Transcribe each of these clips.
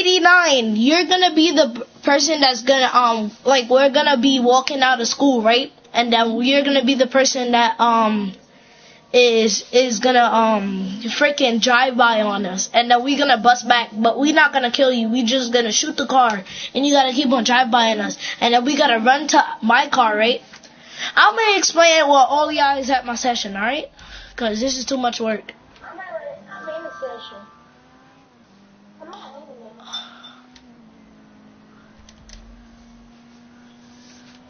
89, you're gonna be the person that's gonna like we're gonna be walking out of school, right? And then you're gonna be the person that is gonna freaking drive by on us, and then we're gonna bust back, but we're not gonna kill you. We just gonna shoot the car, and you gotta keep on drive by on us, and then we gotta run to my car, right? I'm gonna explain what all y'all is at my session, alright? Cause this is too much work. I'm in the session. I'm not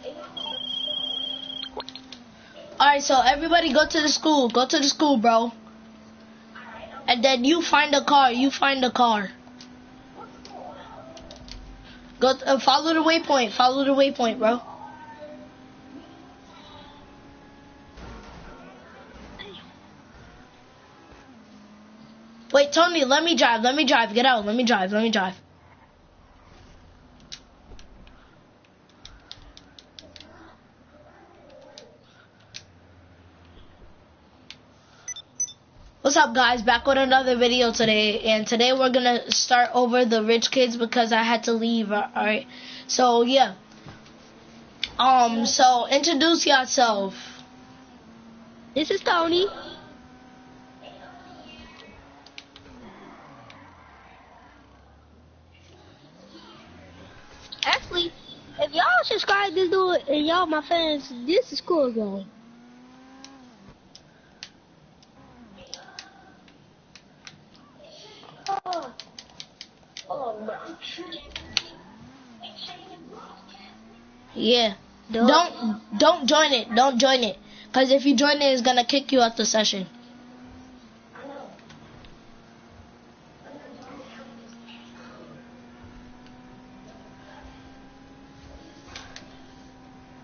in it. Alright, so everybody go to the school. Go to the school, bro. And then you find a car. You find a car. Go follow the waypoint. Follow the waypoint, bro. Wait, Tony, let me drive. Let me drive. Get out. Let me drive. Let me drive. What's up, guys? Back with another video today, and today we're gonna start over the rich kids because I had to leave. Alright, so yeah. So introduce yourself. This is Tony. Actually, if y'all subscribe to this dude and y'all my fans, this is cool, bro. Yeah. Don't join it. Don't join it. Cause if you join it, it's gonna kick you out the session.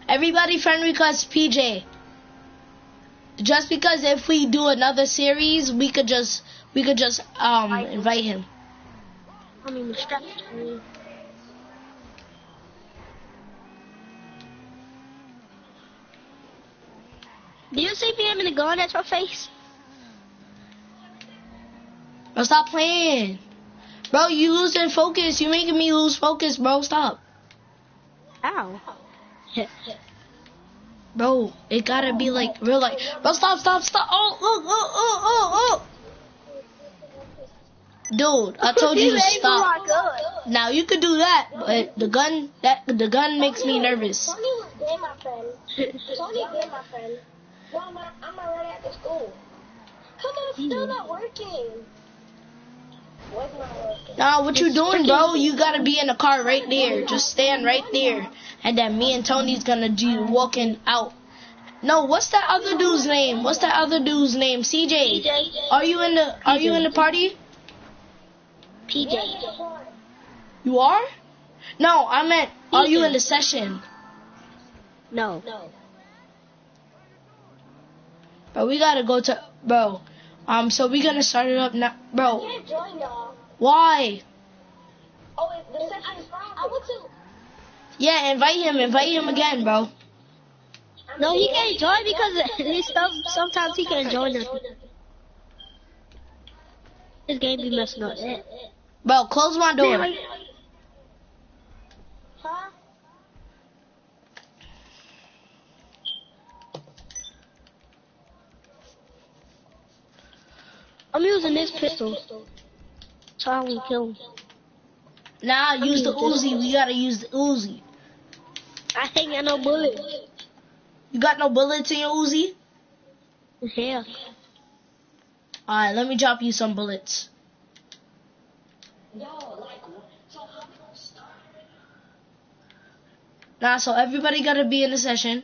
Everybody friend request PJ. Just because if we do another series, we could just invite him. I mean, the strap to me. Do you see me having a gun at your face? Bro, stop playing. Bro, you losing focus. You making me lose focus, bro. Stop. Ow. Bro, it gotta be like real like. Bro, stop. Oh. Dude, I told you to stop. Now you could do that, but the gun makes me nervous. Tony was there, my friend. Tony there, my friend. Yo, I'm already at the school. Come on, it's still not working. What's not working? Nah, what you doing, bro? You gotta be in the car right there. Just stand right there, and then me and Tony's gonna do walking out. No, what's that other dude's name? CJ. Are you in the party? PJ. You are? No, I meant, are you in the session? No. Bro, we gotta go to, bro. So we gonna start it up now, bro. I can't join y'all. Why? Oh, the session's I want to. Yeah, invite him again, bro. No, he can't join because his stuff. Sometimes he can't join us. This game be messing up. Bro, close my door. Huh? I'm using this pistol, so I won't kill him. Nah, use the Uzi. We gotta use the Uzi. I ain't got no bullets. You got no bullets in your Uzi? Yeah. Alright, let me drop you some bullets. Nah, so everybody gotta be in the session.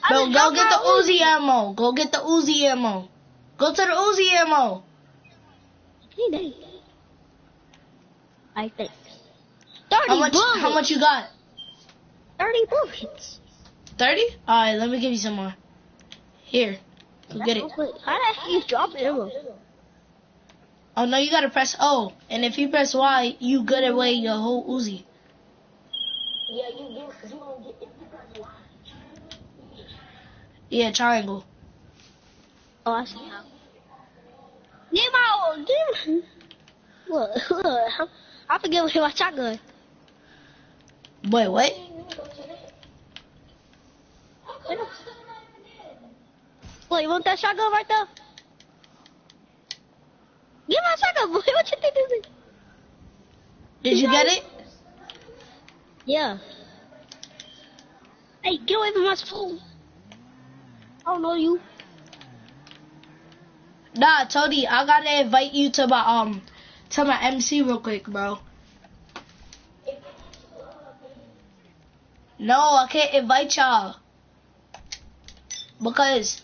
Bro, go get the Uzi ammo. Go get the Uzi ammo. Go to the Uzi ammo. I think. 30 bullets. How much you got? 30 bullets. 30? Alright, let me give you some more. Here. Go get it. How the heck you drop ammo? Oh, no, you gotta press O. And if you press Y, you get away your whole Uzi. Yeah, you don't get it. Yeah, triangle. Oh, I see how. Get my, get look, I forget what my shotgun. Wait, what? Look, you want that shotgun right there? Get my shotgun, boy. What you think this is? Did you get it? Yeah. Hey, get away from my phone. I don't know you. Nah, Tony, I gotta invite you to my MC real quick, bro. No, I can't invite y'all because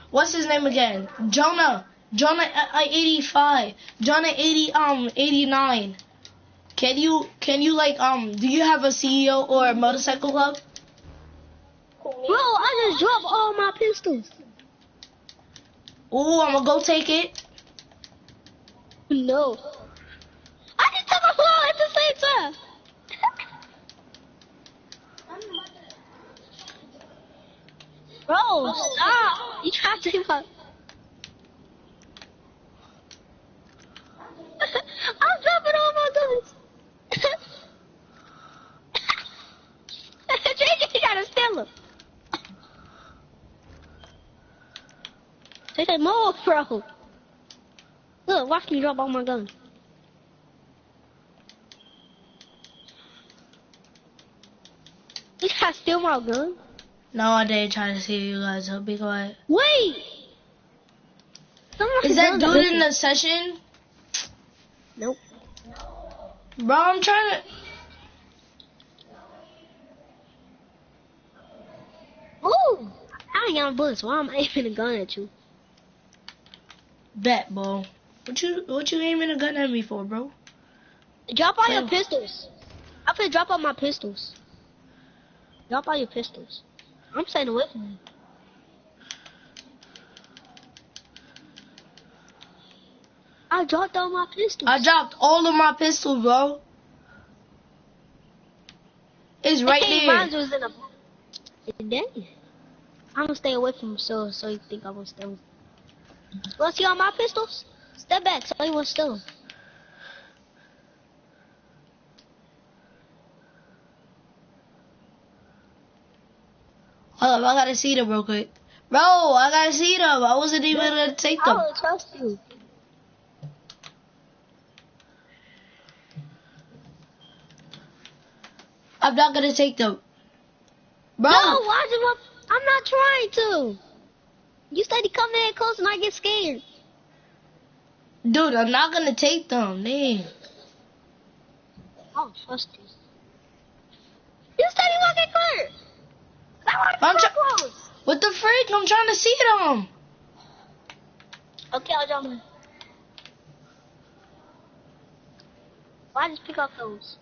what's his name again? Jonah 85, Jonah 89. Can you like do you have a CEO or a motorcycle club? Bro, I just dropped all my pistols. Ooh, I'm gonna go take it. No. I just took a fall at the same time. Bro, stop. You trying to take my... I'm dropping all my guns. JJ gotta steal them. JJ, move, bro. Look, watch me drop all my guns. You gotta steal my gun? No, I didn't try to see you guys, so be quiet. Wait! Is that dude in the session? Nope. Bro, I'm trying to... Ooh! I ain't got no bullets. Why am I aiming a gun at you? Bet, bro. What you aiming a gun at me for, bro? Drop all your pistols. I'm finna drop all my pistols. Drop all your pistols. I'm staying away from you. I dropped all my pistols. I dropped all of my pistols, bro. It's right there. Mine was in a... Dang. I'm gonna stay away from him so you think I'm gonna steal him. Wanna see all my pistols? Step back so you won't steal them. Hold up, I gotta see them real quick. Bro, I gotta see them. I wasn't even gonna take them. I don't trust you. I'm not gonna take them. Bro! No, why you? I'm not trying to. You said you come in close and I get scared. Dude, I'm not gonna take them. Dang. I don't trust you. You said you want to get clear. I want to come close. What the freak? I'm trying to see them. Okay, I'll jump in. Why just pick up those?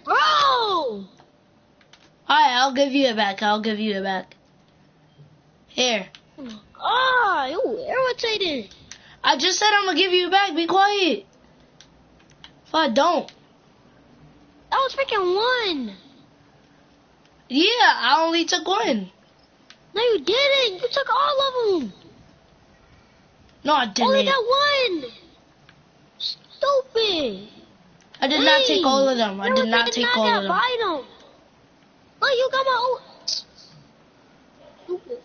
Bro! Alright, I'll give you it back. I'll give you it back. Here. Ah, you irritated. I just said I'm gonna give you it back. Be quiet. If I don't. That was freaking one. Yeah, I only took one. No, you didn't. You took all of them. No, I didn't. Only that one. Stupid. I did not take all of them. I did not take all of them. Buy them. Oh, you got my own. Stupid.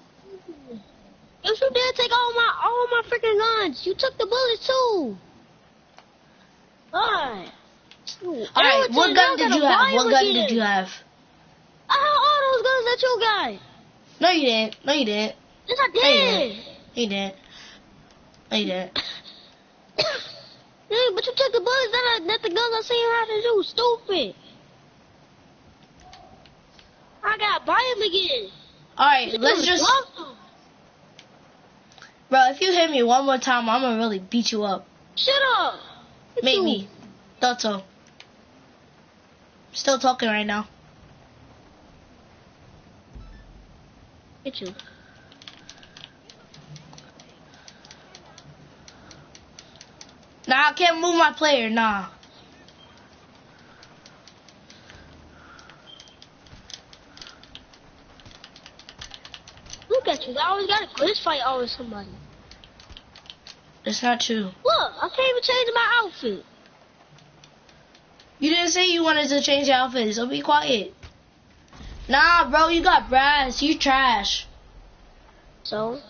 Yes, you did take all my freaking guns. You took the bullets too. Alright. Alright, what gun did you have? What gun did you have? I had all those guns that you got. No, you didn't. No, you didn't. Yes, I did. You didn't. No, you didn't. Yeah, but you took the bullets that the guns I seen how to do. Stupid. I gotta buy them again. Alright, let's just... Bro, if you hit me one more time, I'm gonna really beat you up. Shut up. Maybe. Thought so. Still talking right now. Hit you. Nah, I can't move my player, nah. Look at you. I always got a glitch fight out with somebody. That's not true. Look, I can't even change my outfit. You didn't say you wanted to change your outfit, so be quiet. Nah, bro, you got brass. You trash. So,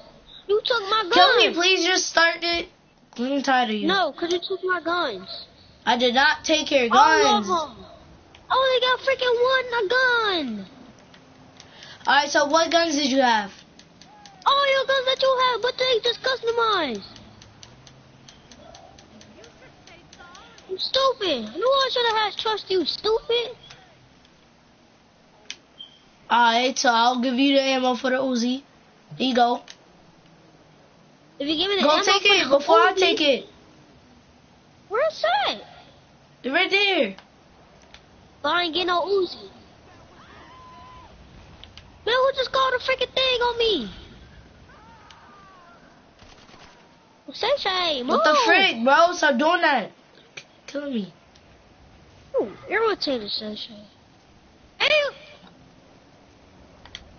you took my guns. Can we please just start it? I'm tired of you. No, because you took my guns. I did not take your All of guns. them. I only got freaking one gun. Alright, so what guns did you have? All your guns that you have, but they just customized. You stupid. You all should have had trust you, stupid. Alright, so I'll give you the ammo for the Uzi. Here you go. If you give me the Go ammo take for it the before I Uzi, take it. Where's that? It's right there. But I ain't get no Uzi. Man, who just called a freaking thing on me? Sensei, move. What the frick, bro? Stop doing that. Killing me. Ooh, irritated, Sensei. Damn.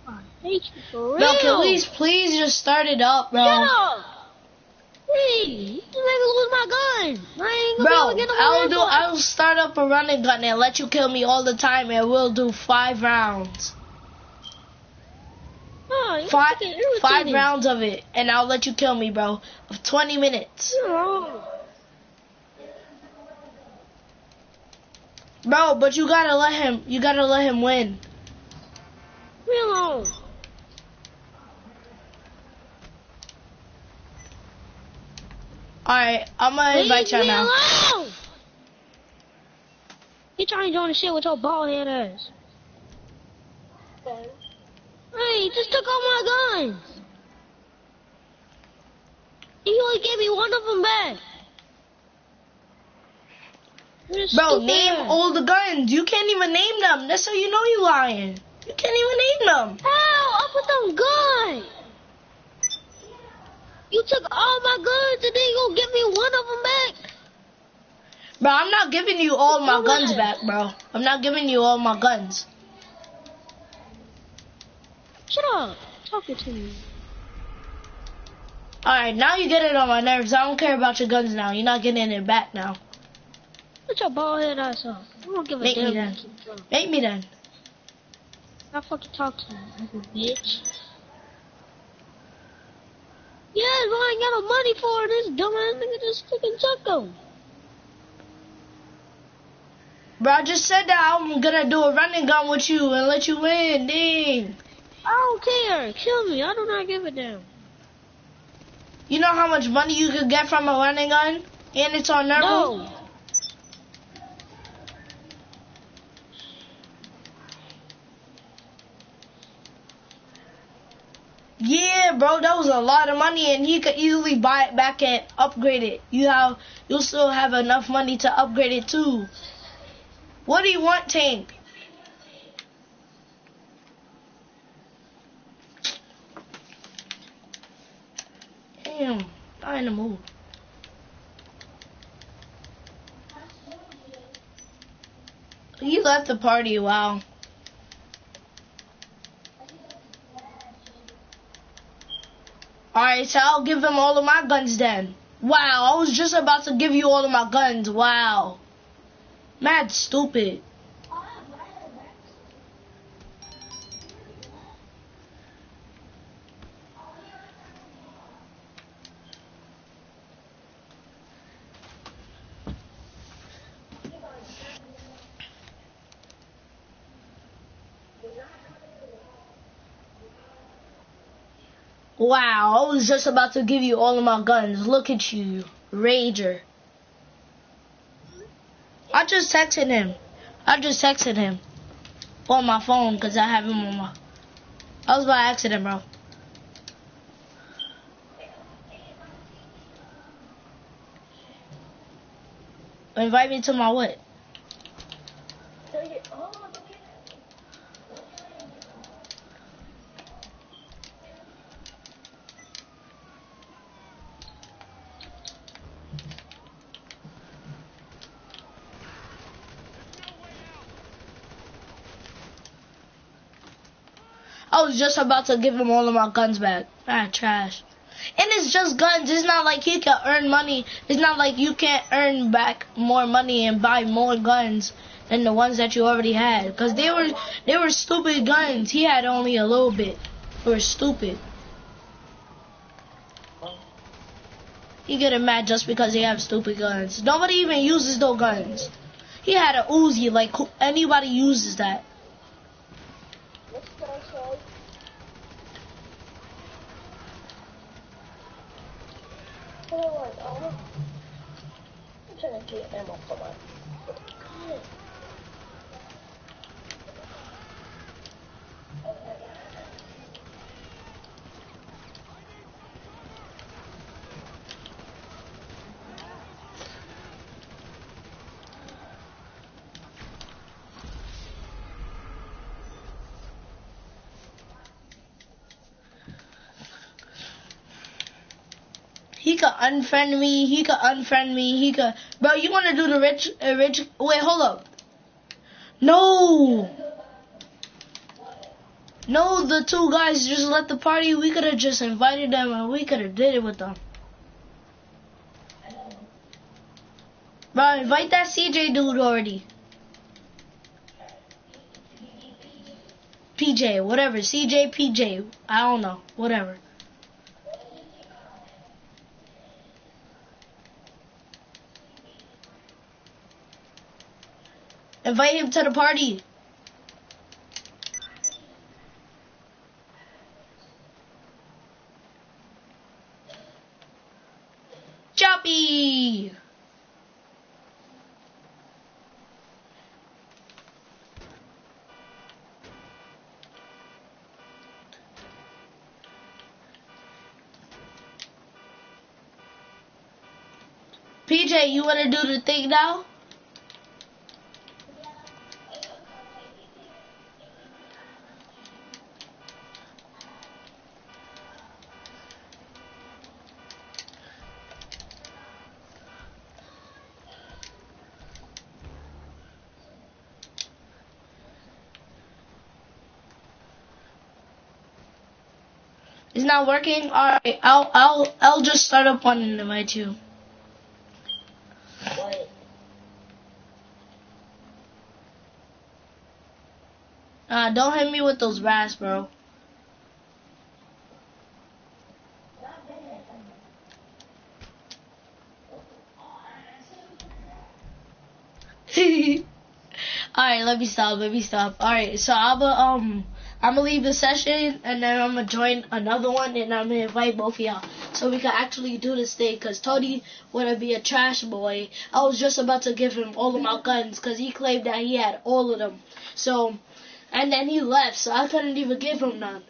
I hate you for real. Bro, can we please just start it up, bro? Shut up. Hey, you just made me lose my gun. I ain't gonna be able Bro, to get no more. I'll start up a running gun and let you kill me all the time, and we'll do 5 rounds. Oh, you're Five, freaking irritating. 5 rounds of it, and I'll let you kill me, bro. Of 20 minutes. You're wrong. Bro, but you gotta let him win. You're wrong. Alright, I'm gonna invite y'all now. Alone. You trying to join the shit with your bald head ass. Okay. Hey, you just took all my guns. You only gave me one of them back. You're Bro, stupid. name all the guns. You can't even name them. That's how you know you lying. You can't even name them. How? Up with them guns. You took all my guns and then you gonna give me one of them back? Bro, I'm not giving you all my Come guns on. back, bro. I'm not giving you all my guns. Shut up. Talking to me. Alright, now you get it on my nerves. I don't care about your guns now. You're not getting it back now. Put your bald head ass up. I don't give a Make me damn. then. What you doing. Make me then. Stop fucking talk to me, you bitch. Yes, but I ain't got no money for this dumbass nigga just fucking took them. Bro, I just said that I'm gonna do a running gun with you and let you win. Dang. I don't care. Kill me. I do not give a damn. You know how much money you could get from a running gun? And it's on Nervo? No. Yeah, bro, that was a lot of money, and he could easily buy it back and upgrade it. You'll still have enough money to upgrade it too. What do you want, Tank? Damn, not in the mood. You left the party, wow. Alright, so I'll give him all of my guns then. Wow, I was just about to give you all of my guns. Wow. Mad stupid. Wow, I was just about to give you all of my guns. Look at you, rager. I just texted him on my phone because I have him on my... I was by accident, bro. Invite me to my what? I was just about to give him all of my guns back. Ah, trash. And it's just guns. It's not like he can earn money. It's not like you can't earn back more money and buy more guns than the ones that you already had. Because they were stupid guns. He had only a little bit. They were stupid. He getting mad just because they have stupid guns. Nobody even uses those guns. He had an Uzi. Like, anybody uses that. What's the say? I'm trying to get ammo for my. He could unfriend me. He could unfriend me. He could. Bro, you want to do the rich? Wait, hold up. No. No, the two guys just left the party. We could have just invited them and we could have did it with them. Bro, invite that CJ dude already. PJ, whatever. CJ, PJ. I don't know. Whatever. Invite him to the party. Choppy. PJ, you want to do the thing now? It's not working. All right, I'll just start up one and invite you. Wait. Don't hit me with those rats, bro. Alright, let me stop. Alright, so I'm gonna leave the session and then I'm gonna join another one and I'm gonna invite both of y'all so we can actually do this thing, cause Tony wanna be a trash boy. I was just about to give him all of my guns cause he claimed that he had all of them. So, and then he left, so I couldn't even give him none.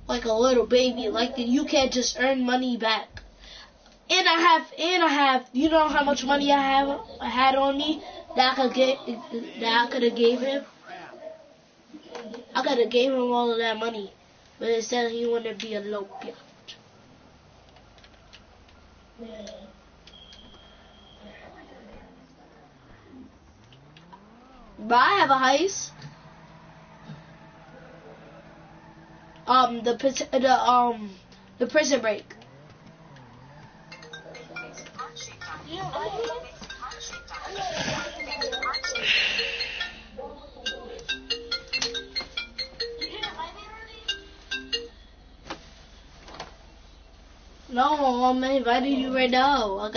Like a little baby, like you can't just earn money back. And I have, you know how much money I had on me that I could have gave him? I could have gave him all of that money, but instead he wanted to be a low bitch. But I have a heist. The prison break. No, I'm inviting you right now.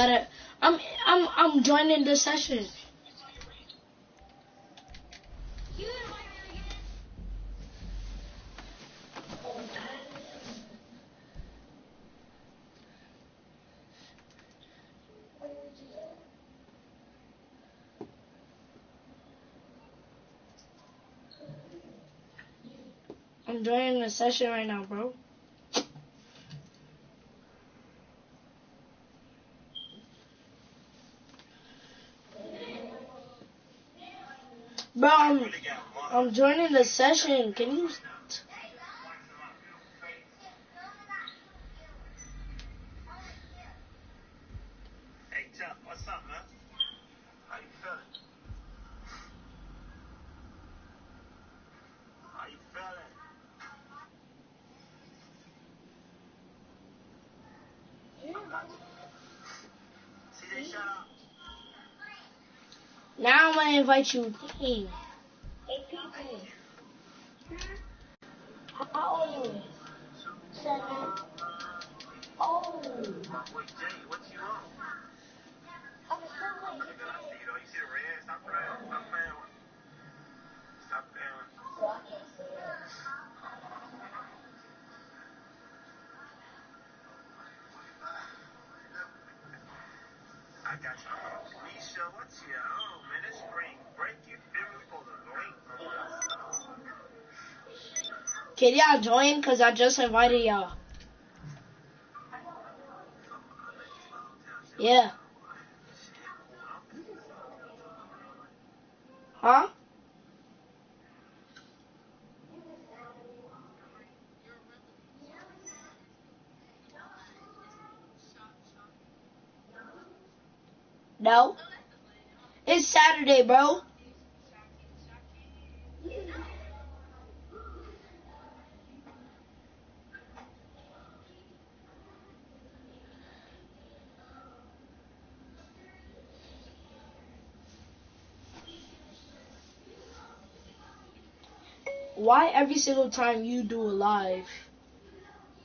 I'm joining the session. I'm joining the session right now, bro. Bro, I'm joining the session. Can you? Hey, Chuck, what's up, man? How you feeling? How Now I'm gonna invite you. Hey. Hey, people. How old are you? 7. Oh. Wait, Jay, what you on? I'm still like I see it. Oh, you see the red? Stop playing. Stop playing. Stop playing. so I can't say that. I got you. Misha, what's your own, man? It's spring break. You feel me? For the link. Can y'all join? Cause I just invited y'all. Yeah. Huh? No. It's Saturday, bro. Why every single time you do a live,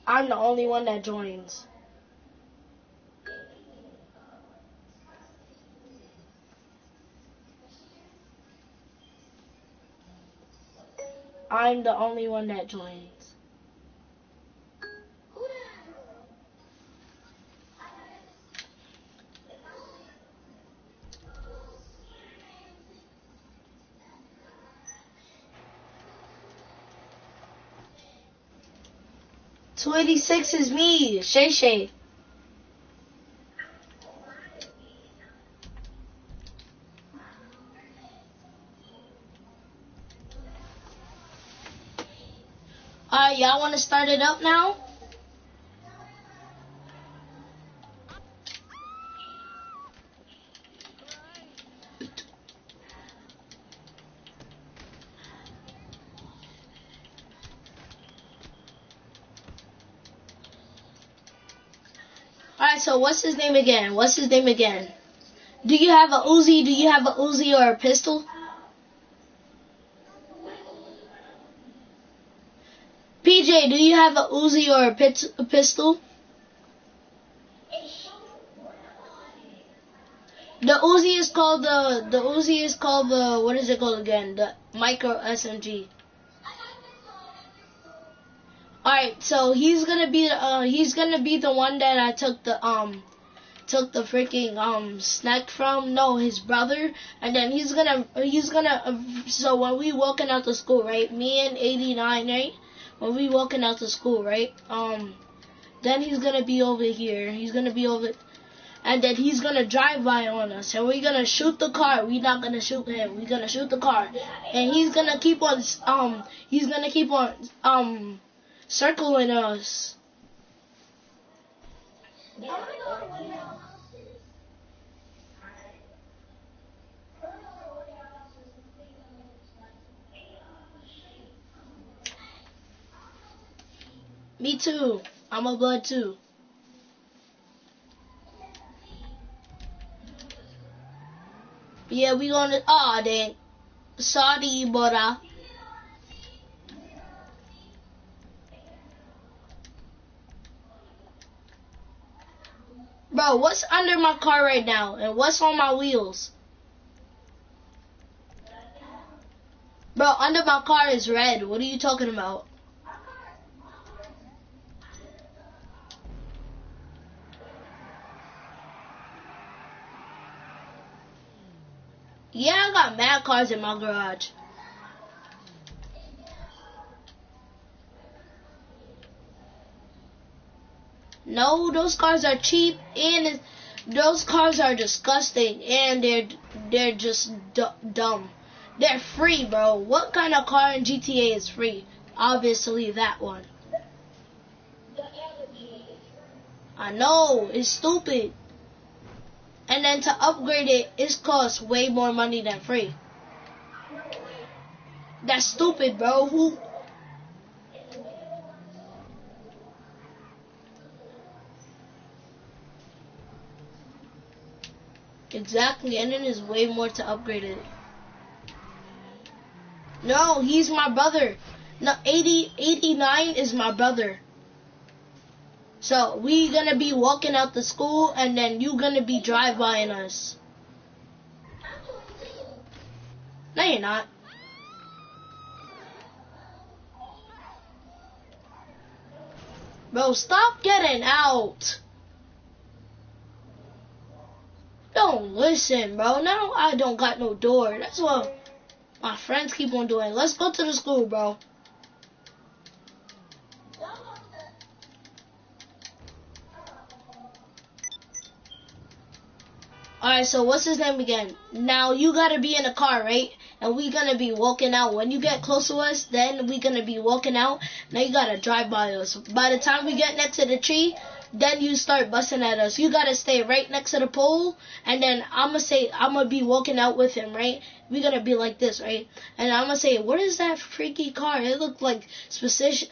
I'm the only one that joins? I'm the only one that joins. 286 is me, Shay Shay. Alright, y'all want to start it up now? Alright, so what's his name again? What's his name again? Do you have a Uzi? Do you have a Uzi or a pistol? PJ, do you have a Uzi or a pistol? The Uzi is called the what is it called again? The micro SMG. Alright, so he's gonna be the one that I took the freaking snack from. No, his brother. And then he's gonna so when we walking out to school, right? Me and 89, right? When we walking out to school, right? Then he's gonna be over here. He's gonna be over, and then he's gonna drive by on us, and we're gonna shoot the car. We're not gonna shoot him. We're gonna shoot the car, and he's gonna keep on circling us. Me too. I'm a blood too. Yeah, we gonna. Aw, dang. Sorry, brother. Bro, what's under my car right now? And what's on my wheels? Bro, under my car is red. What are you talking about? Yeah, I got mad cars in my garage. No, those cars are cheap and those cars are disgusting and they're just dumb. They're free, bro. What kind of car in GTA is free? Obviously that one. I know, it's stupid. And then to upgrade it, it costs way more money than free. That's stupid, bro. Who? Exactly, and then there's way more to upgrade it. No, he's my brother. No, 89 is my brother. So we gonna be walking out the school, and then you gonna be drive-bying us. No, you're not. Bro, stop getting out. Don't listen, bro. Now I don't got no door. That's what my friends keep on doing. Let's go to the school, bro. Alright, so what's his name again? Now you gotta be in the car, right? And we gonna be walking out. When you get close to us, then we gonna be walking out. Now you gotta drive by us. By the time we get next to the tree, then you start busting at us. You gotta stay right next to the pole, and then I'm gonna be walking out with him, right? We gonna be like this, right? And I'm gonna say, what is that freaky car? It looked like suspicious.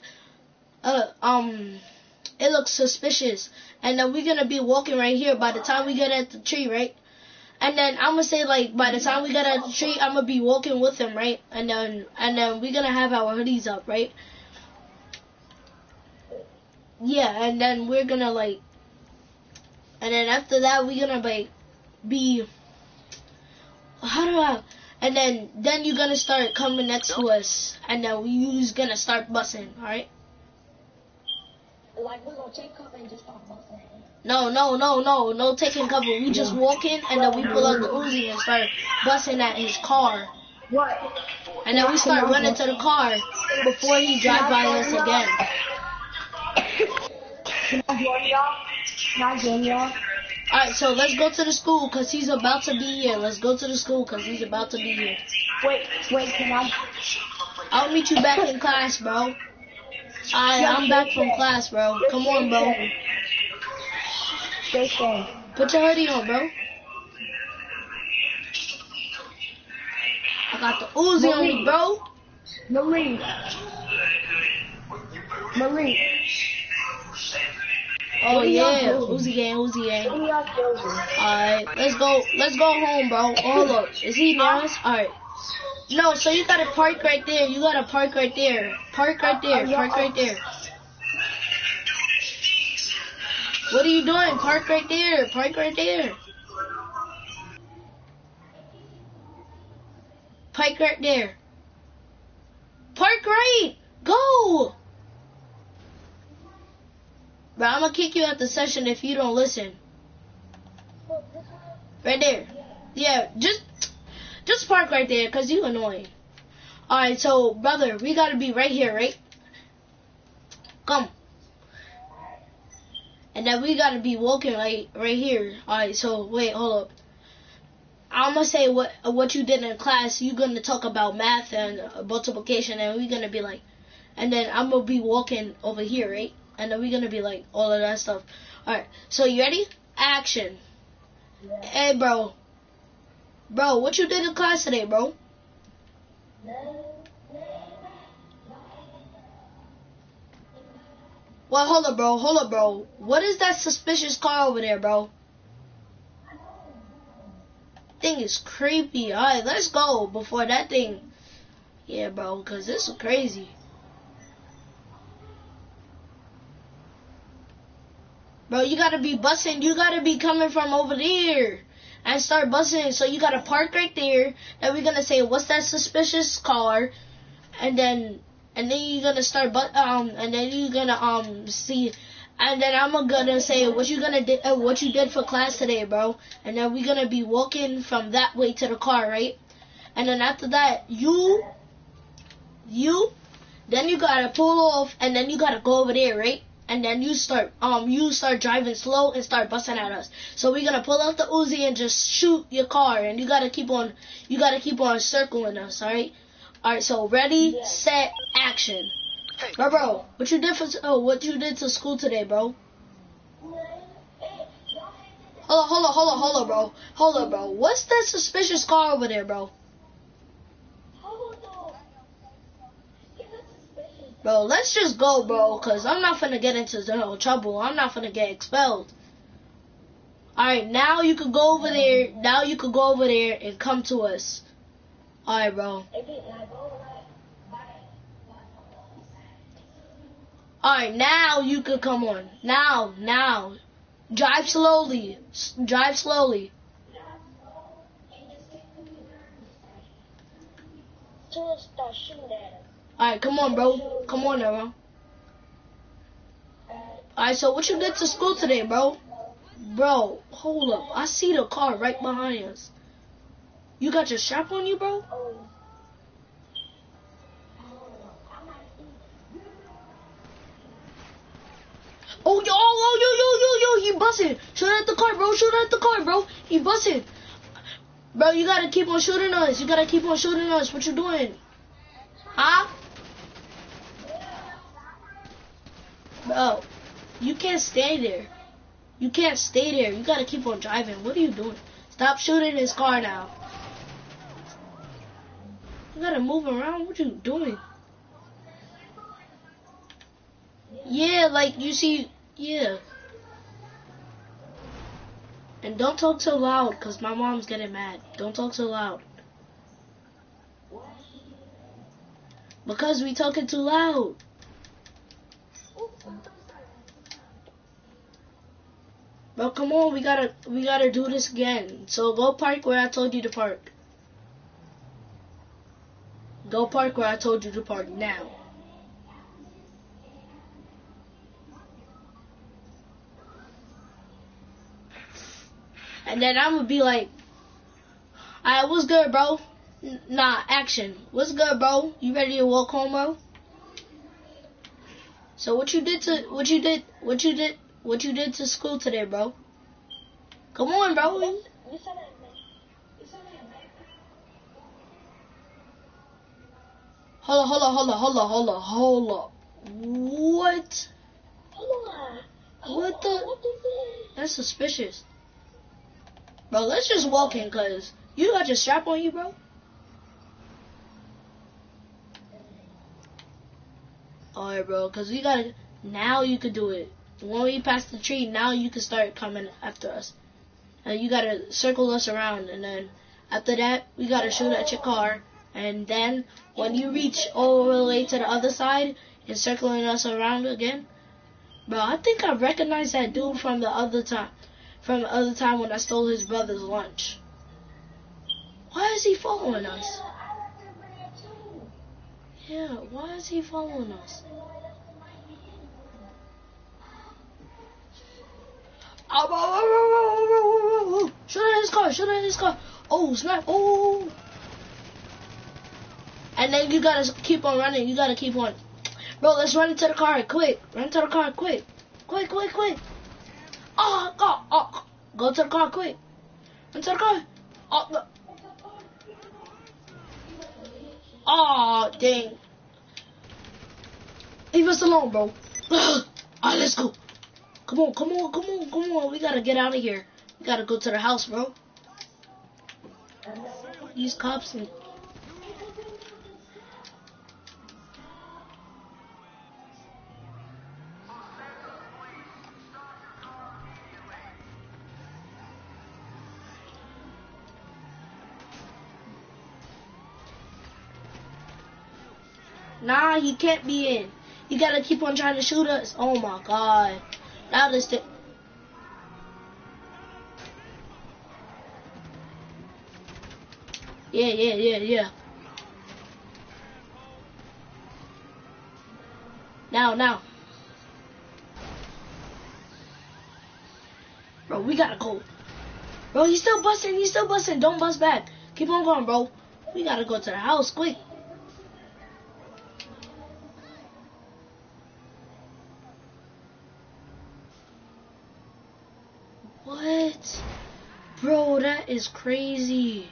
It looks suspicious. And then we're gonna be walking right here. By the time we get at the tree, right? And then I'm gonna say, like, by the time we get at the tree, I'm gonna be walking with him, right? And then we're gonna have our hoodies up, right? Yeah, and then we're gonna, like, and then after that, we're gonna, like, be, and then you're gonna start coming next to us, and then we're gonna start busting, alright? Like, we're gonna take cover and just start busting. No taking cover. We just walk in, and then we pull out the Uzi and start busting at his car. What? And then we start running to the car before he drive by us again. Can I join y'all? Can I join y'all? Alright, so let's go to the school, because he's about to be here. Let's go to the school, because he's about to be here. Wait, can I? I'll meet you back in class, bro. I'm back from class, bro. Come on, bro. Stay. Put your hoodie on, bro. I got the Uzi on me, bro. Marie. Oh yeah, Uzi gang. Alright, let's go home, bro. Hold up, is he near us? Alright. No, so you gotta park right there. Park right there. What are you doing? Park right there. Park right. Go. Bro, I'm gonna kick you out the session if you don't listen. Right there. Yeah, just park right there, cause you annoying. Alright, so brother, we gotta be right here, right? Come. And then we gotta be walking right here. Alright, so wait, hold up. I'm gonna say what you did in class. You're gonna talk about math and multiplication, and we're gonna be like, and then I'm gonna be walking over here, right? And then we're gonna be like all of that stuff. Alright, so you ready? Action. Yeah. Hey, bro, what you did in class today, bro? Well, hold up, bro. What is that suspicious car over there, bro? Thing is creepy. Alright, let's go before that thing. Yeah, bro, because this is crazy. Bro, you gotta be busting. You gotta be coming from over there and start busting. So you gotta park right there. Then we're gonna say, what's that suspicious car? And then you're gonna start and then you're gonna see, and then I'm gonna say what you did for class today, bro. And then we're gonna be walking from that way to the car, right? And then after that, then you gotta pull off, and then you gotta go over there, right? And then you start driving slow and start busting at us. So we're gonna pull out the Uzi and just shoot your car, and you gotta keep on circling us, alright? Alright, so ready, set, action. Bro, what you did to school today, bro? Hold up, bro. What's that suspicious car over there, bro? Bro, let's just go, bro, because I'm not finna get into no trouble. I'm not finna get expelled. Alright, now you could go over there. Now you could go over there and come to us. Alright, bro. Alright, now you could come on. Now. Drive slowly. Drive slowly. Alright, come on, bro. Come on now, bro. Alright, so what you did to school today, bro? Bro, hold up. I see the car right behind us. You got your strap on you, bro? Oh, yo, he busted. Shoot at the car, bro. Shoot at the car, bro. He busted. Bro, you gotta keep on shooting us. You gotta keep on shooting us. What you doing? Huh? Bro, you can't stay there. You can't stay there. You gotta keep on driving. What are you doing? Stop shooting his car now. You gotta move around. What you doing? Yeah, like you see, yeah. And don't talk so loud, cause my mom's getting mad. Don't talk so loud. Because we talking too loud. Bro, come on, we gotta do this again. So go park where I told you to park. Go park where I told you to park now. And then I'm gonna be like, alright, what's good, bro? Nah, action. What's good, bro? You ready to walk home, bro? So what you did to school today, bro? Come on, bro. Hold up. What? What the? That's suspicious. Bro, let's just walk in, cause you got your strap on you, bro. Alright, bro, cause we gotta. Now you could do it. When we pass the tree, now you can start coming after us. And you gotta circle us around, and then after that, we gotta shoot at your car. And then when you reach all the way to the other side and circling us around again, bro, I think I recognize that dude from the other time. From the other time when I stole his brother's lunch. Why is he following us? Yeah, why is he following us? Shoot at his car. Oh, snap. Oh. And then you gotta keep on running. You gotta keep on. Bro, let's run into the car quick. Run to the car quick. Quick. Oh. Go to the car quick. Run to the car. Oh, dang. Leave us alone, bro. Alright, let's go. Come on. We gotta get out of here. We gotta go to the house, bro. These cops and... Nah, he can't be in. You gotta keep on trying to shoot us. Oh my god. Now this thing. Yeah. Now. Bro, we gotta go. Bro, he's still busting. Don't bust back. Keep on going, bro. We gotta go to the house quick. What? Bro, that is crazy.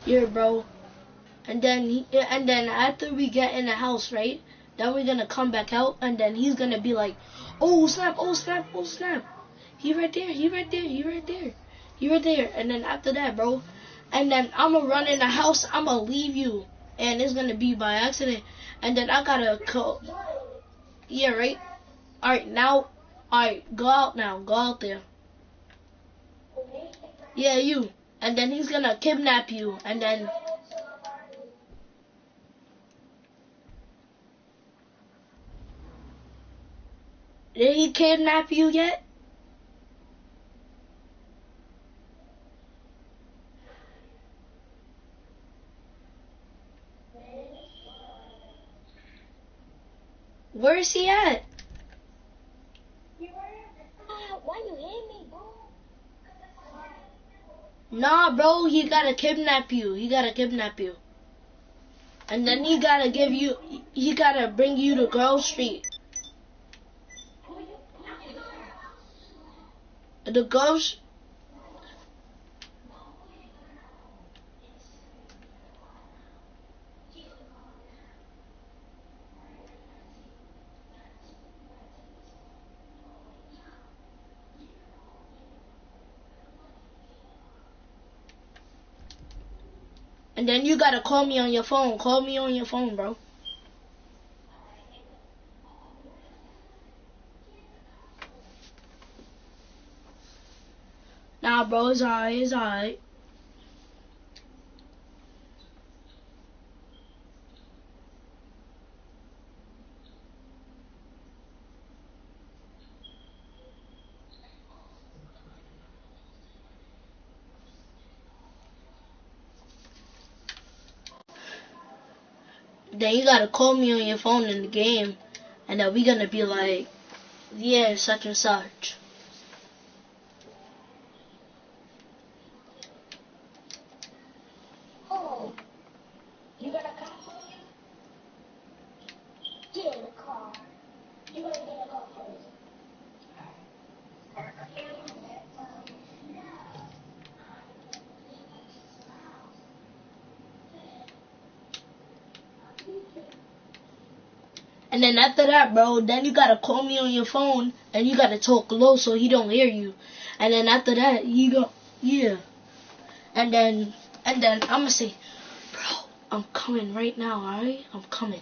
Yeah, bro. And then after we get in the house, right? Then we're gonna come back out, and then he's gonna be like, "Oh snap! Oh snap! Oh snap! He right there! He right there! He right there! He right there!" And then after that, bro, and then I'ma run in the house. I'ma leave you, and it's gonna be by accident. And then I gotta go. Yeah, right. All right, now, all right, go out now. Go out there. Yeah, you. And then he's gonna kidnap you, and then. Did he kidnap you yet? Where is he at? Why you hit me, bro? Nah, bro, he gotta kidnap you. He gotta kidnap you. And then he gotta bring you to Grove Street. The Grove. And then you gotta call me on your phone. Call me on your phone, bro. Nah, bro, it's alright. It's alright. Then you gotta call me on your phone in the game, and then we gonna be like, yeah, such and such. Oh, you got a car for you? Get in the car. You gotta get in the car first. And then after that, bro, then you gotta call me on your phone, and you gotta talk low so he don't hear you. And then after that, you go, yeah. And then I'ma say, bro, I'm coming right now, alright? I'm coming.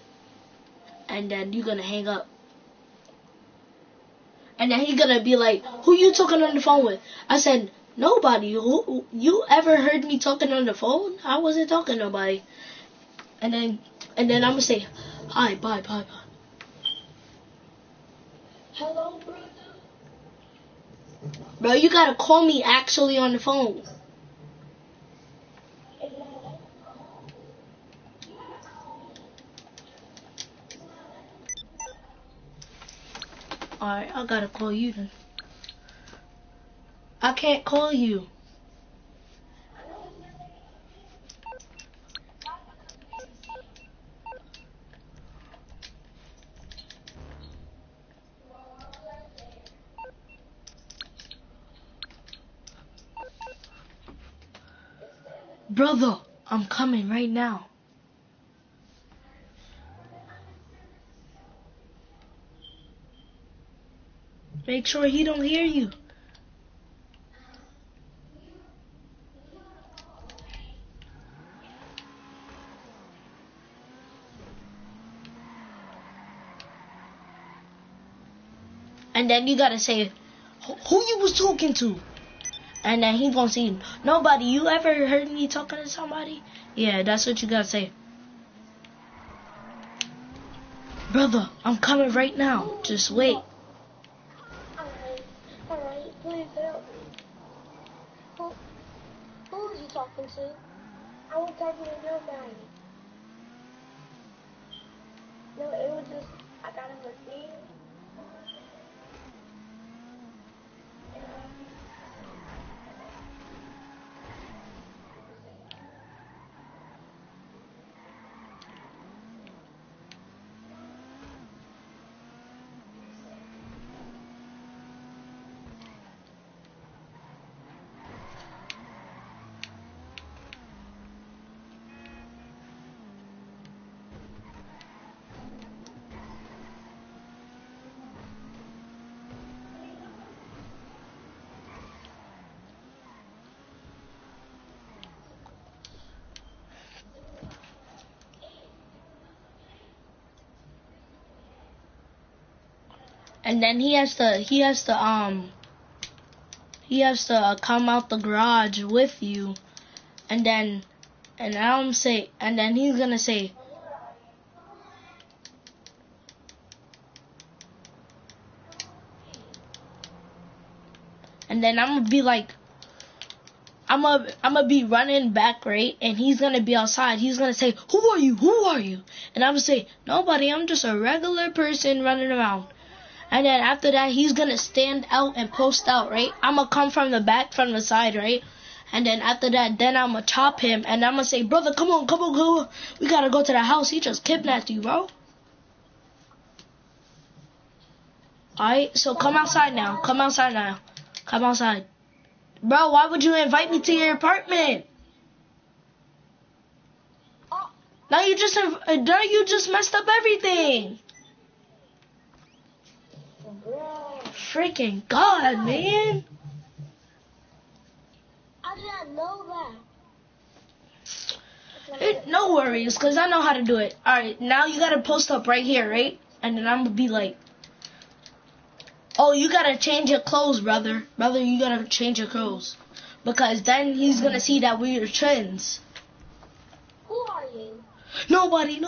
And then you gonna hang up. And then he gonna be like, who you talking on the phone with? I said, nobody. Who you ever heard me talking on the phone? I wasn't talking to nobody. And then I'ma say, hi, bye, bye, bye. Hello, brother. Bro, you gotta call me actually on the phone. Alright, I gotta call you then. I can't call you. Brother, I'm coming right now. Make sure he don't hear you. And then you gotta say, who you was talking to? And then he gonna say, nobody. You ever heard me talking to somebody? Yeah, that's what you gotta say. Brother, I'm coming right now. Just wait. Alright, please help me. Who was you talking to? I was talking to nobody. No, it was just, I got him a thing. and then he has to come out the garage with you, and then he's gonna say, and then I'm gonna be like, I'm gonna be running back, right? And he's gonna be outside. He's gonna say, "Who are you? Who are you?" And I'm gonna say, "Nobody. I'm just a regular person running around." And then after that, he's gonna stand out and post out, right? I'm gonna come from the back, from the side, right? And then after that, then I'm gonna chop him, and I'm gonna say, "Brother, come on. We gotta go to the house. He just kidnapped you, bro." Alright, so come outside now. Come outside. Bro, why would you invite me to your apartment? Now you just messed up everything. Freaking God, man. I did not know that. No worries, because I know how to do it. Alright, now you gotta post up right here, right? And then I'm gonna be like, oh, you gotta change your clothes, brother. Brother, you gotta change your clothes. Because then he's gonna see that we're twins. Who are you? Nobody.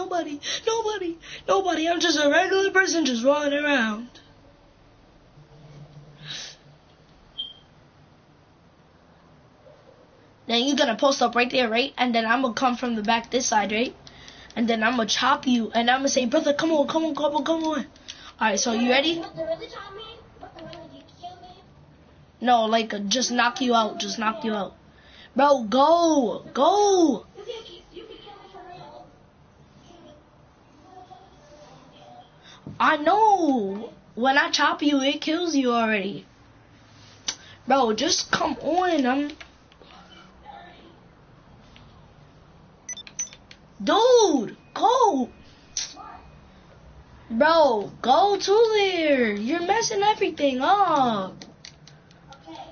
I'm just a regular person just running around. Then you're gonna post up right there, right? And then I'm gonna come from the back this side, right? And then I'm gonna chop you, and I'm gonna say, "Brother, come on. Alright, so you ready? No, like, just knock you out. Bro, go. I know. When I chop you, it kills you already. Bro, just come on. Dude, go. Bro, go to there. You're messing everything up.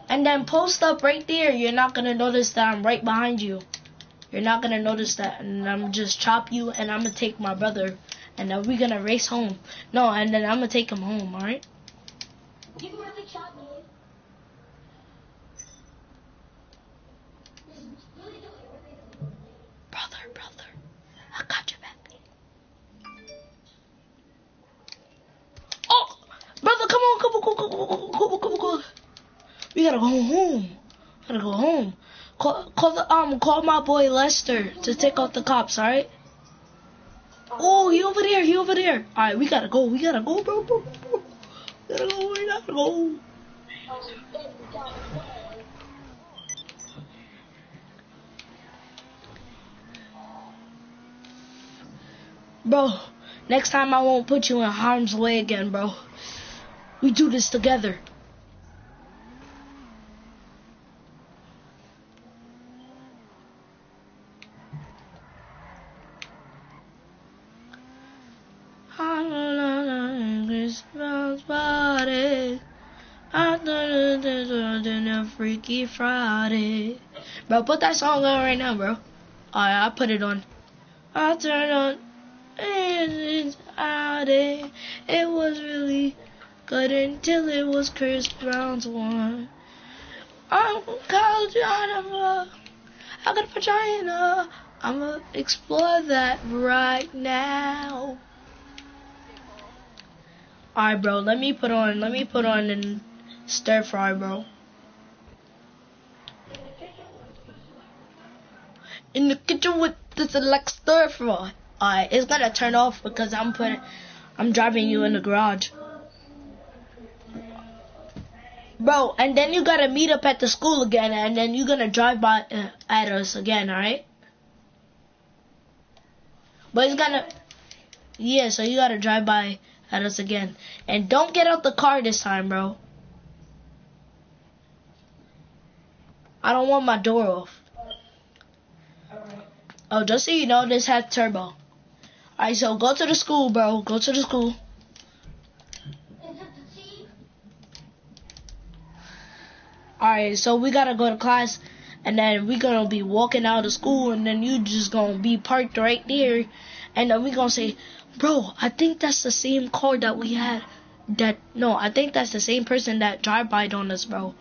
And then post up right there. You're not going to notice that I'm right behind you. You're not going to notice that. And I'm just chop you, and I'm going to take my brother. And then we're going to race home. No, and then I'm going to take him home, alright? You can really chop me. Brother. I got your back. Oh! Brother, come on. Go. We gotta go home. Call my boy Lester to take out the cops, alright? Oh, he over there. Alright, we gotta go, bro. We gotta go. Bro, next time I won't put you in harm's way again, bro. We do this together. Christmas party. I thought it was a Freaky Friday. Bro, put that song on right now, bro. Alright, I put it on. I turned on. It was really good until it was Chris Brown's one. I'm college I got a vagina. I'ma explore that right now. Alright, bro, let me put on and stir fry, bro. In the kitchen with this like stir fry. Alright, it's gonna turn off because I'm driving you in the garage. Bro, and then you gotta meet up at the school again, and then you're gonna drive by at us again, alright? But it's gonna... Yeah, so you gotta drive by at us again. And don't get out the car this time, bro. I don't want my door off. Oh, just so you know, this has turbo. Alright, so go to the school, bro. Go to the school. Alright, so we gotta go to class, and then we gonna be walking out of school, and then you just gonna be parked right there, and then we gonna say, bro, I think that's the same car that we had That no, I think that's the same person that drive-by'd on us, bro.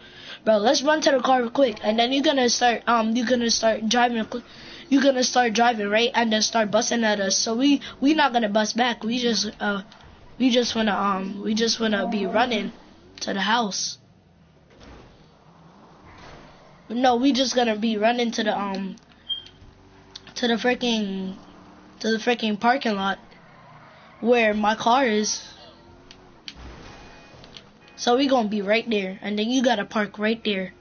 Bro, let's run to the car quick, and then you're gonna start driving. You're gonna start driving, right? And then start busting at us. So we not gonna bust back. We just wanna be running to the house. No, we just gonna be running to the freaking parking lot where my car is. So we gonna be right there, and then you gotta park right there.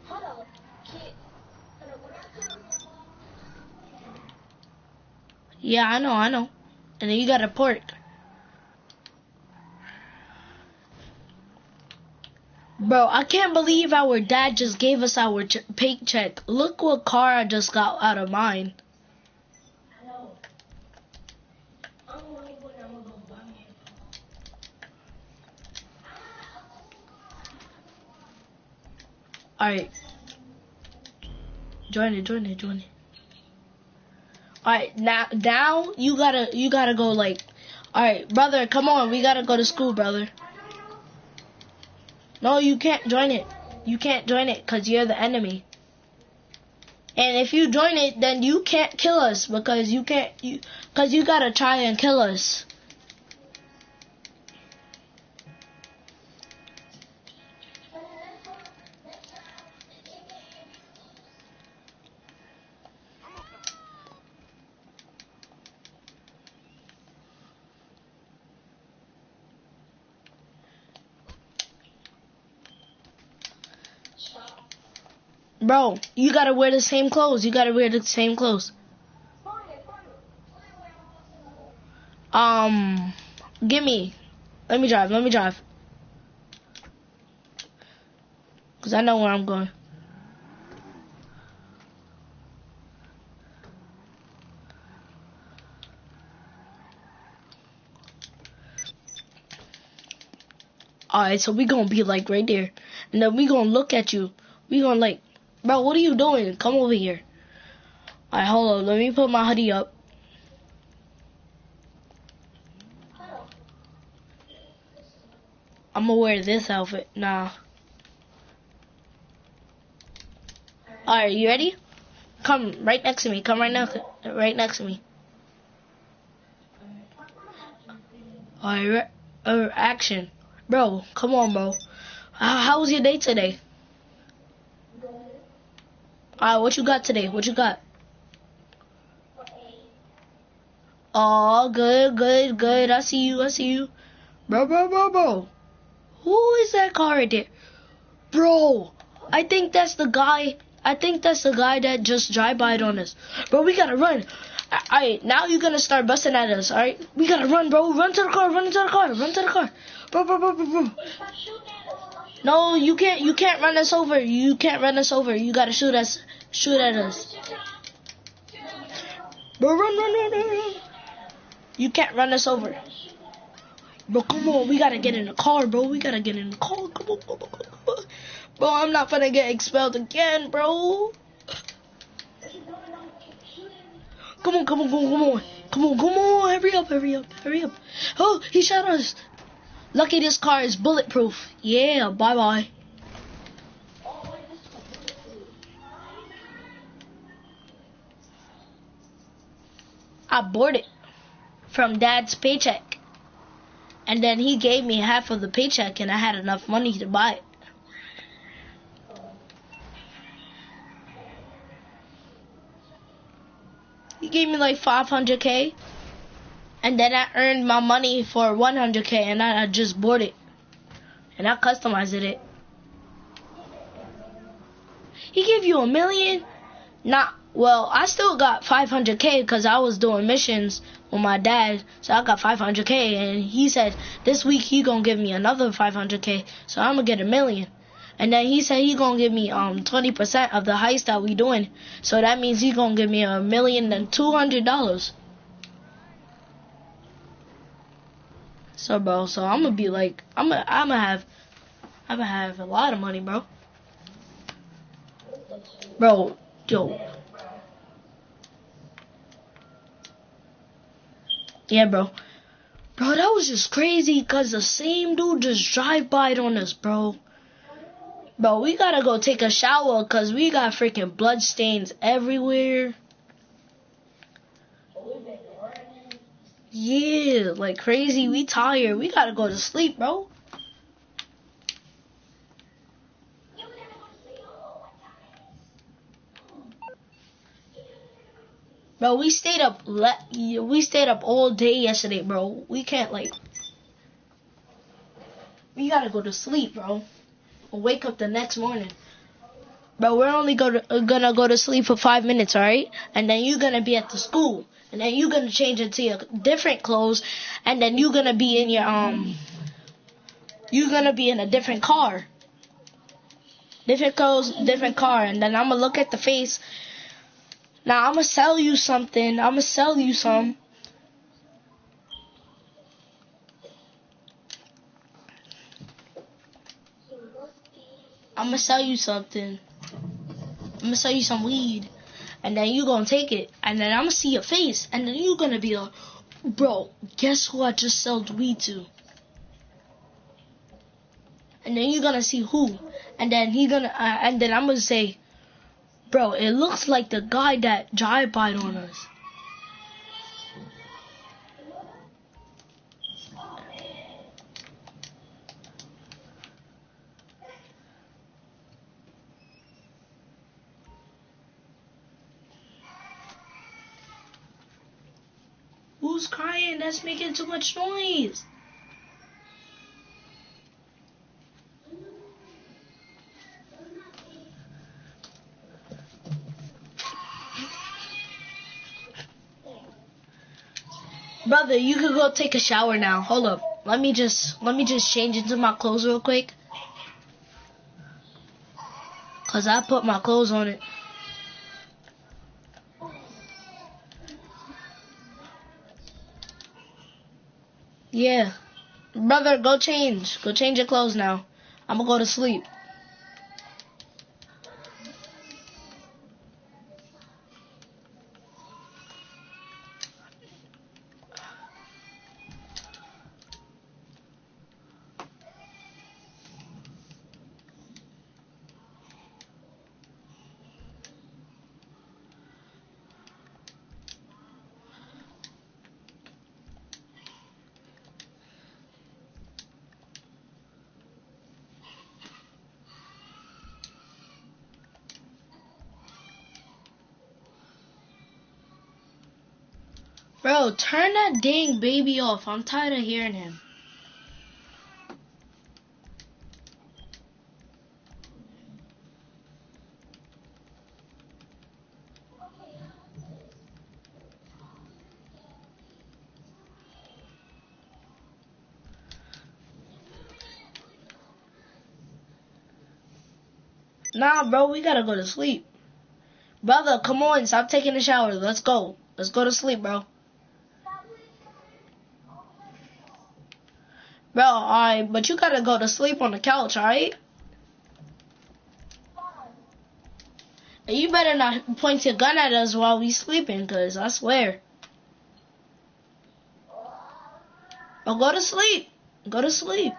Hold on. Kid. Hold on. When I come. Yeah, I know. And then you gotta park. Bro, I can't believe our dad just gave us our paycheck. Look what car I just got out of mine. Alright. Join it. Alright, now you gotta go like, alright, brother, come on, we gotta go to school, brother. No, you can't join it. You can't join it because you're the enemy. And if you join it, then you can't kill us because you gotta try and kill us. Bro, you gotta wear the same clothes. Gimme. Let me drive. Cause I know where I'm going. Alright, so we gonna be like right there. And then we gonna look at you. We gonna like, bro, what are you doing? Come over here. Alright, hold on. Let me put my hoodie up. I'm gonna wear this outfit. Nah. Alright, you ready? Come right next to me. Come right next to me. Alright, action. Bro, come on, bro. How was your day today? Alright, what you got today? What you got? Oh, good. I see you. Bro. Who is that car right there? Bro, I think that's the guy that just drive-by'd on us. Bro, we gotta run. Alright, now you're gonna start busting at us, alright? We gotta run, bro. Run to the car. Run to the car. Bro. No, you can't run us over. You gotta shoot at us. Bro, run. You can't run us over. Bro, come on. We gotta get in the car, bro. Come on. Bro, I'm not gonna get expelled again, bro. Come on. Hurry up. Oh, he shot us. Lucky this car is bulletproof. Yeah, bye. I bought it from Dad's paycheck. And then he gave me half of the paycheck and I had enough money to buy it. He gave me like 500K. And then I earned my money for 100K and I just bought it. And I customized it. He gave you $1 million? Nah, well, I still got 500K because I was doing missions with my dad. So I got 500K and he said this week he gonna give me another 500K. So I'm gonna get $1 million. And then he said he gonna give me 20% of the heist that we doing. So that means he gonna give me $1,200,000. So bro, I'm gonna be like, I'm gonna have a lot of money, bro. Bro, yo. Yeah, bro. Bro, that was just crazy because the same dude just drive-by'd on us, bro. Bro, we gotta go take a shower because we got freaking blood stains everywhere. Yeah, like crazy. We tired. We gotta go to sleep, bro. Bro, we stayed up all day yesterday, bro. We can't like. We gotta go to sleep, bro. We'll wake up the next morning. Bro, we're only gonna go to sleep for 5 minutes, alright? And then you're gonna be at the school. And then you're gonna change into your different clothes. And then you're gonna be in your, you're gonna be in a different car. Different clothes, different car. And then I'm gonna look at the face. Now, I'm gonna sell you something. I'm gonna sell you some. I'm gonna sell you something. I'm gonna sell you some weed. And then you gonna take it. And then I'm gonna see your face. And then you gonna be like, bro, guess who I just sold weed to? And then you're gonna see who. And then and then I'm gonna say, bro, it looks like the guy that drive-by'd on us. Who's crying? That's making too much noise. Brother, you could go take a shower now. Hold up. Let me just change into my clothes real quick. Cause I put my clothes on it. Yeah. Brother, go change. Go change your clothes now. I'm gonna go to sleep. Bro, turn that dang baby off. I'm tired of hearing him. Nah, bro, we gotta go to sleep. Brother, come on, stop taking a shower. Let's go. Let's go to sleep, bro. Bro, alright, but you gotta go to sleep on the couch, alright? And you better not point your gun at us while we sleeping, cause I swear. Bro, go to sleep. Go to sleep.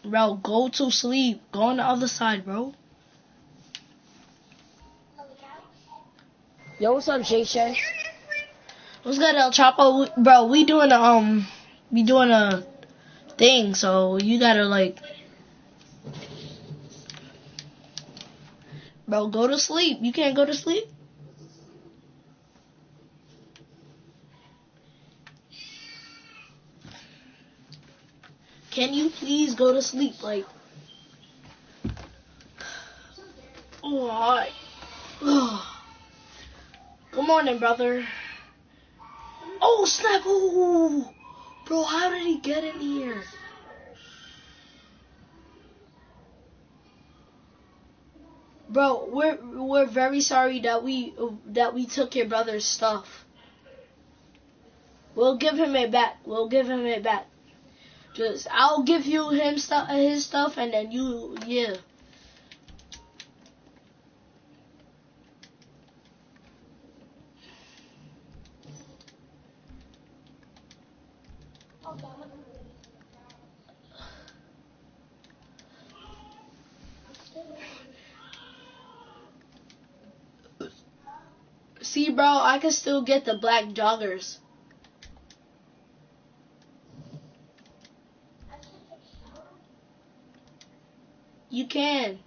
Bro, go to sleep. Go on the other side, bro. Yo, what's up, Jay? What's good, El Chapo? Bro, we doing a thing, so you gotta like, bro, go to sleep. You can't go to sleep? Can you please go to sleep? Like, oh, alright. Good morning, brother. Oh, snap. Oh, bro, how did he get in here? Bro, we're very sorry that we took your brother's stuff. We'll give him it back. We'll give him it back. Just, I'll give you his stuff, and then you, yeah. See, bro, I can still get the black joggers. You can.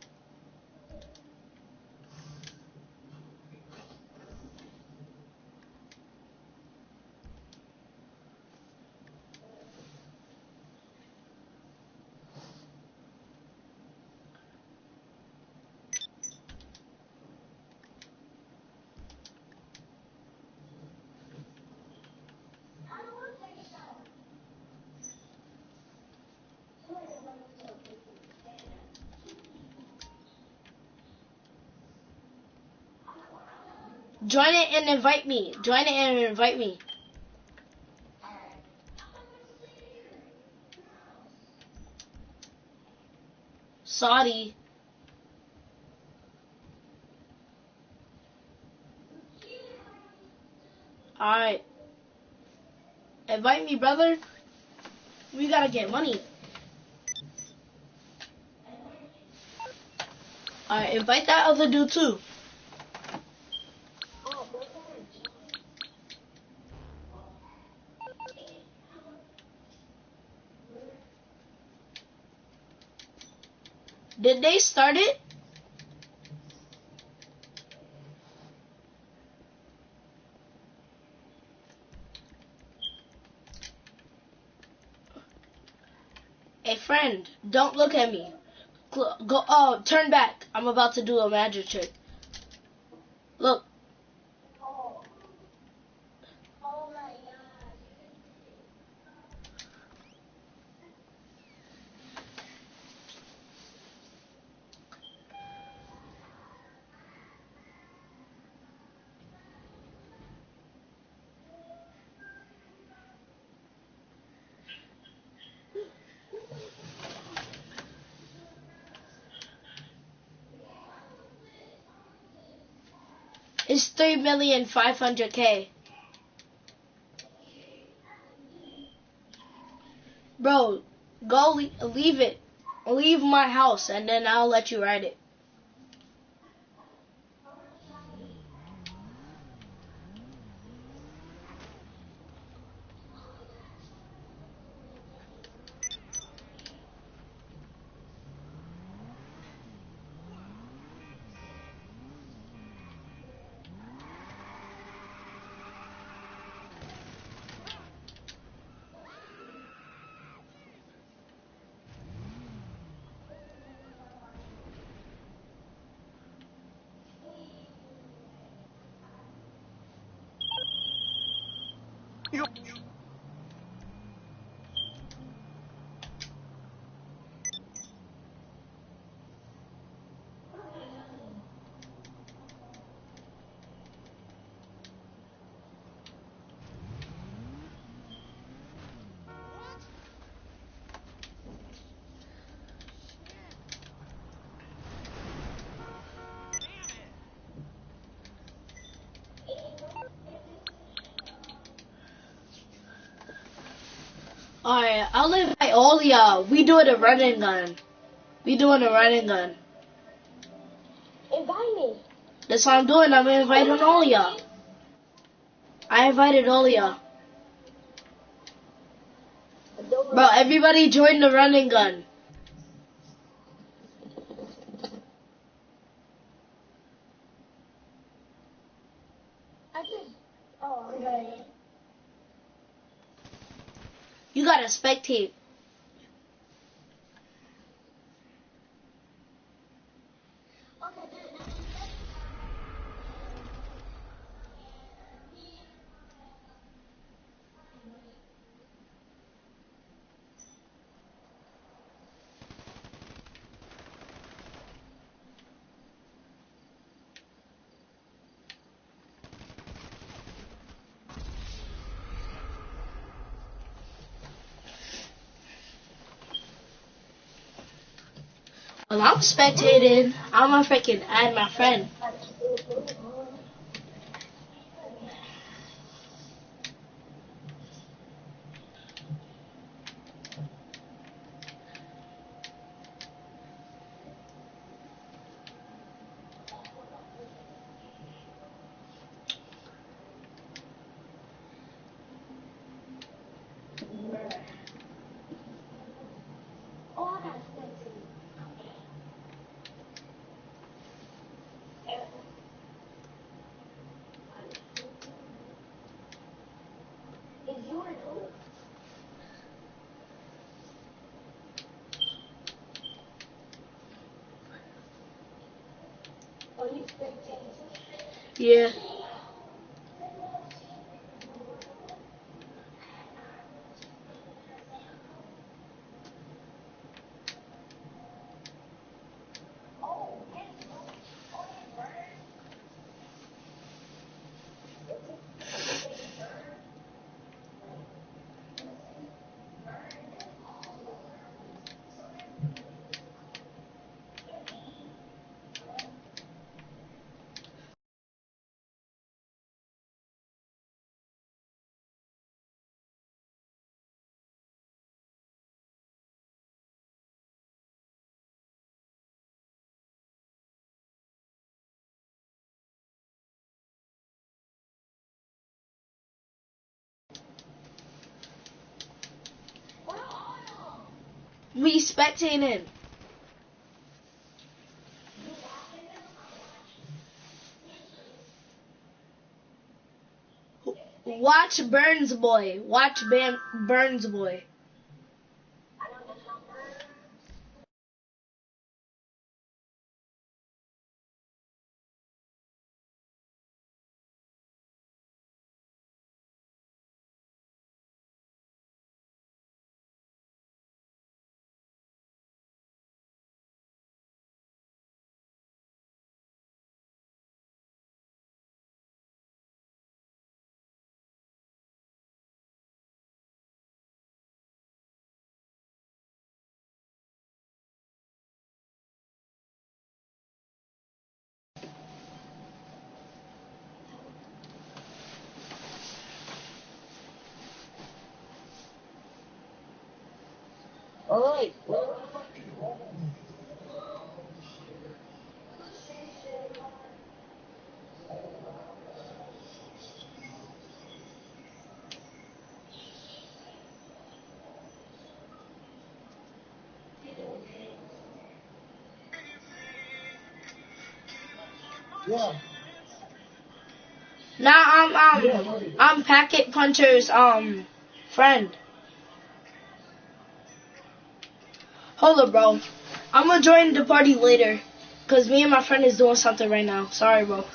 Join it and invite me. Join it and invite me. Saudi. Alright. Invite me, brother. We gotta get money. Alright, invite that other dude too. Did they start it? Hey friend, don't look at me. Go. Oh, turn back. I'm about to do a magic trick. Look. It's 3,500,000. Bro, go leave it. Leave my house and then I'll let you ride it. Alright, I'll invite all y'all. We doing a running gun. We doing a running gun. Invite me. That's what I'm doing. I'm inviting all y'all. I invited all y'all. Bro, everybody join the running gun. Okay. You gotta spectate. Well, I'm spectating. I'm gonna freaking add my friend. Yeah. We spectating. Watch Burns Boy. Watch Burns Boy. Oi. Yeah. Now I'm Packet Puncher's friend. Hold up, bro. I'm gonna join the party later, cause me and my friend is doing something right now. Sorry, bro.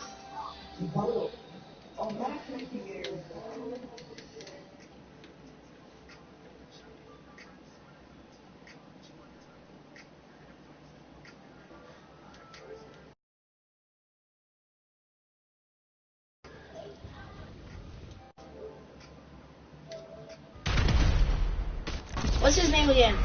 What's his name again?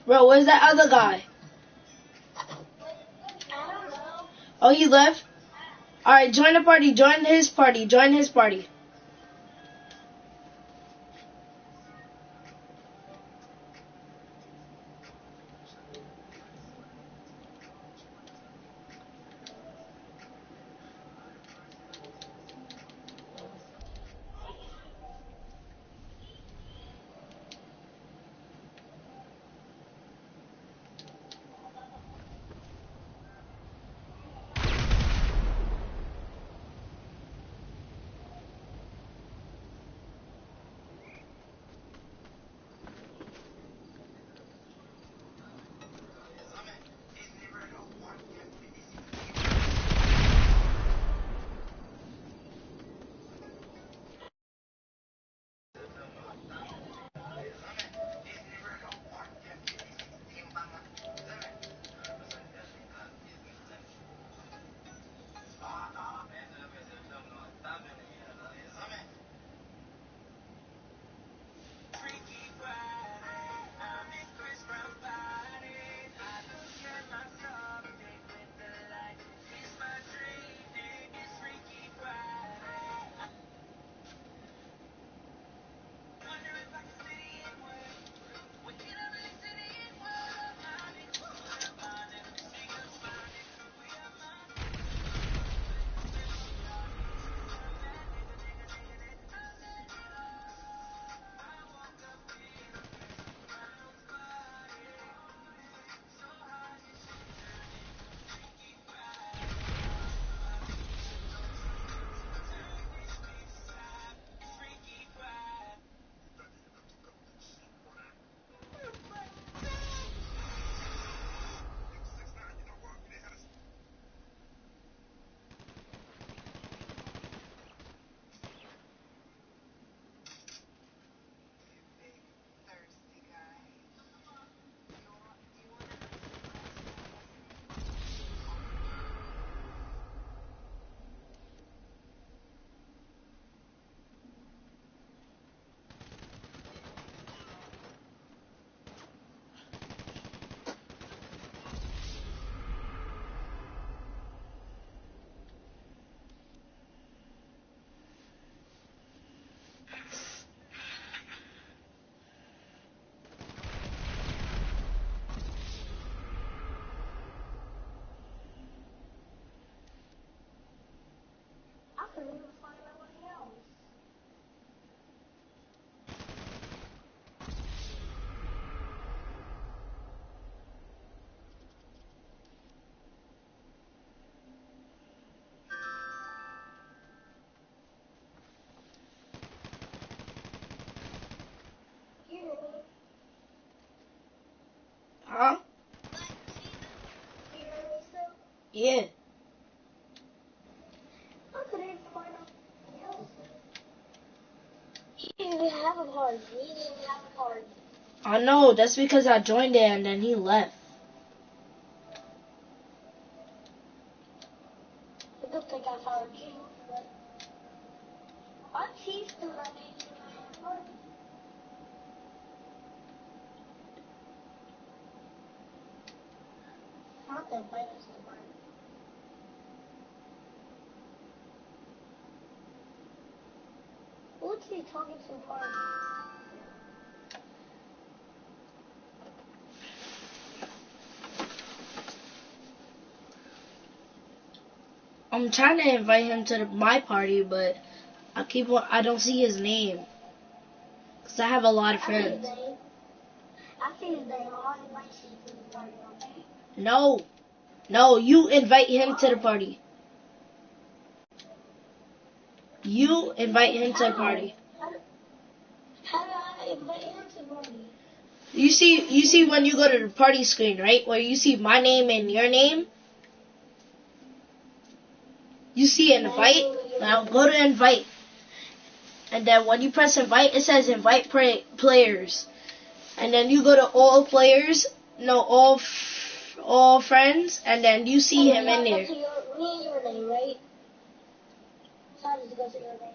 Bro, where's that other guy? Oh, he left? Alright, join the party. Join his party. Join his party. Yeah. I couldn't find out. He didn't even have a party. He didn't even have a party. I know, that's because I joined it and then he left. It looks like I found you. Why he still not making a party? Not that invite us to party. What's he talking to party? I'm trying to invite him to my party, but I don't see his name. Cause I have a lot of friends. I see his name. I'll invite you to the party, okay? No, you invite him to the party. You invite him to the party. How do I invite him to the party? You see when you go to the party screen, right? Where you see my name and your name. You see invite. Now go to invite. And then when you press invite, it says invite players. And then you go to all players, no, all friends, and then you see him in there. Me and your name, right? So I just go to your name.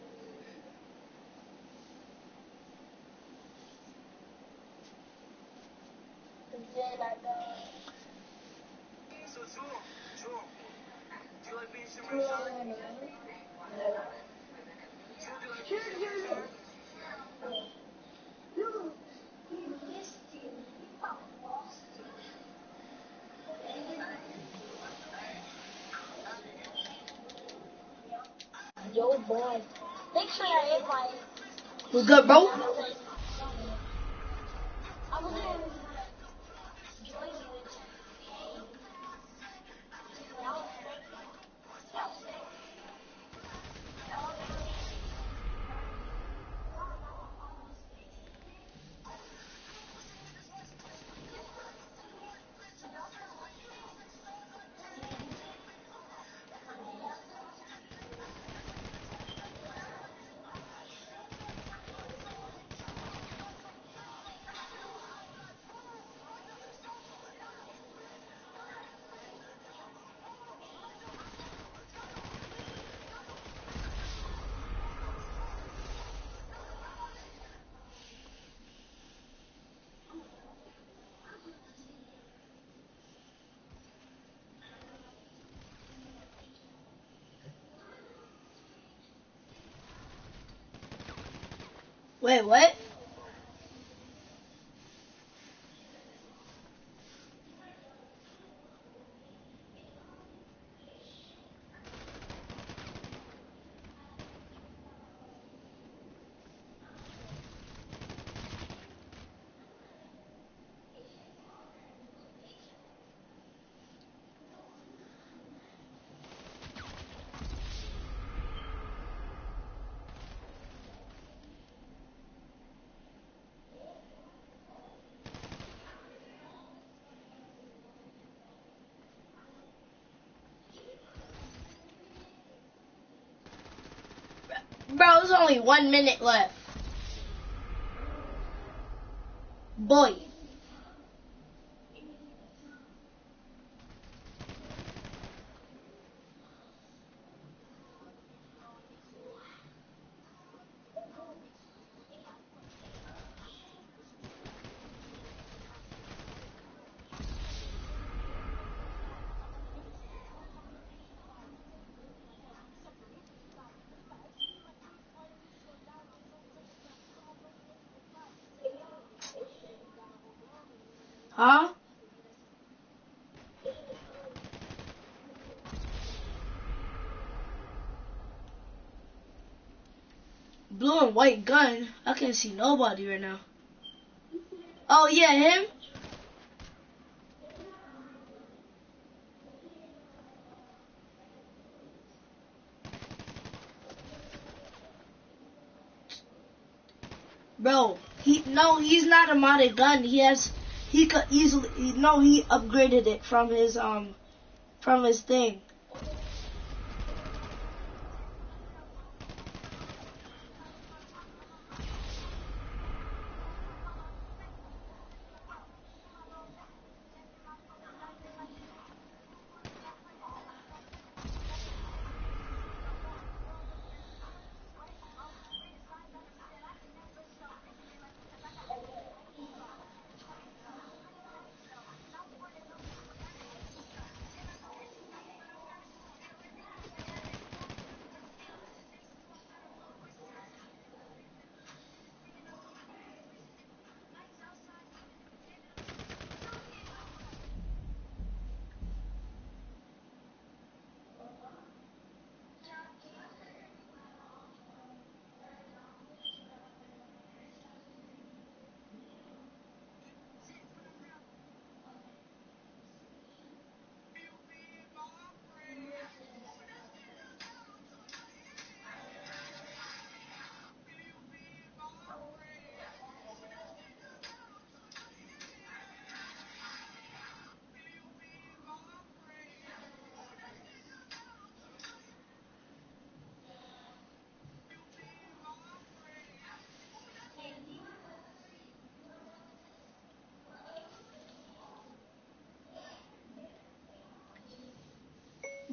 And then I go. So, Jewel, do you like being super exotic? Yo, boy. Make sure I invite. What's good, bro? I was in. Wait, what? Bro, there's only 1 minute left. Boy. Huh? Blue and white gun. I can't see nobody right now. Oh yeah, him? Bro, he's not a modded gun. He could easily, he upgraded it from his from his thing.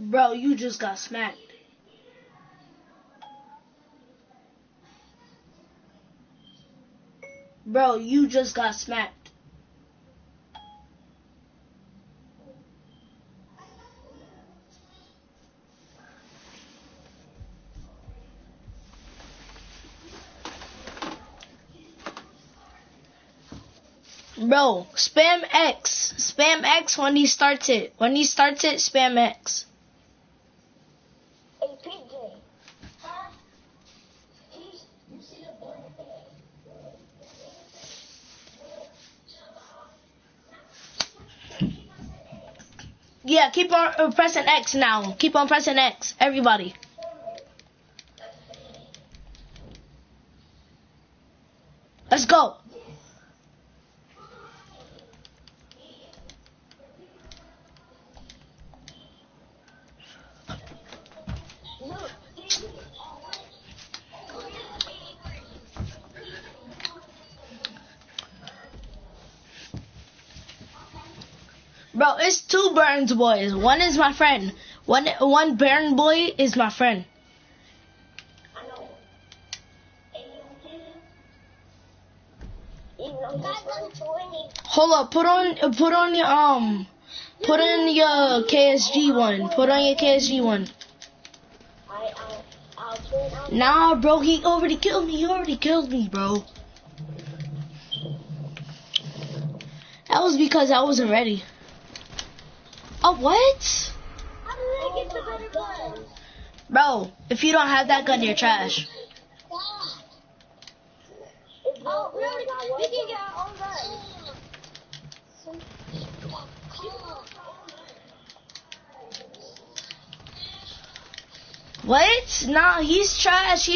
Bro, you just got smacked. Bro, you just got smacked. Bro, spam X. Spam X when he starts it. When he starts it, spam X. Hey, PJ. Yeah, keep on pressing X now. Keep on pressing X, everybody. Let's go. Bro, it's two Burns boys. One is my friend. One Burn boy is my friend. Hold up, put on your KSG one. Put on your KSG one. Nah, bro, he already killed me. He already killed me, bro. That was because I wasn't ready. Oh, what? How did I get the better gun? Bro, if you don't have that gun, you're trash. Oh, really? We can get our own gun. What? Nah, he's trash.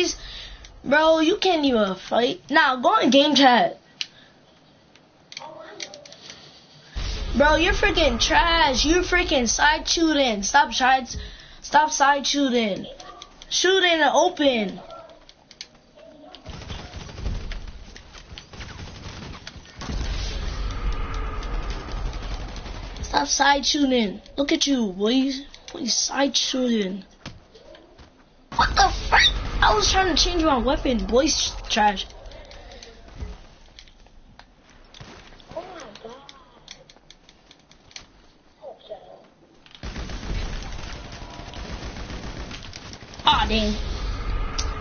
Bro, you can't even fight. Nah, go on game chat. Bro, you're freaking trash. You're freaking side shooting. Stop side shooting. Shoot in the open. Stop side shooting. Look at you, boys. Please side shooting. What the frick? I was trying to change my weapon. Boys trash. Oh my god. Aw, dang.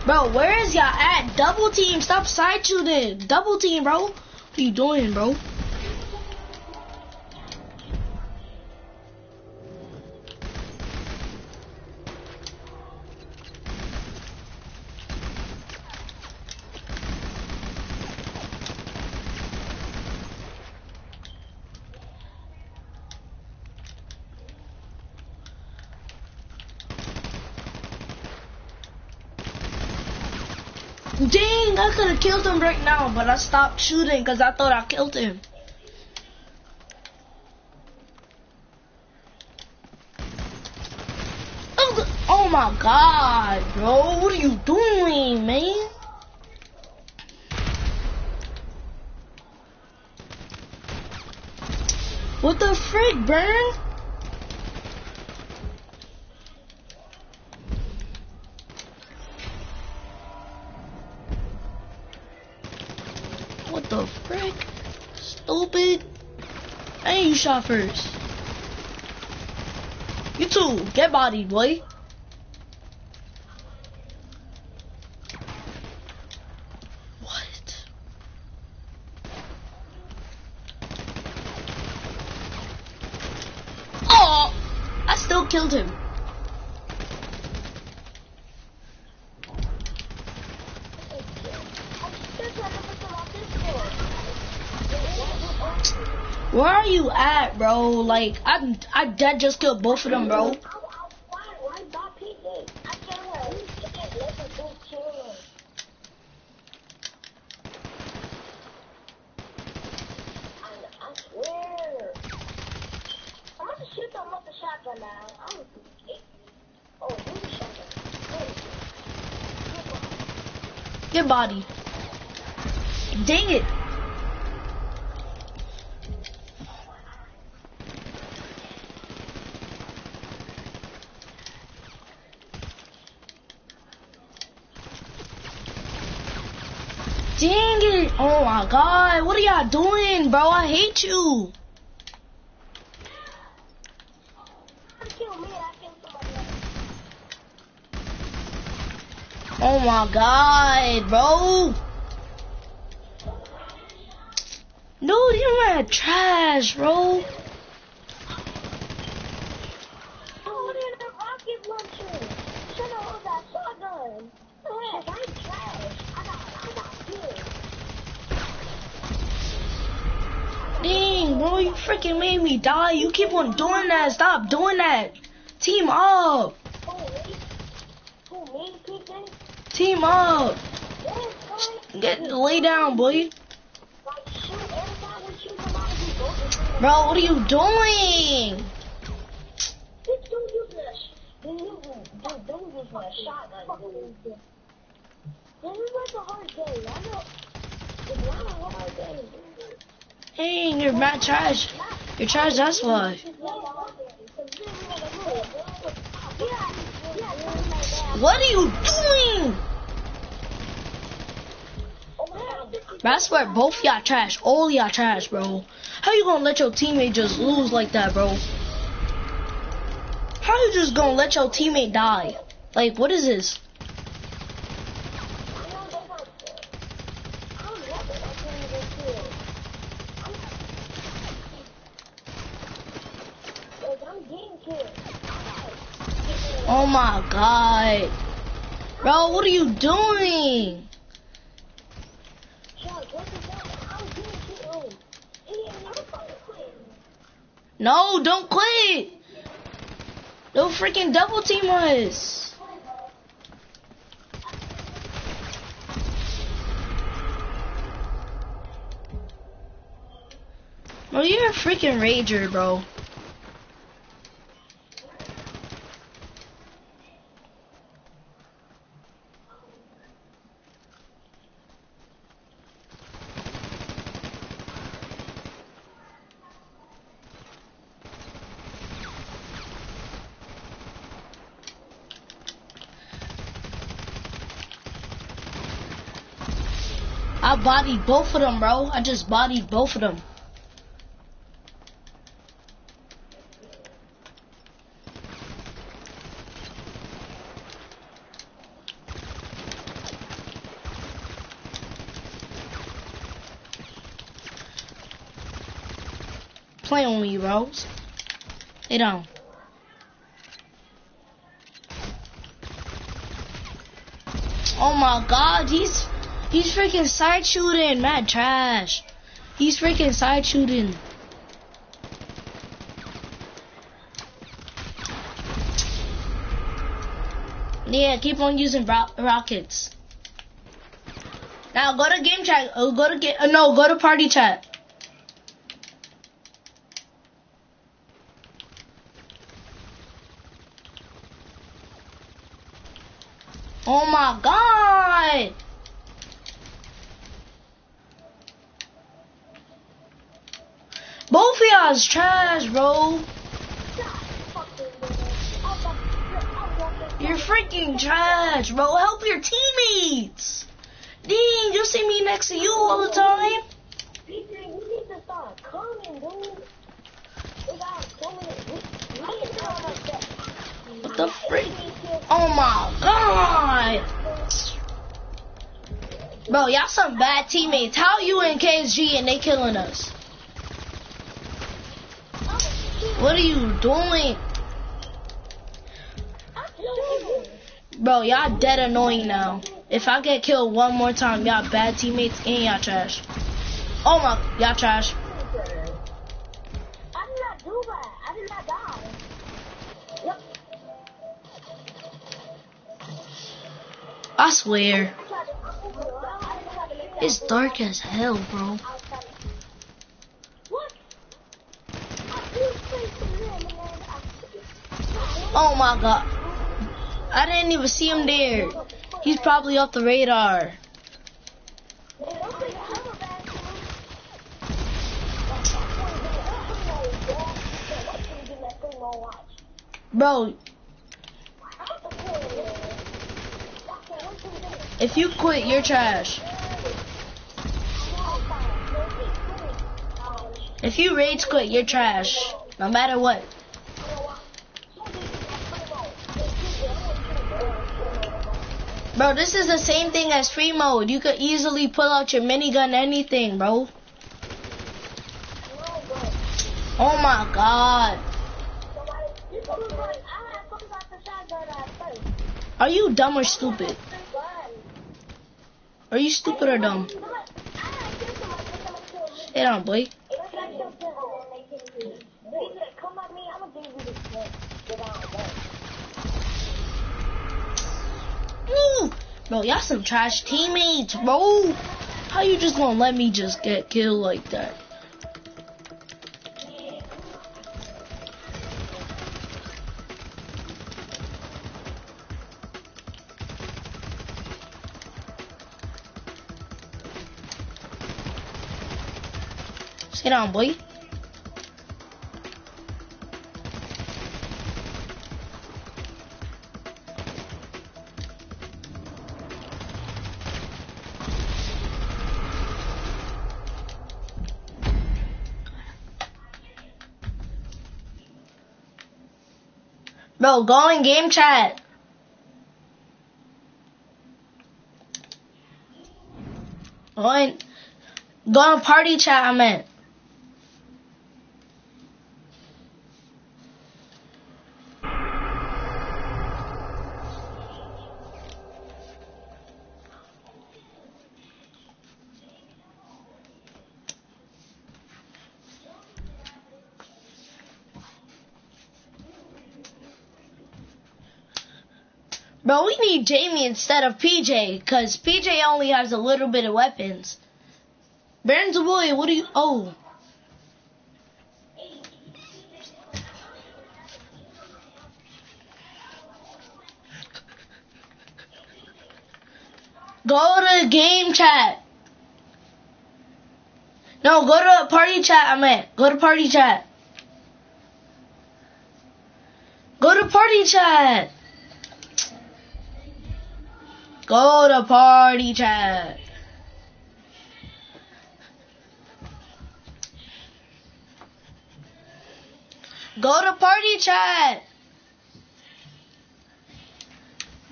Bro, where is y'all at? Double team. Stop side shooting. Double team, bro. What are you doing, bro? Dang, I could have killed him right now, but I stopped shooting because I thought I killed him. my god, bro. What are you doing, man? What the frick, Burn? What the frick? Stupid. And you shot first. You too. Get bodied, boy. What? Oh! I still killed him. Where are you at, bro? Like, I dead just killed both of them, bro. Get body. Dang it. Dang it. Oh my god. What are y'all doing, bro? I hate you. Oh my god, bro. Dude, you mad trash, bro. Dang, bro, you freaking made me die. You keep on doing that. Stop doing that. Team up. Team up. Lay down, boy. Bro, what are you doing? Hey, you're mad trash. You're trash, that's why. What are you doing? I swear, both y'all trash. All y'all trash, bro. How you gonna let your teammate just lose like that, bro? How you just gonna let your teammate die? Like, what is this? Oh my god. Bro, what are you doing? No, don't quit. Don't freaking double team us. Bro, you're a freaking rager, bro. I bodied both of them, bro. I just bodied both of them. Play on me, Rose. Lay down. Oh my god, he's freaking side shooting, mad trash. He's freaking side shooting. Yeah, keep on using rockets. Now go to game chat. Go to party chat. Oh my god! Both of y'all is trash, bro. You're freaking trash, bro. Help your teammates. Dang, you see me next to you all the time? You need to start coming, dude. We got so many. We need to start like that. What the frick? Oh my god! Bro, y'all some bad teammates. How you in KSG and they killing us? What are you doing? Bro, y'all dead annoying now. If I get killed one more time, y'all bad teammates and y'all trash. Oh my, y'all trash. I did not do that. I did not die. Yep. I swear. It's dark as hell, bro. What? Oh my god. I didn't even see him there. He's probably off the radar. Bro, if you quit, you're trash. If you rage quit, you're trash. No matter what. Bro, this is the same thing as free mode. You could easily pull out your minigun, anything, bro. Oh my god. Are you dumb or stupid? Are you stupid or dumb? Stay down, boy. Ooh. Bro, y'all some trash teammates, bro. How you just gonna let me just get killed like that? Sit down, boy. Bro, go in game chat. Go in party chat, I meant. Bro, we need Jamie instead of PJ, because PJ only has a little bit of weapons. Burns Bwoy, what do you... Oh. Go to game chat. No, go to party chat, I meant. Go to party chat. Go to party chat. Go to party chat. Go to party chat.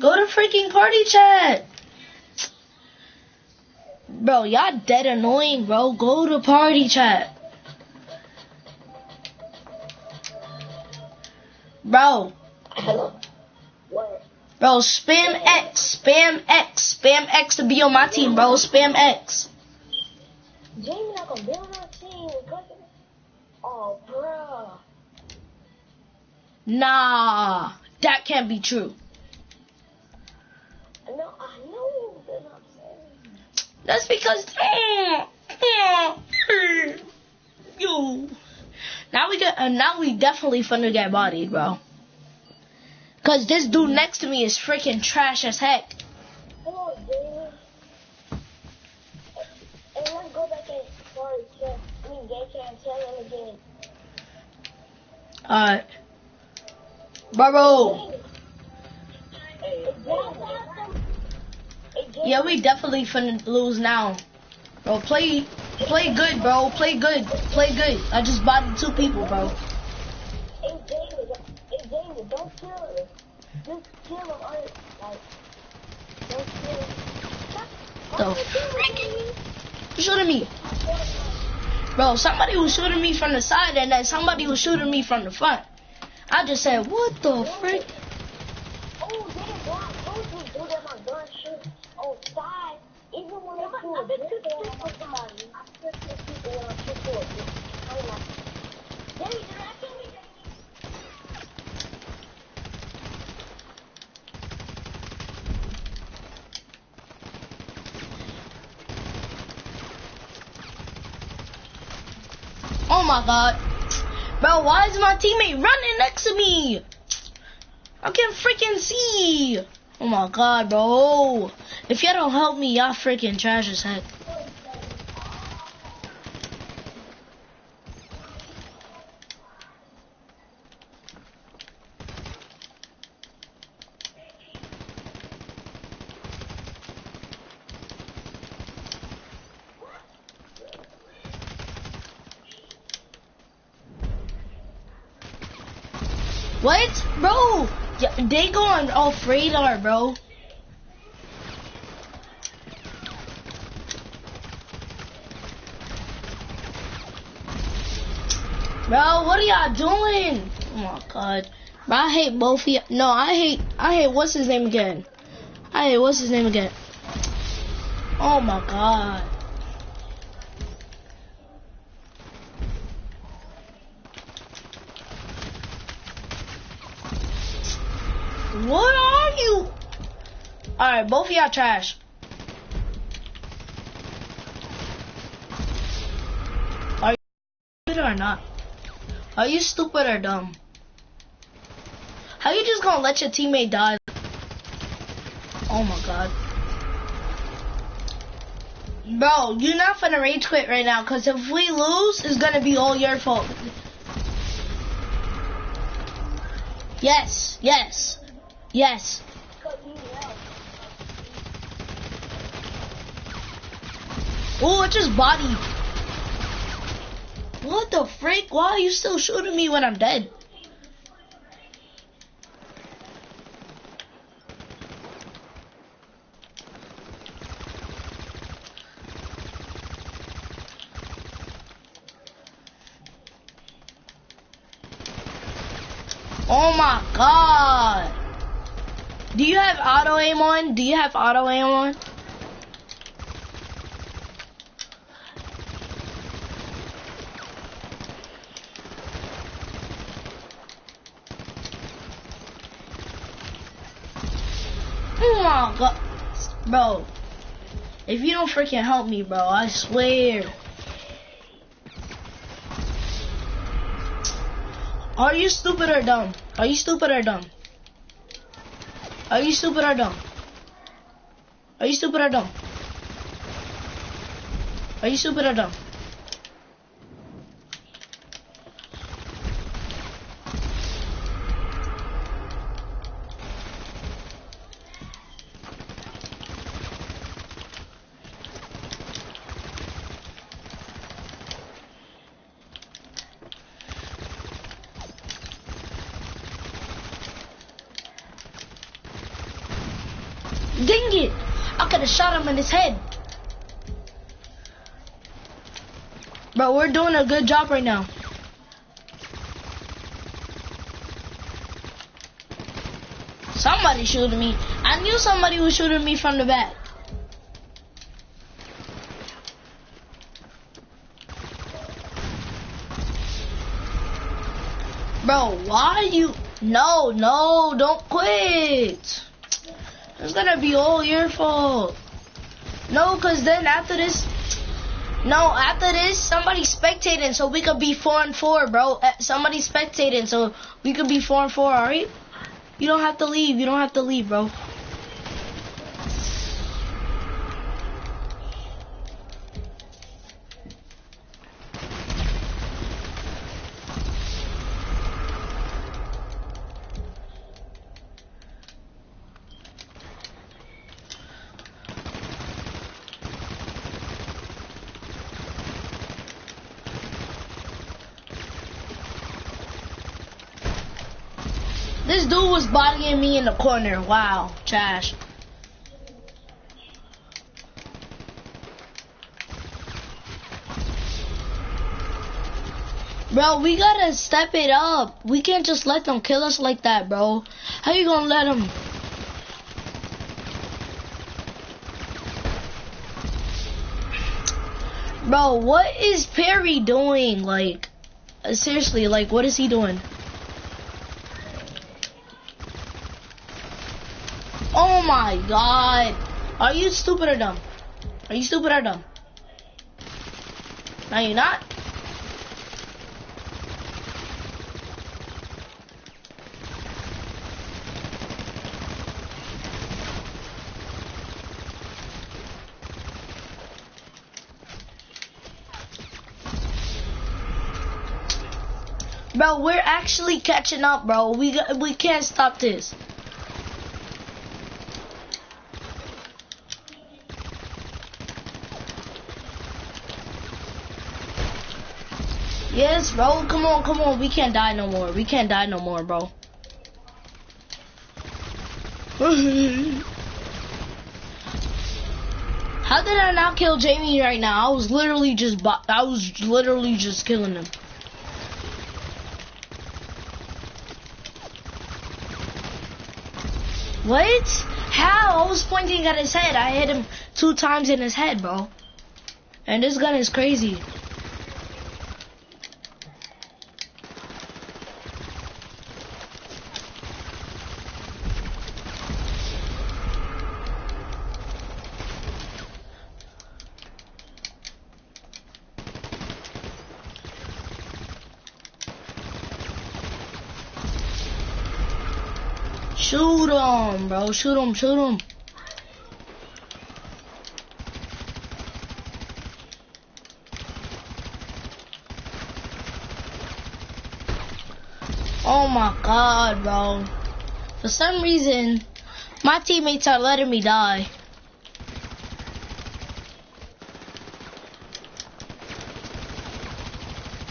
Go to freaking party chat. Bro, y'all dead annoying, bro. Go to party chat. Bro. What? Bro, spam X. Spam X. Spam X to be on my team, bro. Spam X. Jamie not gonna be on our team. Oh, bruh. Nah. That can't be true. No, I know that I'm saying. That's because... Yo. Now we definitely finna get bodied, bro. Cause this dude next to me is freaking trash as heck. Come on, dude. And let's go back and gay and tell him again. Alright. Bro. Yeah, we definitely finna lose now. Bro, play good, bro. Play good. Play good. I just bodied 2 people, bro. Hey, David, don't kill him. Just kill him. Don't kill him. The freaking shooting me. Bro, somebody was shooting me from the side and then somebody was shooting me from the front. I just said, what the frick? Oh, damn, bro, I told you to do that my gun shoot on side. Even when I do a big on somebody, I still kill people when I shoot for a big. David, did I kill me, David? Oh my god. Bro, why is my teammate running next to me? I can freaking see. Oh my god, bro. If y'all don't help me, y'all freaking trash as heck. What? Bro, they going off radar, bro. Bro, what are y'all doing? Oh my god. Bro, I hate both of y'all. No, I hate what's his name again? Oh my god. What are you? Alright, both of y'all trash. Are you stupid or not? Are you stupid or dumb? How you just gonna let your teammate die? Oh my god. Bro, you're not finna rage quit right now, cause if we lose, it's gonna be all your fault. Yes, yes. Yes. Oh, it just bodied. What the freak? Why are you still shooting me when I'm dead? Oh my god. Do you have auto aim on? Oh my god. Bro. If you don't freaking help me, bro, I swear. Are you stupid or dumb? Are you stupid or dumb? Are you stupid or dumb? Are you stupid or dumb? Are you stupid or dumb? Dang it! I could have shot him in his head. Bro, we're doing a good job right now. Somebody shooting me. I knew somebody was shooting me from the back. Bro, why you... No, don't quit. It's gonna be all your fault. No, cause then after this, somebody's spectating, so we could be 4-4, bro. Somebody's spectating, so we could be 4-4, alright? You don't have to leave. You don't have to leave, bro. This dude was bodying me in the corner. Wow, trash. Bro, we gotta step it up. We can't just let them kill us like that, bro. How you gonna let them? Bro, what is Perry doing? Like, seriously, like, what is he doing? Oh my god. Are you stupid or dumb? Are you stupid or dumb? No, you're not. Bro, we're actually catching up, bro. We can't stop this. Yes, bro. Come on, come on. We can't die no more. We can't die no more, bro. How did I not kill Jamie right now? I was literally just killing him. What? How? I was pointing at his head. I hit him 2 times in his head, bro. And this gun is crazy. Shoot him, bro. Shoot him, shoot him. Oh my god, bro. For some reason, my teammates are letting me die.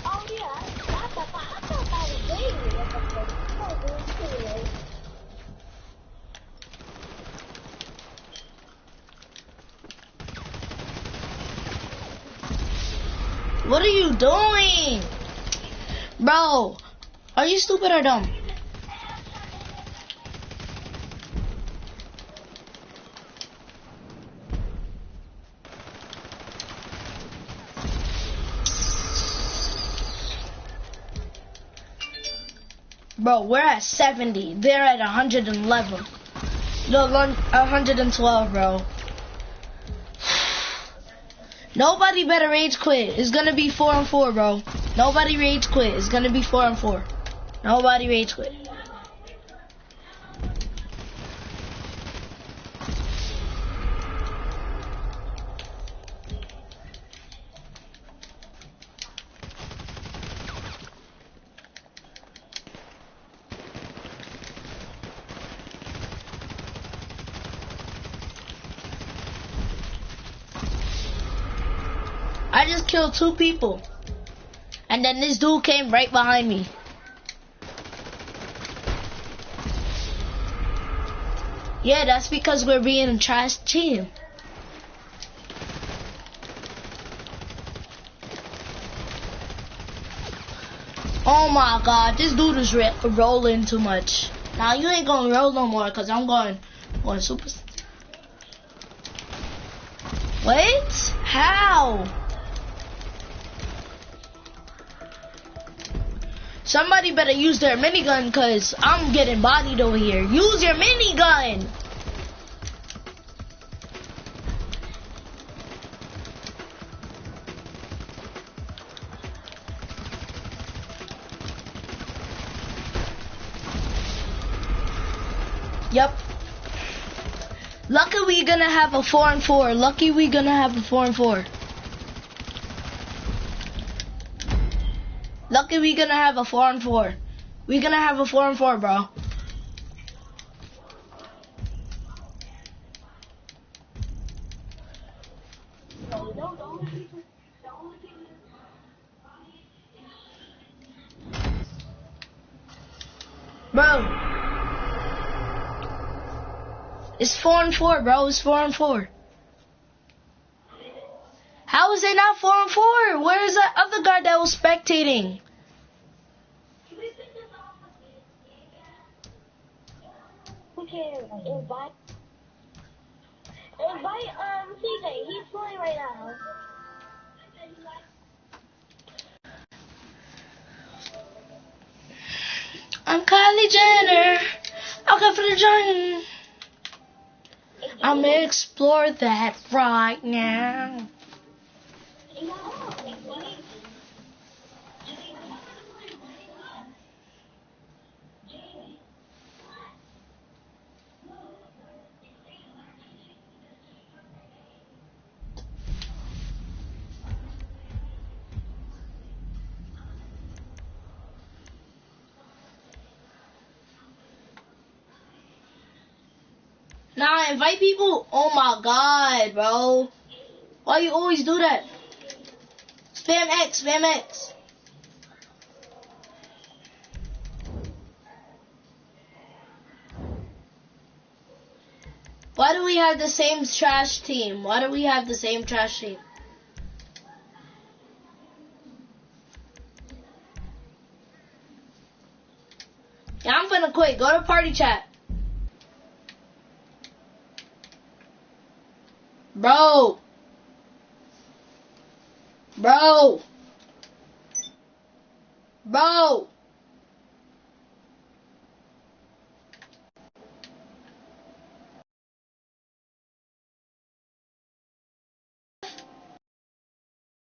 Oh yeah, I thought that was Jamie. What are you doing? Bro, are you stupid or dumb? Bro, we're at 70. They're at 111. No, 112, bro. Nobody better rage quit. It's gonna be 4-4, bro. Nobody rage quit. It's gonna be 4-4. Nobody rage quit. I just killed 2 people. And then this dude came right behind me. Yeah, that's because we're being a trash team. Oh my god, this dude is rolling too much. Now you ain't gonna roll no more because I'm going super. Wait, how? Somebody better use their minigun because I'm getting bodied over here. Use your minigun! Yep. Lucky we gonna have a 4-4. Lucky we gonna have a 4-4. Lucky we gonna have a 4-4. We gonna have a 4-4, bro. Bro. It's 4-4, bro. It's 4-4. How is it not 4-4? Where's that other guy that was spectating? We can invite CJ. He's playing right now. I'm Kylie Jenner. I'll go for the giant. I'm gonna explore that right now. Nah, invite people. Oh my god, bro. Why you always do that? Spam X, spam X. Why do we have the same trash team? Why do we have the same trash team? Yeah, I'm finna quit. Go to party chat. Bro. Bro. Bro.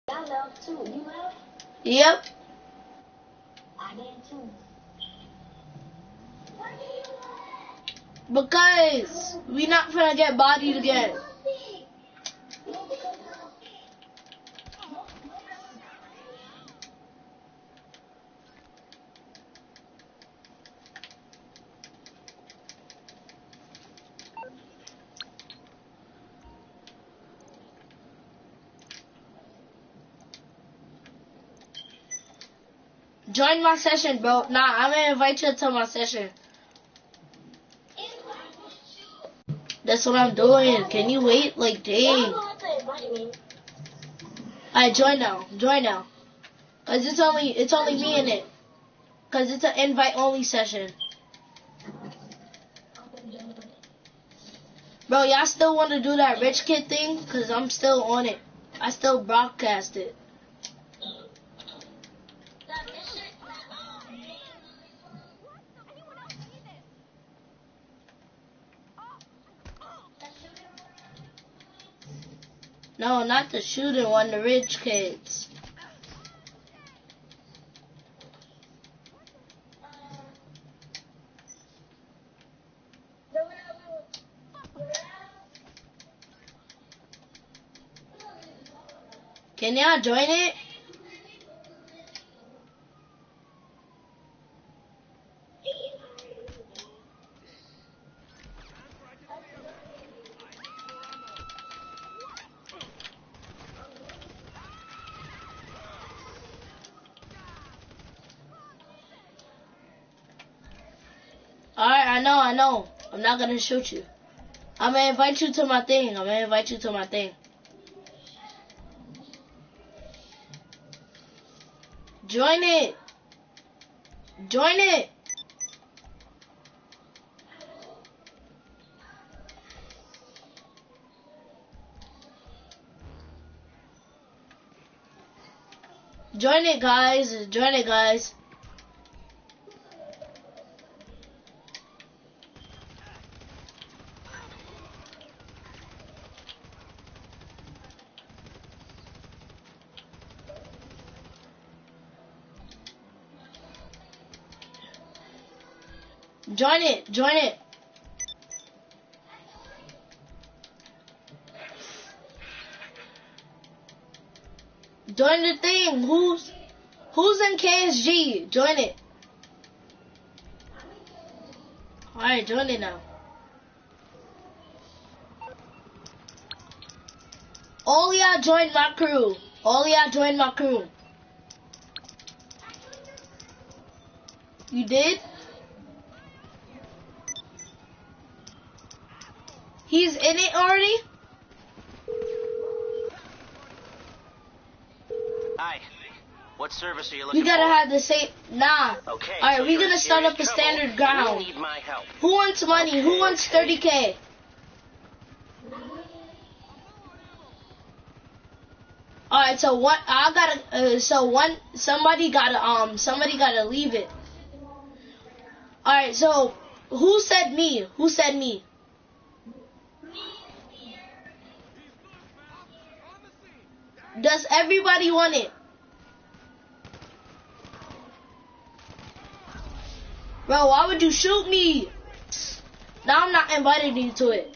I left too. You left? Yep. I did too. Because we not finna get bodied again. Join my session, bro. Nah, I'm gonna invite you to my session. That's what I'm doing. Can you wait? Like, dang. Alright, join now. Join now. Cause it's only me in it. Cause it's an invite only session. Bro, y'all still want to do that rich kid thing? Cause I'm still on it. I still broadcast it. No, not the shooting one, the rich kids. Can y'all join it? Alright, I know. I'm not gonna shoot you. I'm gonna invite you to my thing. Join it. Join it. Join it, guys. Join it, guys. Join it. Join it. Join the thing. Who's in KSG? Join it. Alright, join it now. All y'all join my crew. All y'all join my crew. You did? He's in it already? Hi. What service are you looking We for? gotta have the same. Nah. Okay. Alright, so we're you're in gonna start serious up a trouble. standard ground. You need my help. Who wants money? Who wants 30K? Alright, so what? I gotta. Somebody gotta leave it. Alright, so who said me? Who said me? Does everybody want it? Bro, why would you shoot me? Now I'm not inviting you to it.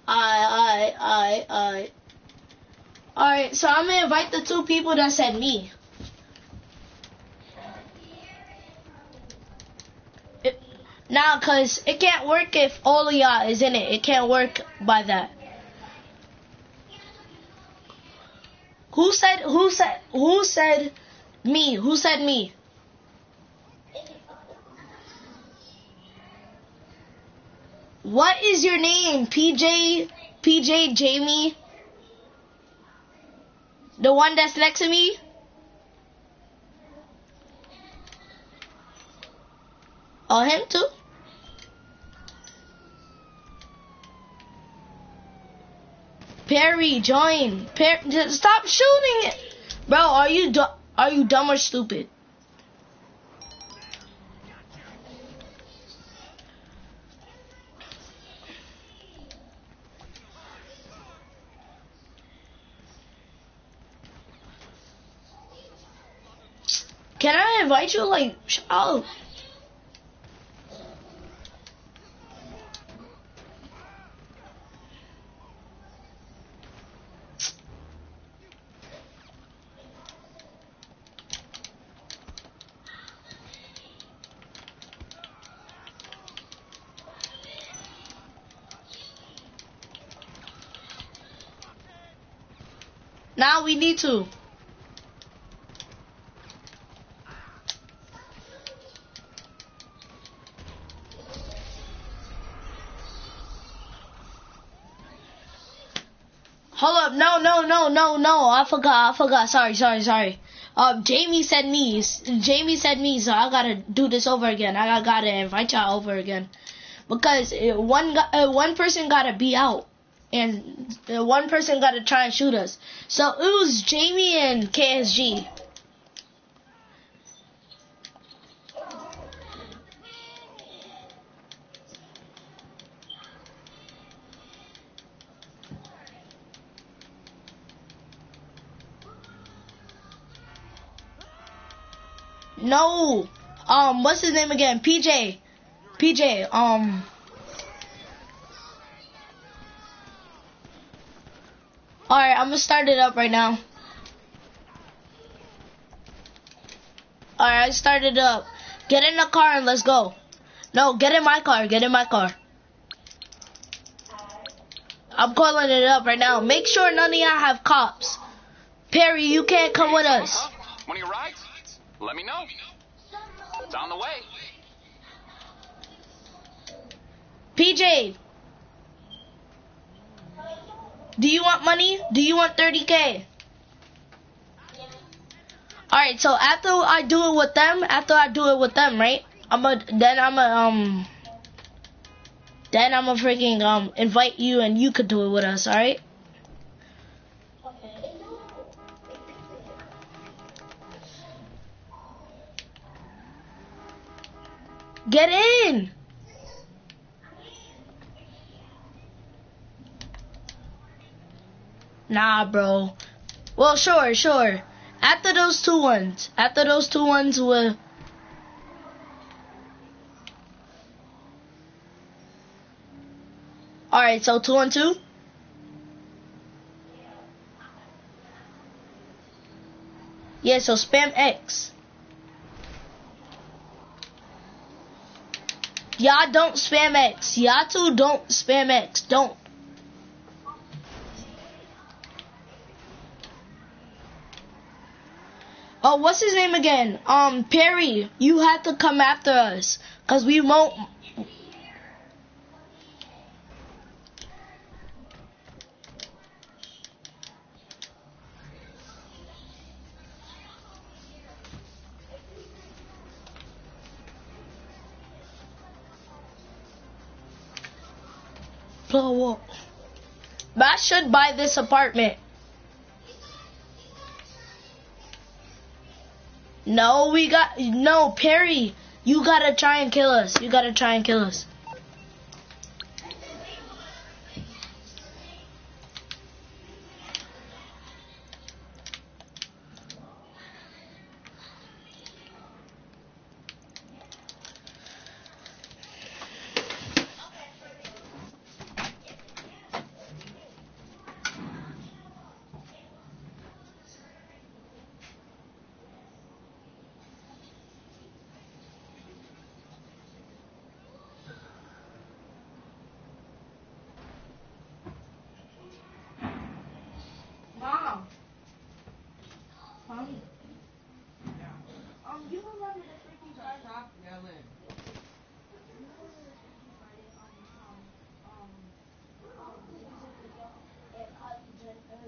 Alright, so I'm gonna invite the 2 people that said me. Nah, cause it can't work if all of y'all is in it. It can't work by that. Who said me? Who said me? What is your name? PJ Jamie? The one that's next to me? Oh, him too? Perry, join. Stop shooting it. Bro, are you dumb or stupid? Can I invite you? Like, oh. Now we need to. Hold up, no. I forgot. Sorry. Jamie said me, so I gotta do this over again. I gotta invite y'all over again. Because one person gotta be out. And one person gotta try and shoot us. So it was Jamie and KSG. No. What's his name again? PJ. Alright, I'm gonna start it up right now. Alright, I started it up. Get in the car and let's go. No, get in my car. I'm calling it up right now. Make sure none of y'all have cops. Perry, you can't come with us. One of your rides? Let me know. It's on the way. PJ. Do you want money? Do you want 30K? Alright, so after I do it with them, right? Then I'm a freaking invite you and you could do it with us, alright? Get in! Nah, bro. Well, sure. After those two ones will... Alright, so 2 on 2? Yeah, so spam X. Y'all don't spam X. Y'all two don't spam X. Don't. Oh, what's his name again? Perry, you have to come after us. Cause we won't. Blow up. But I should buy this apartment. No, no, Perry, you gotta try and kill us. You gotta try and kill us. Mom. Mommy. You remember the freaking time? Stop yelling.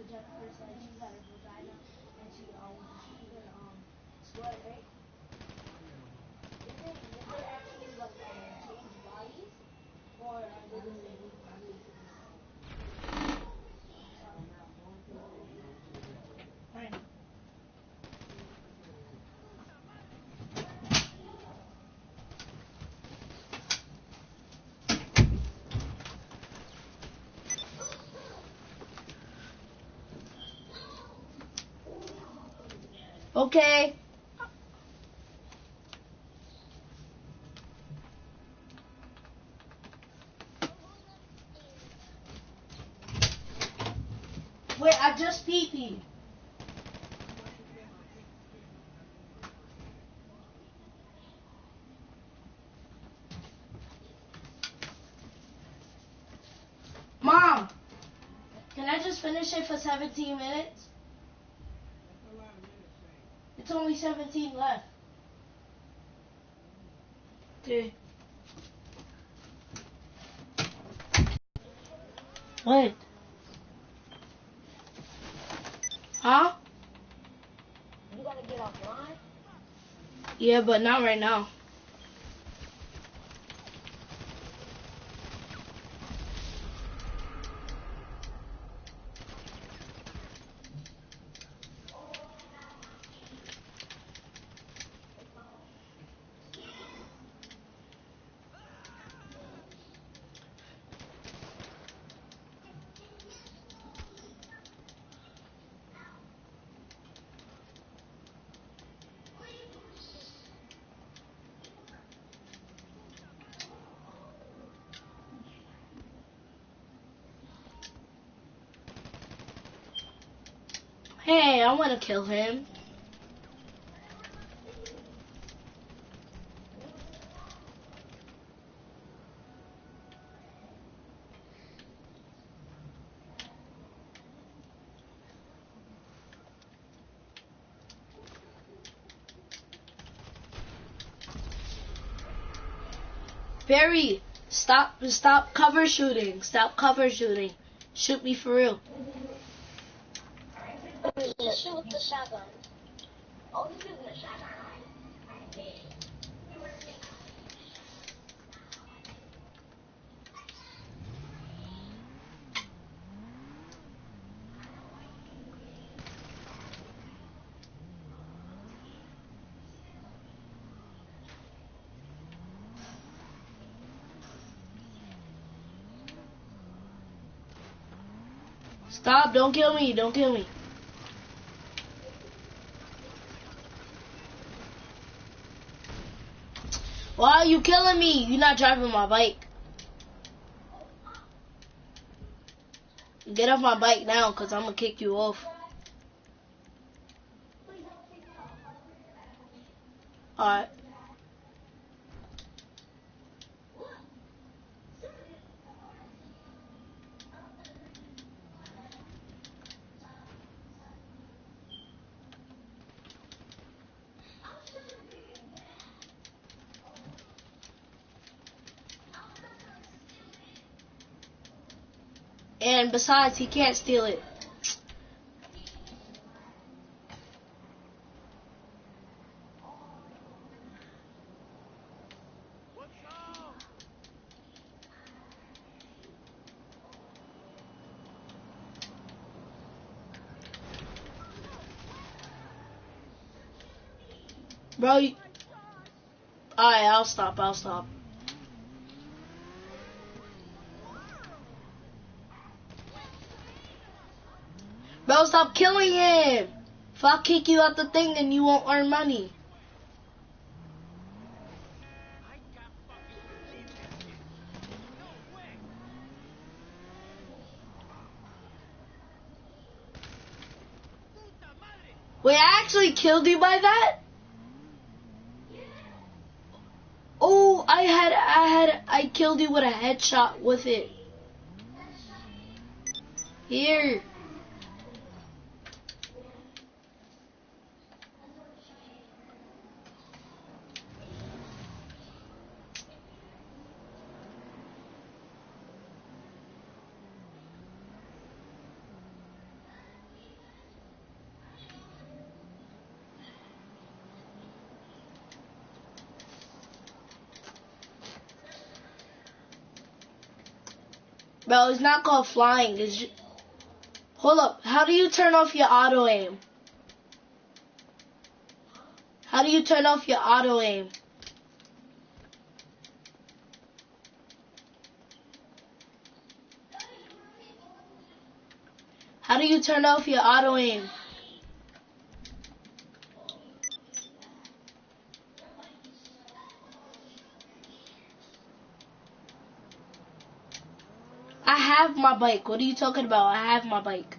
Jennifer said she got a vagina and she can sweat, right? Is it actually like change bodies or are they the same? Right. Okay. Wait, I just pee-pee. Mom, can I just finish it for 17 minutes? It's only 17 left. Okay. What? Huh? You gotta get offline? Yeah, but not right now. Hey, I want to kill him. Barry, stop cover shooting. Stop cover shooting. Shoot me for real. Shoot with the shotgun. Oh, he's using a shotgun. Stop, don't kill me, don't kill me. Why are you killing me? You're not driving my bike. Get off my bike now, cause I'm gonna kick you off. Alright. And besides, he can't steal it. Bro, alright, I'll stop. Bro, stop killing him. If I kick you out the thing, then you won't earn money. Wait, I actually killed you by that? Oh, I killed you with a headshot with it. Here. Bro, it's not called flying. It's just... Hold up. How do you turn off your auto aim? How do you turn off your auto aim? How do you turn off your auto aim? I have my bike. What are you talking about? I have my bike.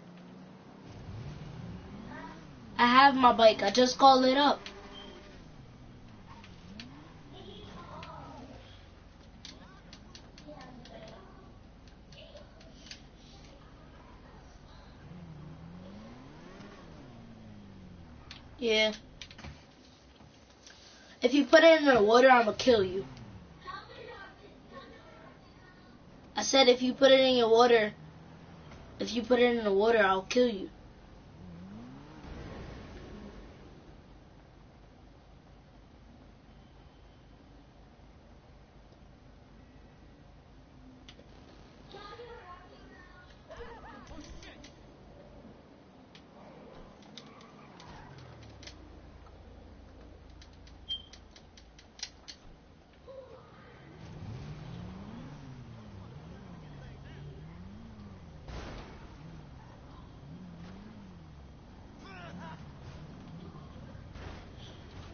I have my bike. I just called it up. Yeah. If you put it in the water, I'm gonna kill you. I said if you put it in your water, if you put it in the water, I'll kill you.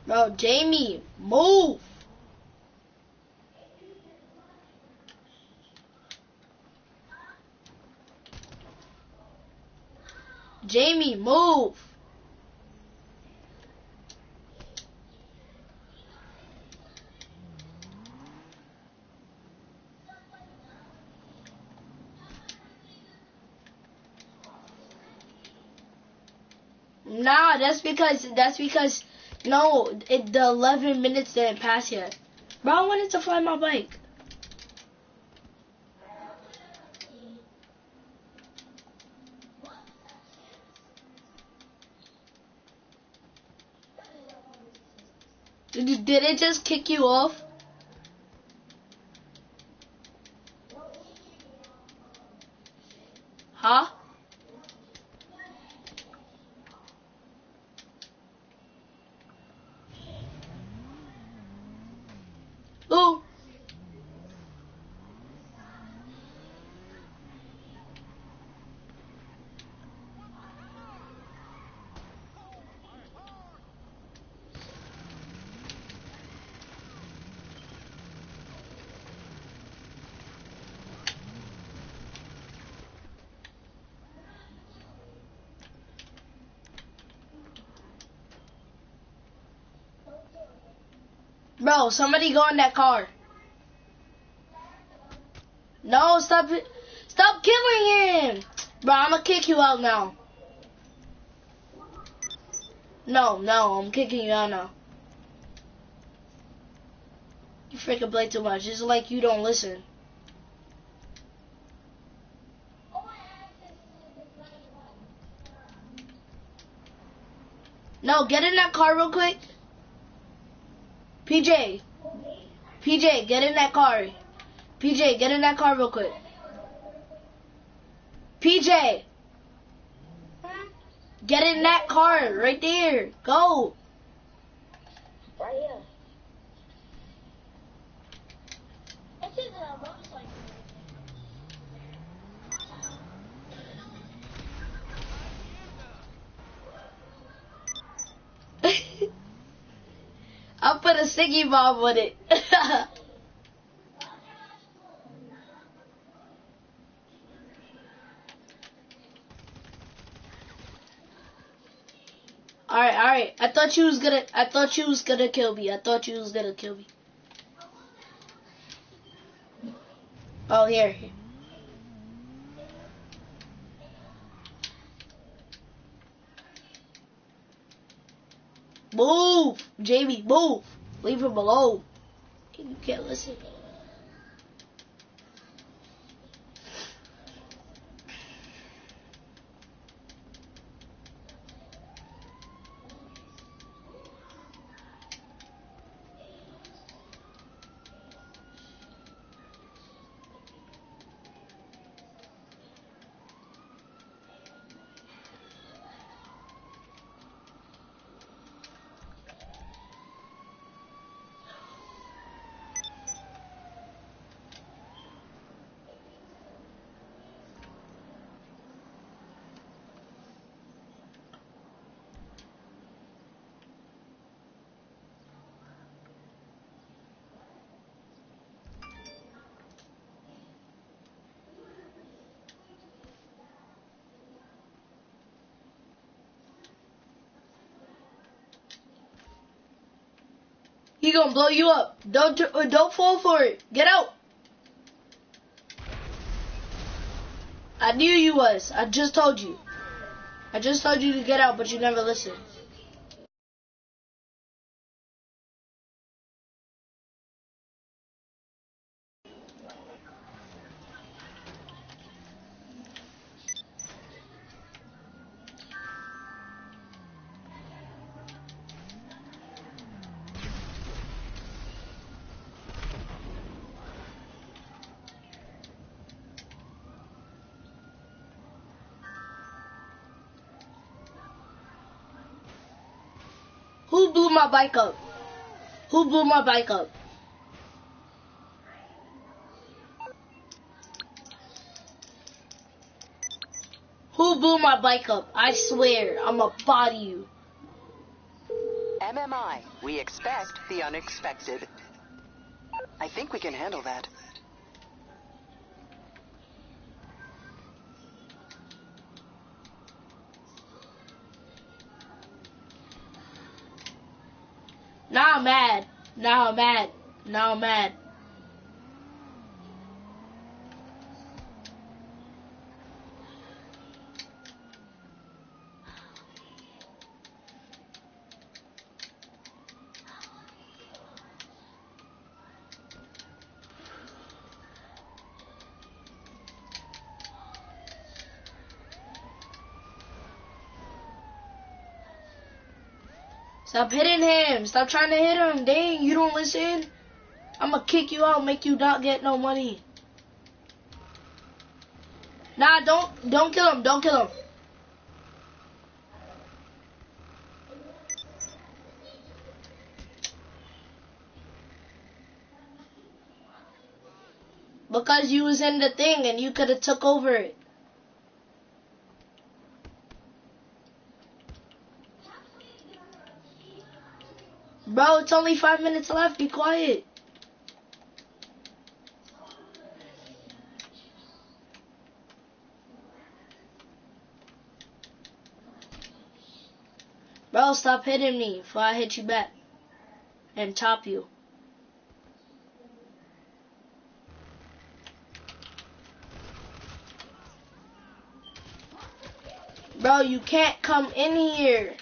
Bro, Jamie, move. Jamie, move. Nah, that's because no, the 11 minutes didn't pass yet. Bro, I wanted to fly my bike. Did it just kick you off? Huh? Ooh. Bro, somebody go in that car. No, stop it. Stop killing him. Bro, I'm gonna kick you out now. No, I'm kicking you out now. You freaking play too much. It's like you don't listen. No, get in that car real quick. PJ, get in that car. PJ, get in that car real quick. PJ, get in that car right there. Go. Right here. This is a motorcycle. I'll put a sticky bomb on it. Alright. I thought you was gonna kill me. Oh, here. Move! Jamie, move! Leave him alone. You can't listen. He gonna blow you up. Don't fall for it. Get out. I knew you was. I just told you. I just told you to get out, but you never listened. Who blew my bike up? Who blew my bike up? Who blew my bike up? I swear, I'ma body you. MMI, we expect the unexpected. I think we can handle that. Now I'm mad. Now I'm mad. Now I'm mad. Stop hitting him. Stop trying to hit him. Dang, you don't listen. I'm gonna kick you out, make you not get no money. Nah, don't kill him. Don't kill him. Because you was in the thing and you could have took over it. Bro, it's only 5 minutes left. Be quiet. Bro, stop hitting me before I hit you back and top you. Bro, you can't come in here.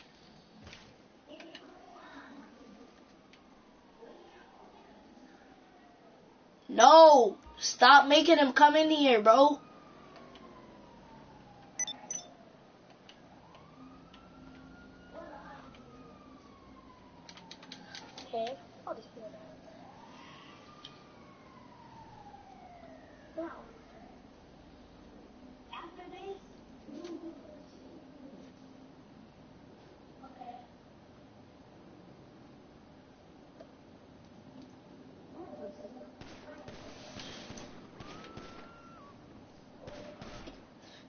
No, stop making him come in here, bro. Okay. I'll just do that. No. After this. Okay.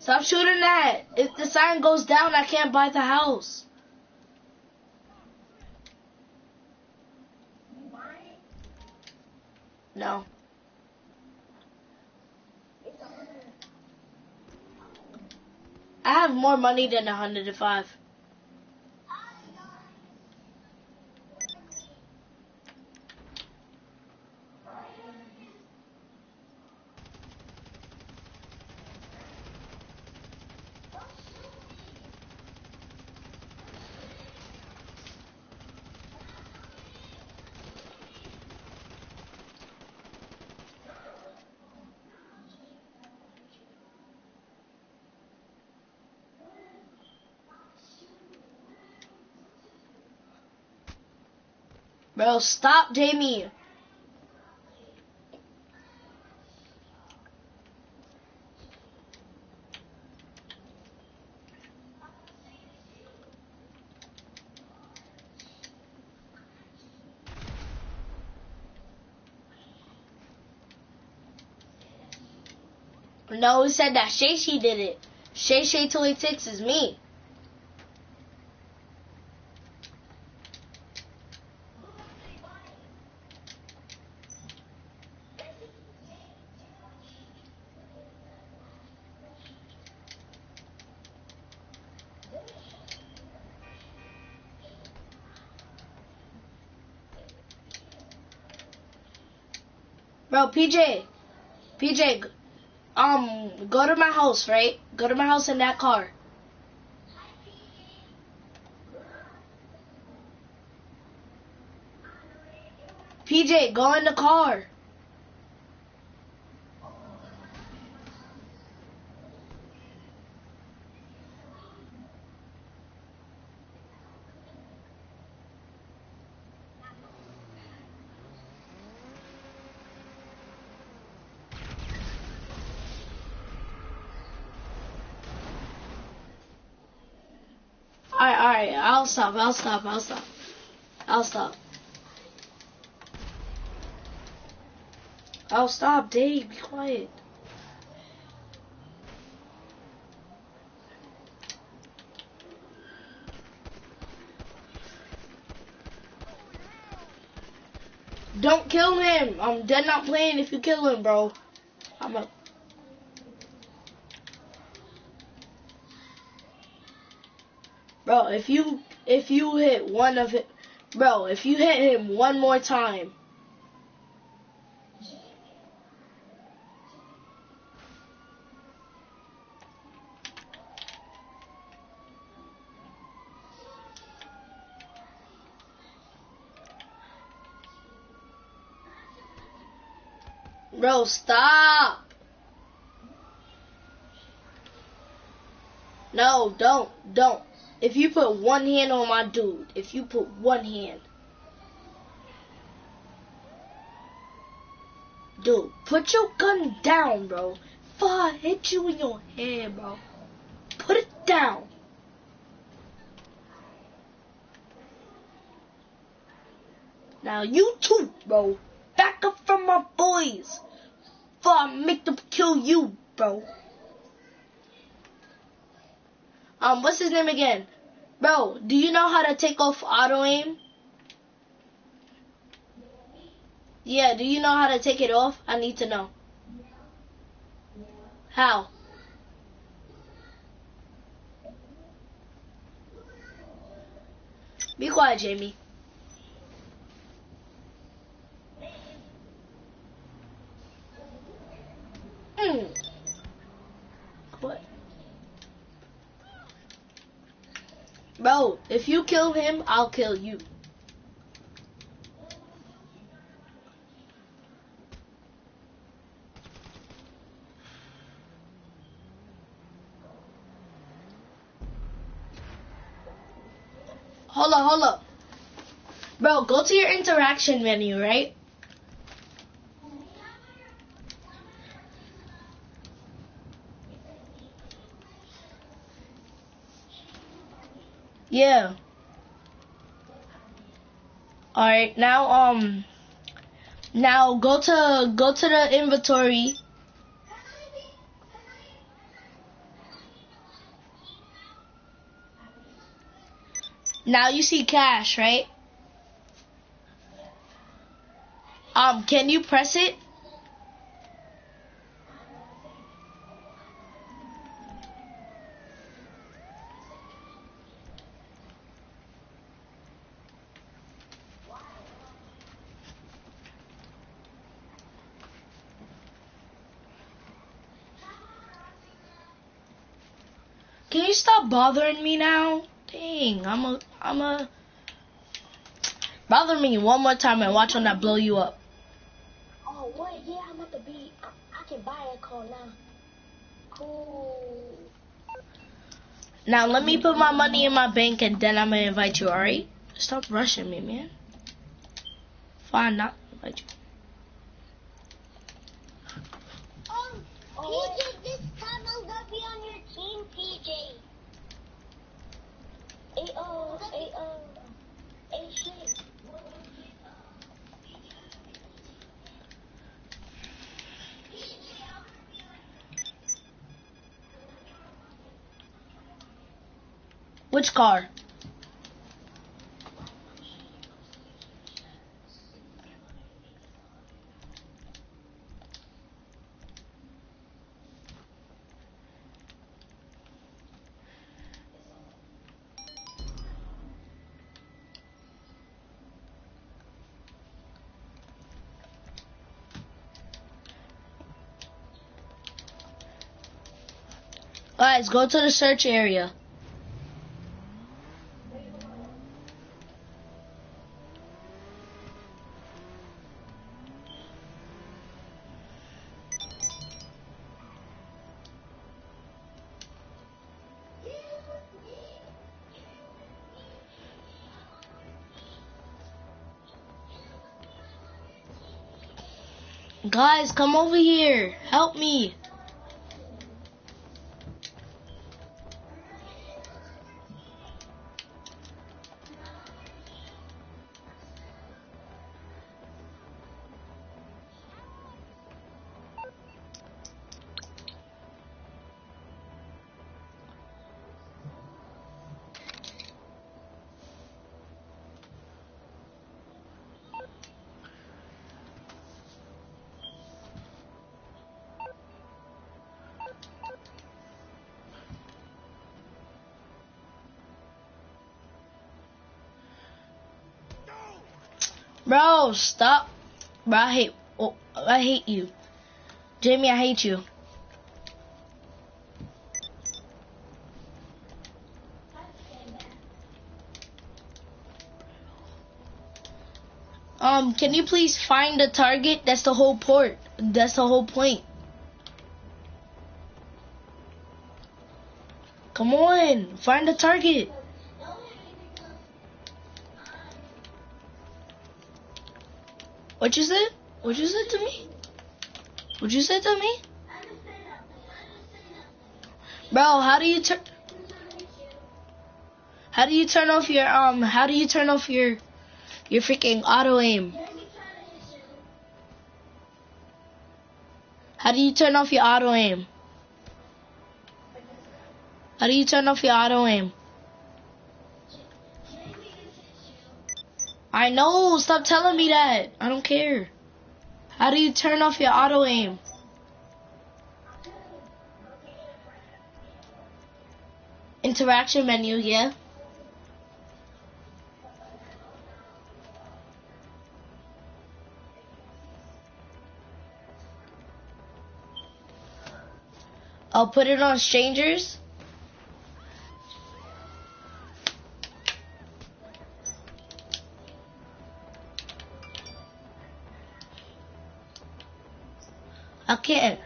Stop shooting that. If the sign goes down, I can't buy the house. No. I have more money than 105. Bro, stop, Jamie. No, he said that Shay did it. Shay 286 is me. Bro, PJ, go to my house, right? Go to my house in that car. PJ, go in the car. Alright, I'll stop. I'll stop, Dave, be quiet. Don't kill him. I'm dead not playing if you kill him, bro. Bro, if you hit one of it, bro, if you hit him one more time. Bro, stop. No, don't. If you put one hand on my dude, if you put one hand. Dude, put your gun down, bro. If I hit you in your head, bro. Put it down. Now you too, bro. Back up from my boys. Before I make them kill you, bro. What's his name again? Bro, do you know how to take off auto aim? Yeah, do you know how to take it off? I need to know. How? Be quiet, Jamie. What? Bro, if you kill him, I'll kill you. Hold up. Bro, go to your interaction menu, right? Yeah. Alright, now go to the inventory. Now you see cash, right? Can you press it? Can you stop bothering me now? Dang, I'm a bother me one more time and watch when I blow you up. Oh, wait, yeah, I'm about to be, I can buy a car now. Cool. Now let me put my money in my bank and then I'm gonna invite you, alright? Stop rushing me, man. Fine, not invite you. PJ, this time I'm gonna be on your team, PJ. Hey, shit. Which car? Guys, go to the search area. Guys, come over here. Help me. Bro, stop. Bro, I hate you. Jamie, I hate you. Can you please find the target? That's the whole That's the whole point. Come on, find the target. What you said? What you said to me? What you said to me? Bro, how do you turn off your freaking auto aim? How do you turn off your auto aim? How do you turn off your auto aim? I know, stop telling me that. I don't care. How do you turn off your auto aim? Interaction menu, yeah. I'll put it on strangers. I can't.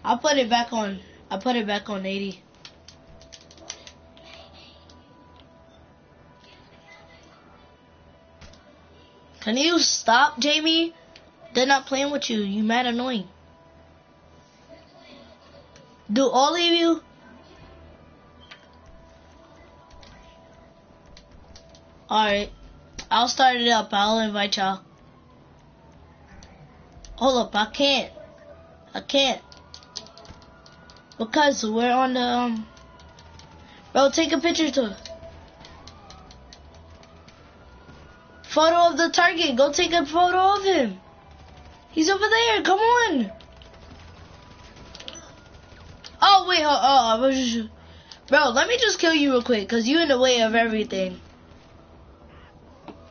I'll put it back on. I put it back on 80. Can you stop, Jamie? They're not playing with you. You mad annoying. Do all of you? Alright. I'll start it up. I'll invite y'all. Hold up. I can't. I can't. Because we're on the, Bro, take a picture too. Photo of the target. Go take a photo of him. He's over there. Come on. Oh, wait. I was just... Bro, let me just kill you real quick. Because you in the way of everything.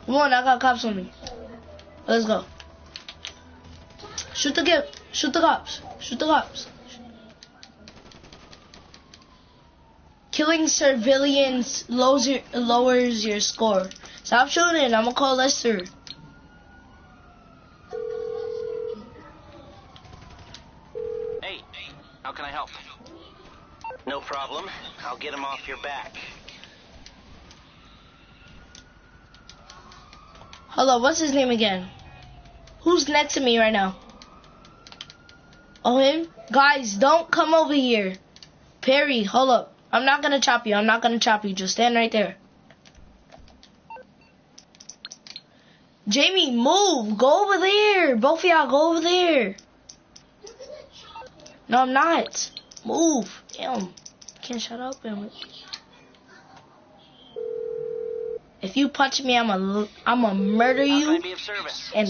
Come on. I got cops on me. Let's go. Shoot the cops. Shoot the cops. Killing civilians lowers your score. Stop shooting. I'm gonna call Lester. Hey, how can I help? No problem. I'll get him off your back. Hello, what's his name again? Who's next to me right now? Oh, him? Guys, don't come over here. Perry, hold up. I'm not gonna chop you. I'm not gonna chop you. Just stand right there. Jamie, move. Go over there. Both of y'all go over there. No, I'm not. Move. Damn. Can't shut up. If you punch me, I'ma murder you. How can I be of service? And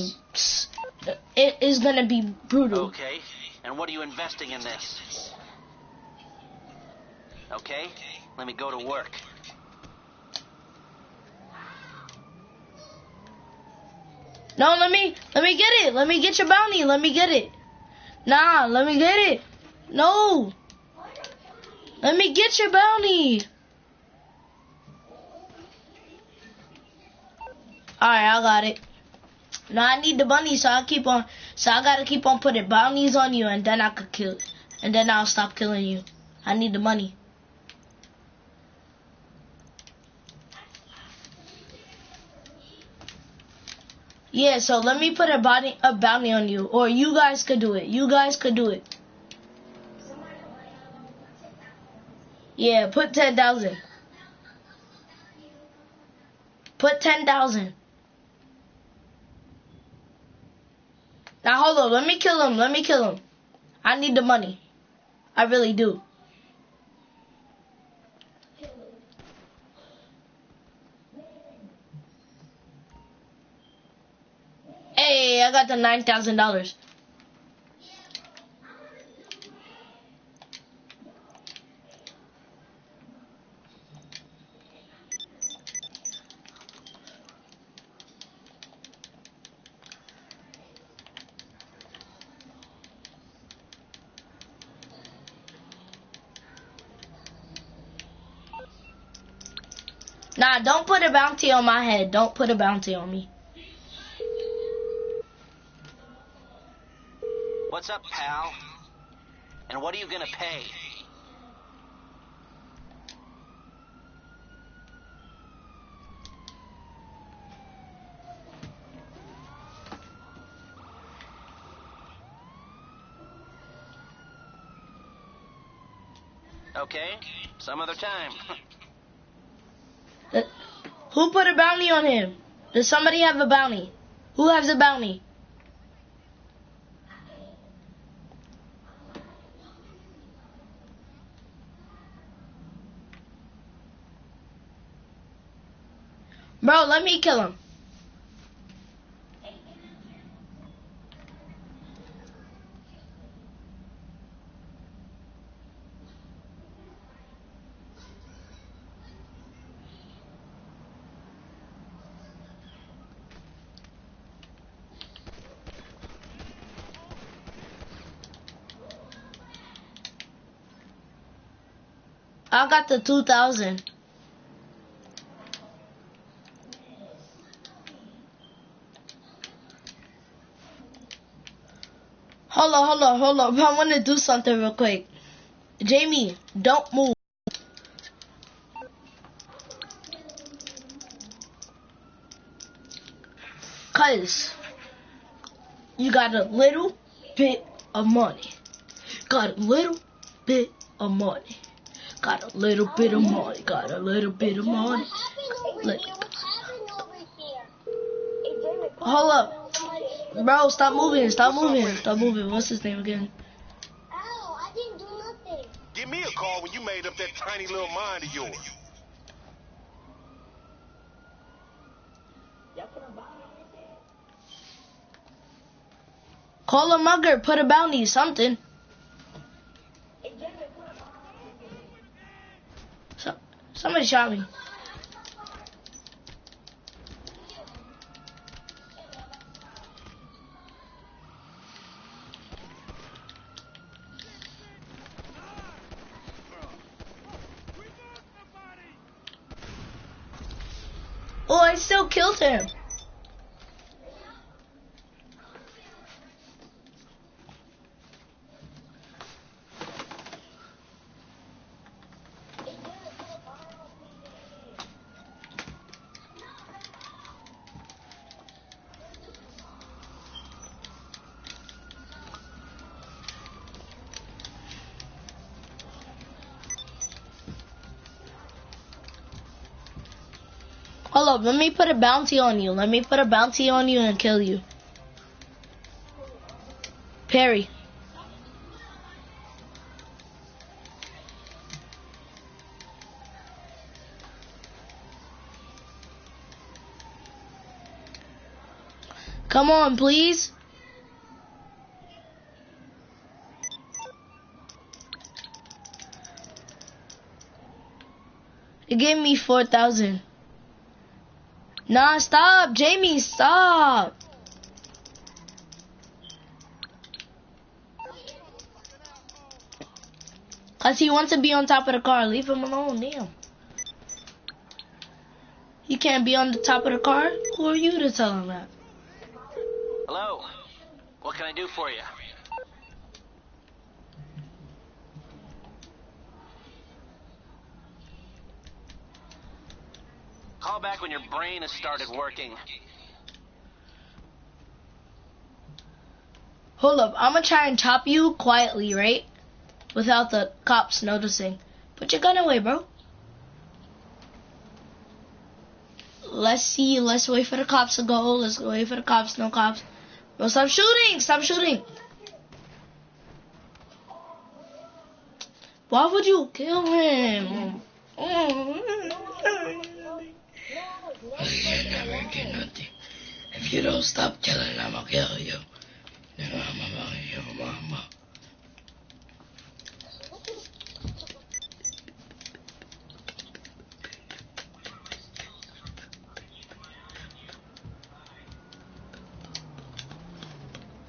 it is gonna be brutal. Okay. And what are you investing in this? Okay. Let me go to work. No, let me get it. Let me get your bounty. Let me get it. Nah, let me get it. No. Let me get your bounty. Alright, I got it. Now I need the bunny, so I gotta keep on putting bounties on you, and then I could kill, and then I'll stop killing you. I need the money. Yeah, so let me put a bounty on you, or you guys could do it. You guys could do it. Yeah, put 10,000. Put 10,000. Now hold on, let me kill him. Let me kill him. I need the money. I really do. Hey, I got the $9,000. Nah, don't put a bounty on my head. Don't put a bounty on me. What's up, pal? And what are you gonna pay? Okay, some other time. Who put a bounty on him? Does somebody have a bounty? Who has a bounty? Bro, let me kill him. I got the 2,000. Hold up. I want to do something real quick. Jamie, don't move. Cause you got a little bit of money. Got a little bit of money. Got a little bit of money. Got a little bit of money. Look. Hold up. Bro, stop moving. Stop moving. Stop moving. What's his name again? Ow, I didn't do nothing. Give me a call when you made up that tiny little mind of yours. Call a mugger. Put a bounty. Something. Somebody shot me. Oh, I still killed him. Hold up, let me put a bounty on you. Let me put a bounty on you and kill you. Perry. Come on, please. It gave me 4,000. Nah, stop, Jamie, stop. Cause he wants to be on top of the car. Leave him alone, damn. He can't be on the top of the car? Who are you to tell him that? Hello. What can I do for you? Call back when your brain has started working. Hold up, I'm gonna try and chop you quietly, right? Without the cops noticing. Put your gun away, bro. Let's see, let's wait for the cops to go. Let's wait for the cops, no cops. Bro, stop shooting, stop shooting. Why would you kill him? You're never get nothing. If you don't stop killing, I'm gonna kill you. Then I'm gonna kill your mama.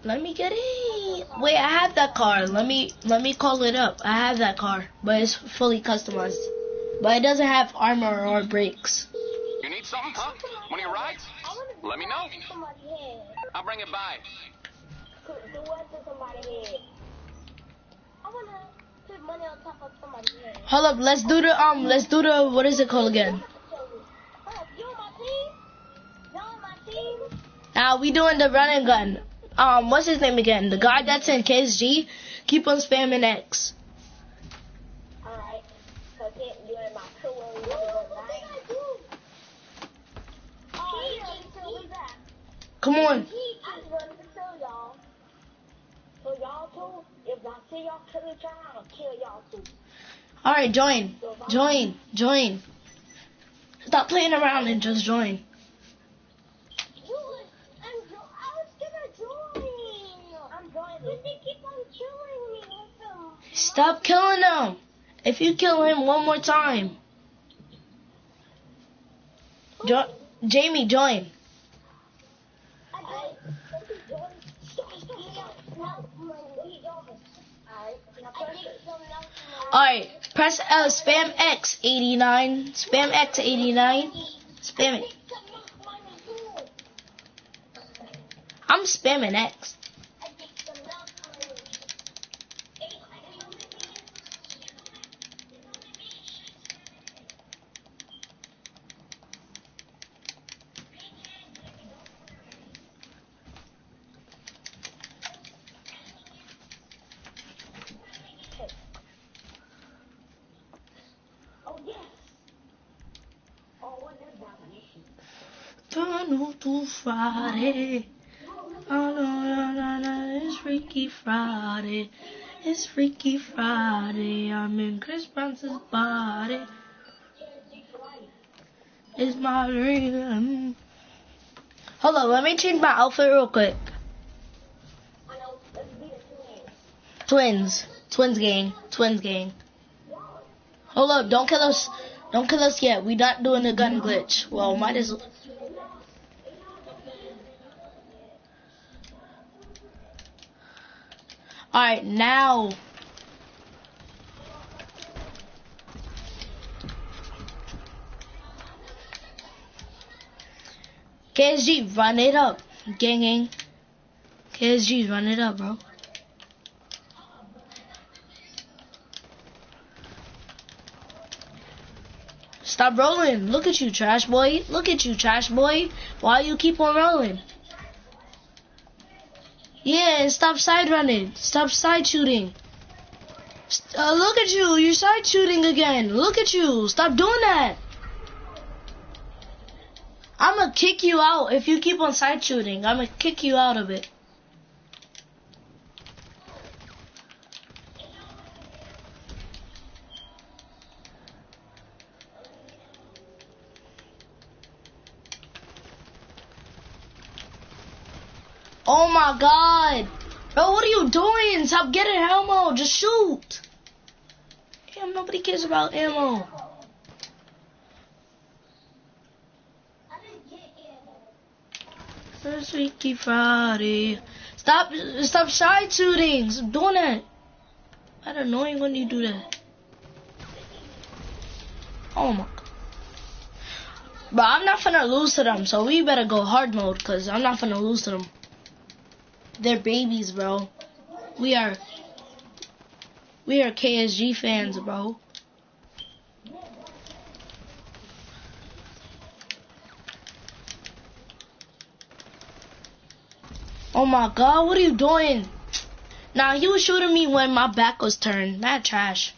Let me get in. Wait, I have that car. Let me call it up. I have that car, but it's fully customized. But it doesn't have armor or brakes. You need something, huh? One of your rides? Let me know. I'll bring it by. Hold up, let's do the what is it called again? Now we doing the run and gun. What's his name again? The guy that's in KSG. Keep on spamming X. Alright. Come on. Alright, join. Stop playing around and just join. Stop killing him. If you kill him one more time. Jamie, join. Alright, Press spam X 89. Spam X 89. Spam it. I'm spamming X. Tunnel to Friday. Oh, no, it's Freaky Friday. It's Freaky Friday. I'm in Chris Brown's body. It's my dream. Hold on, let me change my outfit real quick. Twins gang. Hold up, don't kill us yet. We not doing a gun glitch. Well, might as well. Alright, now. KSG, run it up. Gang. KSG, run it up, bro. Stop rolling. Look at you, trash boy. Look at you, trash boy. Why you keep on rolling? Yeah, and stop side running. Stop side shooting. Look at you. You're side shooting again. Look at you. Stop doing that. I'm gonna kick you out if you keep on side shooting. I'm gonna kick you out of it. Oh my god. Bro, what are you doing? Stop getting ammo. Just shoot. Damn, nobody cares about ammo. It's Freaky Friday. Stop side shooting. Stop doing that. That's annoying when you do that. Oh my god. Bro, I'm not finna lose to them, so we better go hard mode, because I'm not finna lose to them. They're babies, bro. We are KSG fans, bro. Oh my god, what are you doing? Nah, he was shooting me when my back was turned. Mad trash.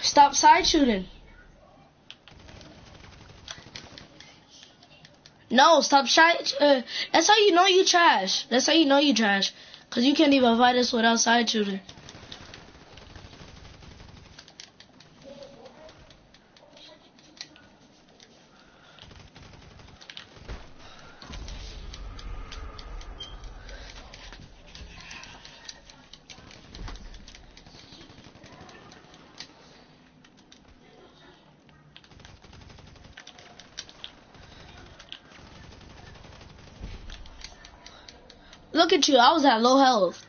Stop side shooting. No, stop side. That's how you know you trash. That's how you know you trash. Cause you can't even fight us without side shooting. Look at you, I was at low health.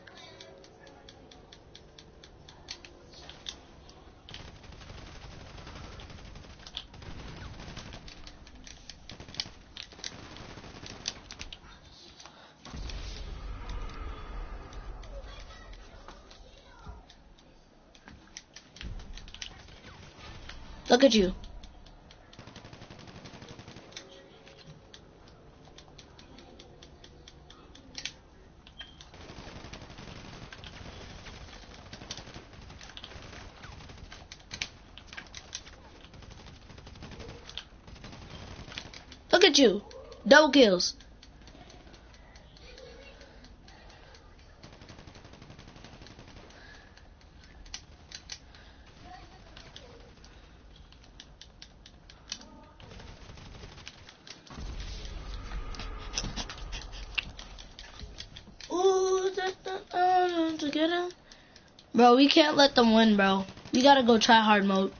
Look at you. Look at you. Double kills. Ooh, together. Bro, we can't let them win, bro. We gotta go try hard mode.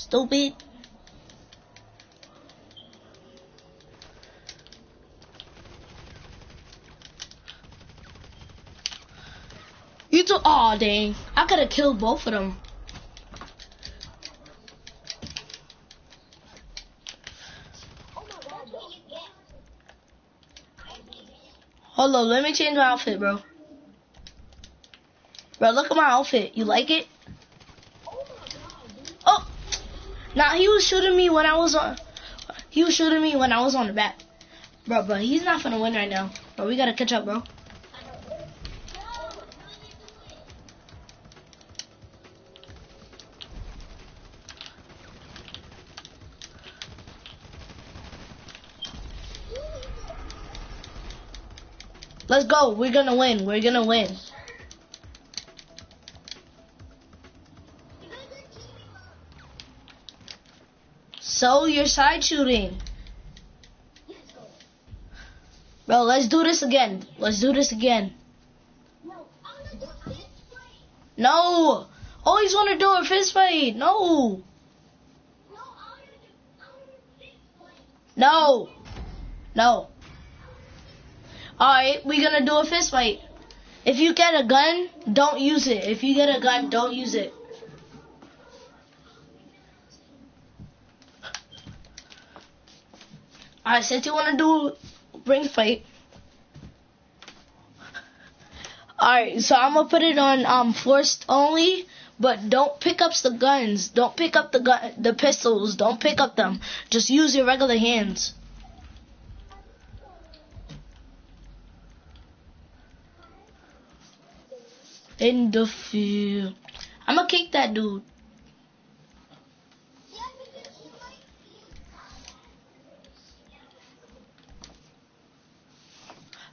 stupid. You took. Aw, dang. I could have killed both of them. Hold on, let me change my outfit, bro. Bro, look at my outfit. You like it? Oh! Nah, he was shooting me when I was on... He was shooting me when I was on the back. Bro, he's not finna win right now. Bro, we gotta catch up, bro. Let's go. We're gonna win. We're gonna win. So, you're side shooting. Bro, let's do this again. Let's do this again. No. Always want to do a fist fight. No. No. No. Alright, we're gonna do a fist fight. If you get a gun, don't use it. If you get a gun, don't use it. Alright, since you wanna do ring fight. Alright, so I'm gonna put it on forced only, but don't pick up the guns. Don't pick up the pistols. Don't pick up them. Just use your regular hands. In the field. I'm gonna kick that dude.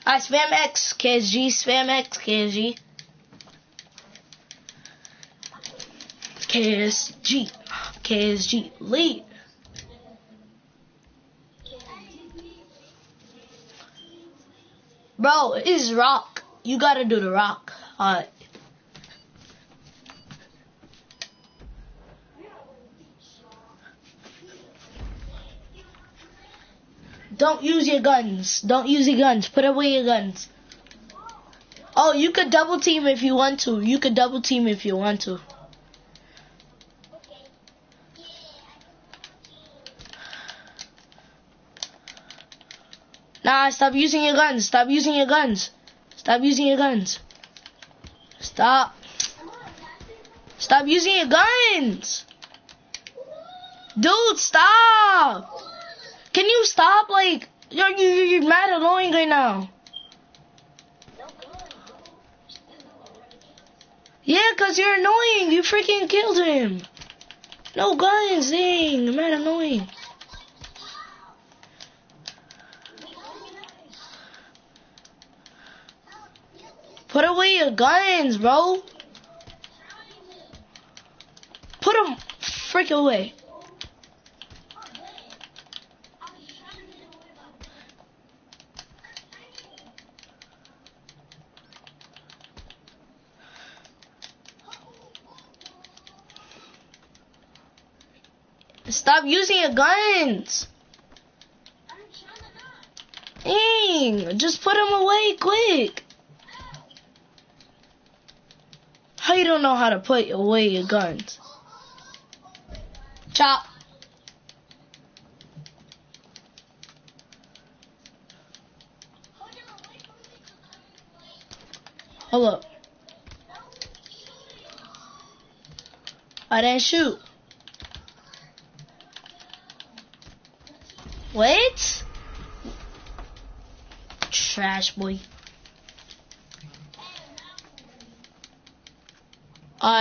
Alright, spam X, KSG, spam X, KSG. KSG, KSG, lead. Bro, it's rock. You gotta do the rock. Alright. Don't use your guns. Don't use your guns. Put away your guns. Oh, you could double team if you want to. You could double team if you want to. Nah, stop using your guns. Stop using your guns. Stop using your guns. Stop. Stop using your guns. Dude, stop. Can you stop? Like, you're mad annoying right now. Yeah, because you're annoying. You freaking killed him. No guns, dang. You're mad annoying. Put away your guns, bro. Put them freaking away. Stop using your guns. Dang, just put them away quick. How you don't know how to put away your guns? Chop. Hold up. I didn't shoot. Wait. Trash boy.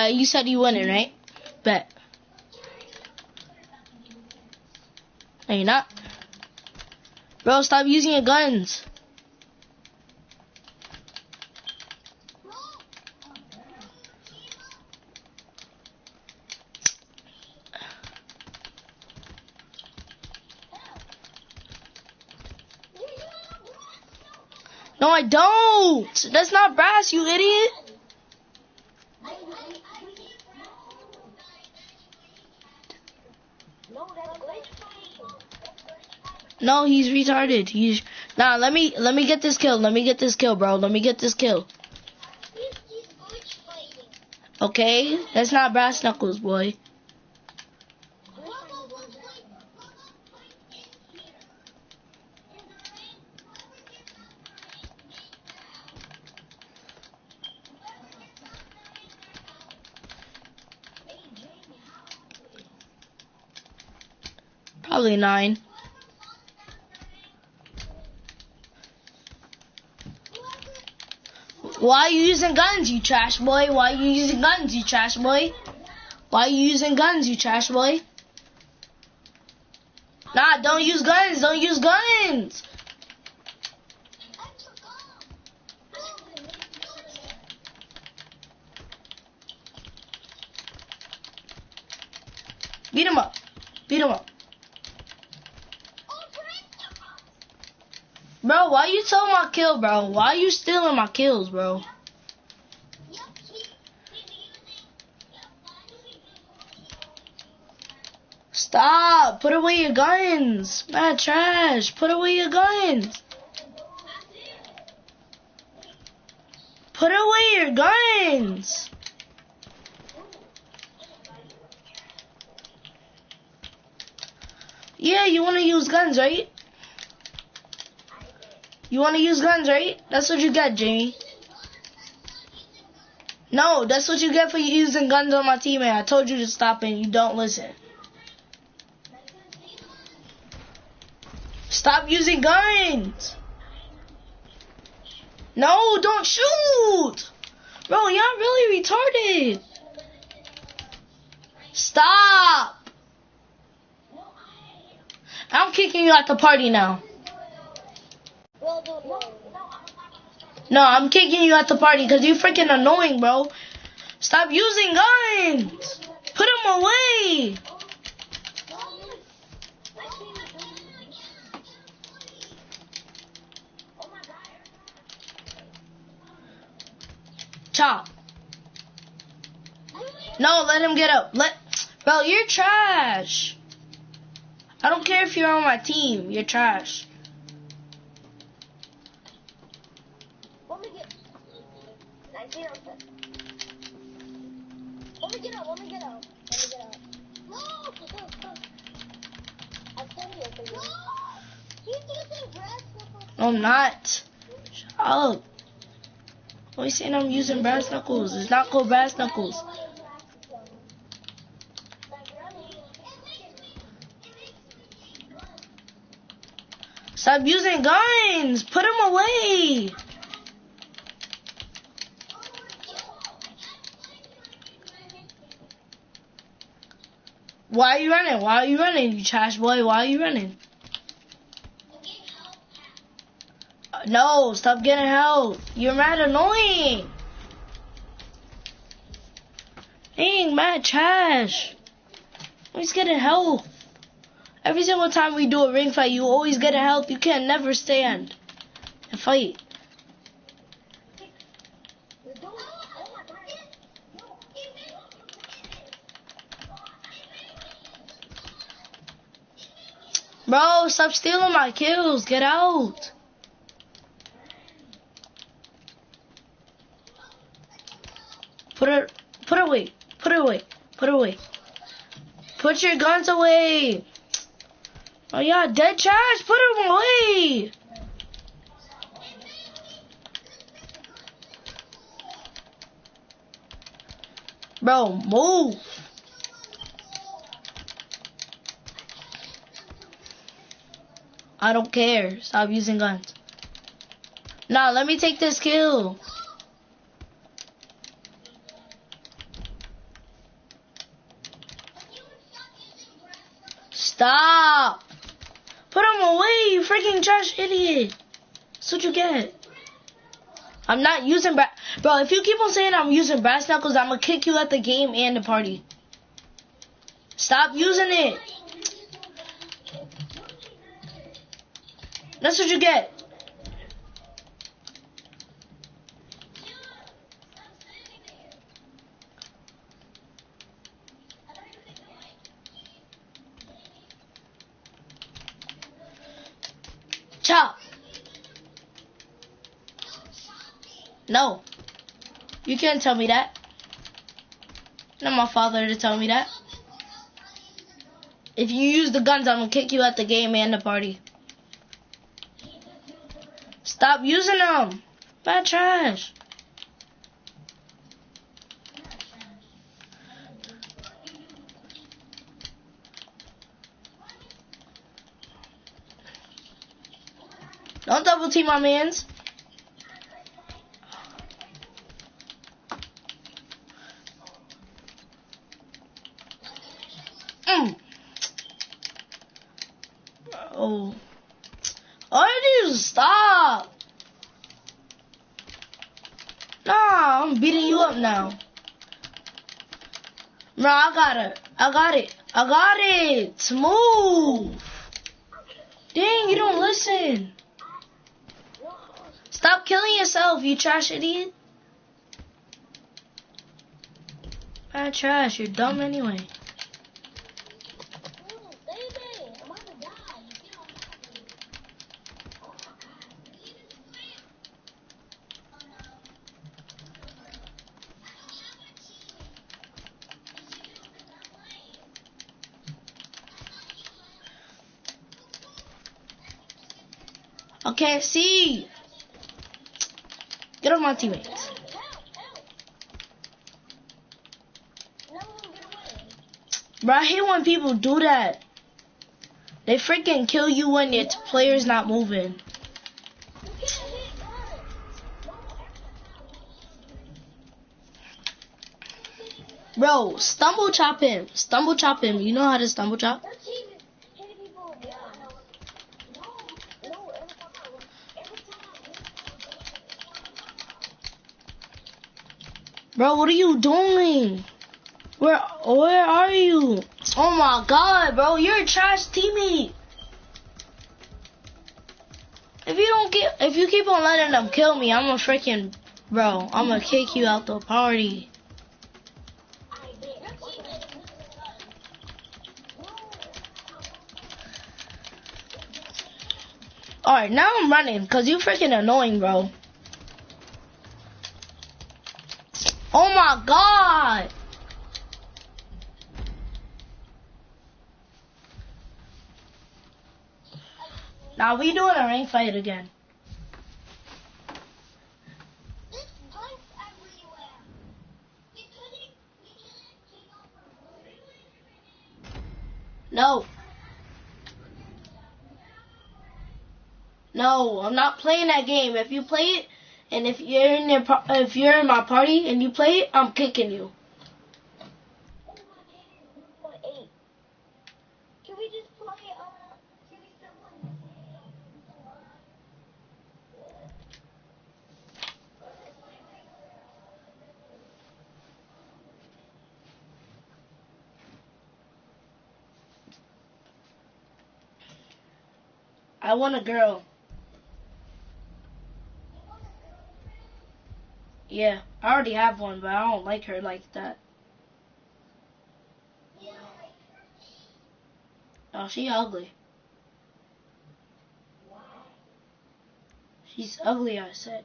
You said you winning, right? Bet. No, you're not. Bro, stop using your guns. No, I don't. That's not brass, you idiot. No, he's retarded. Nah. Let me get this kill. Let me get this kill, bro. Let me get this kill. Okay, that's not brass knuckles, boy. Probably 9. Why are you using guns, you trash boy? Why are you using guns, you trash boy? Why are you using guns, you trash boy? Nah, don't use guns. Don't use guns. Beat him up. Beat him up. Bro, why you stealing my kill, bro? Why you stealing my kills, bro? Stop. Put away your guns. Mad trash. Put away your guns. Put away your guns. Yeah, you want to use guns, right? You want to use guns, right? That's what you get, Jamie. No, that's what you get for using guns on my teammate. I told you to stop and you don't listen. Stop using guns. No, don't shoot. Bro, y'all really retarded. Stop. I'm kicking you out the party now. No, I'm kicking you at the party because you freaking annoying, bro. Stop using guns. Put them away. Chop. No, let him get up. Bro, you're trash. I don't care if you're on my team. You're trash. Let me get up. No! I'll tell you if no! He's using brass knuckles. No, I'm not. Shut up. Why are you saying I'm using brass knuckles? It's not called brass knuckles. Stop using guns. Put them away. Why are you running? Why are you running, you trash boy? Why are you running? No, stop getting help. You're mad annoying. Dang, mad trash. Always getting help. Every single time we do a ring fight, you always get help. You can never stand and fight. Bro, stop stealing my kills. Get out. Put away. Put it away. Put it away. Put your guns away. Oh, yeah, dead trash. Put them away. Bro, move. I don't care. Stop using guns. Nah, let me take this kill. Stop. Put them away, you freaking trash idiot. That's what you get. I'm not using brass. Bro, if you keep on saying I'm using brass knuckles, I'm going to kick you at the game and the party. Stop using it. That's what you get. No. You can't tell me that. Not my father to tell me that. If you use the guns, I'm gonna kick you out the game and the party. Stop using them. Bad trash. Don't double team my mans. Oh. Already stop. Nah, I'm beating you up now. Bro, I got it. I got it. I got it. Smooth. Dang, you don't listen. Stop killing yourself, you trash idiot. Bad trash, you're dumb anyway. I can't see. Get off my teammates. Bro, I hate when people do that. They freaking kill you when your player's not moving. Bro, stumble chop him. Stumble chop him. You know how to stumble chop? Bro, what are you doing? Where are you? Oh my god, bro, you're a trash teammate. If you keep on letting them kill me, I'm gonna kick you out the party. Alright, now I'm running, cause you freaking annoying, bro. Oh my god! Now we doing a ring fight again. No. No, I'm not playing that game. If you play it, and if you're in my party and you play it, I'm kicking you. Can we just play I want a girl. Yeah, I already have one, but I don't like her like that. Oh, she ugly. She's ugly, I said.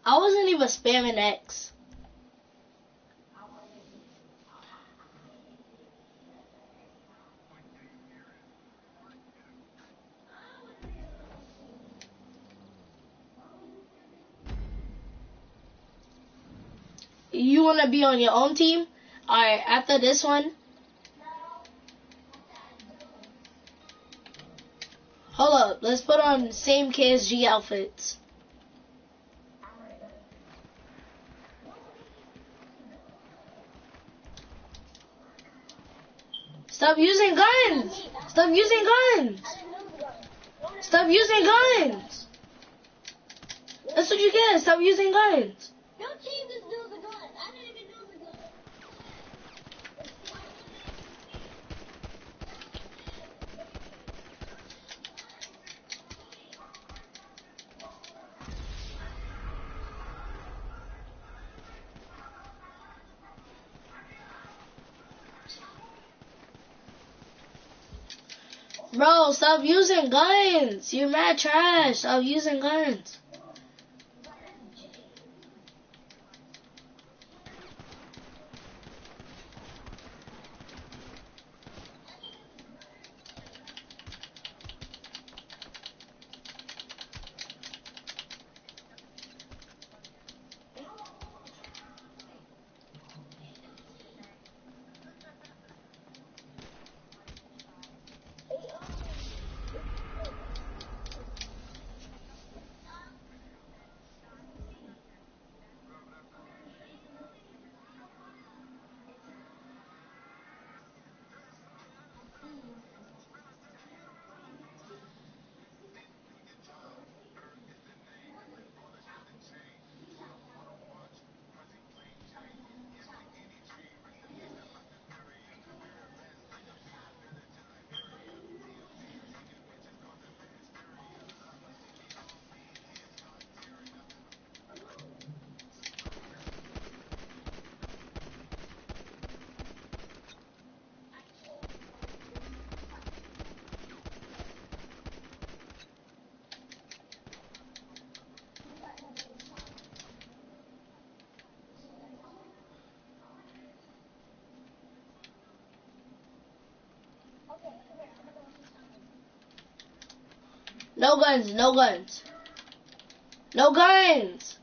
I wasn't even spamming X. You want to be on your own team? Alright, after this one. Hold up, let's put on the same KSG outfits. Stop using guns! Stop using guns! Stop using guns! That's what you get, stop using guns. Your team just knew the gun. I didn't even know the gun. Bro, stop using guns! You're mad trash, stop using guns. No guns, no guns. No guns!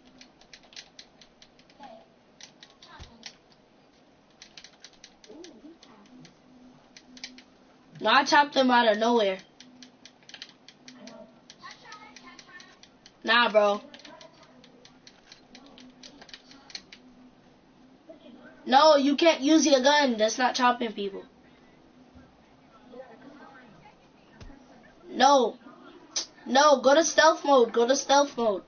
No, I chopped them out of nowhere. Nah, bro. No, you can't use your gun. That's not chopping people. No. No, go to stealth mode. Go to stealth mode.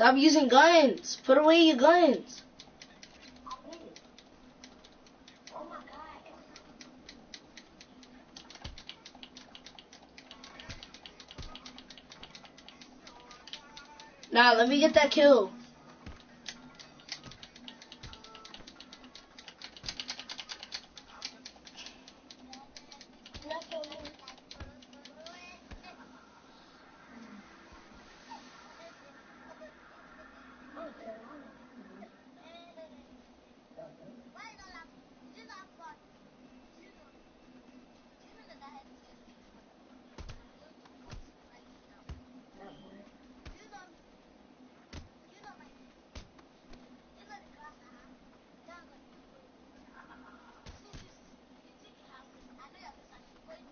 Stop using guns. Put away your guns. Oh my god. Nah, let me get that kill.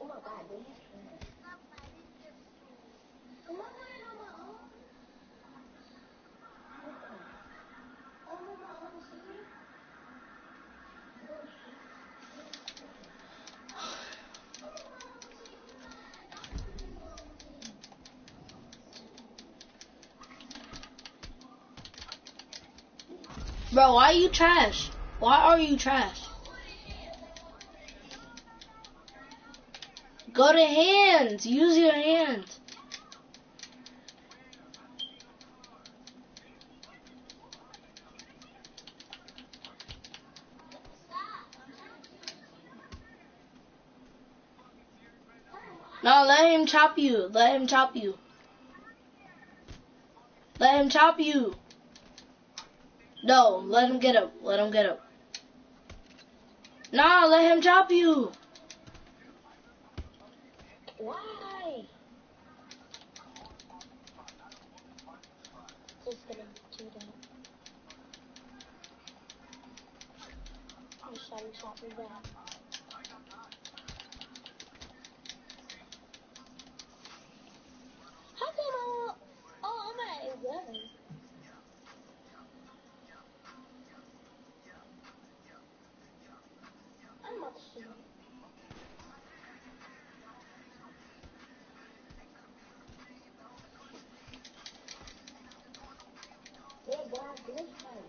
Oh my god, dude. Bro, why are you trash? Why are you trash? Go to hands. Use your hands. No, let him chop you. Let him chop you. Let him chop you. No, let him get up. Let him get up. Nah, let him chop you. Why? Just gonna do that. I'm sorry, chop me back. How come I'm at 11? I'm not sure. Yeah, guys, this time.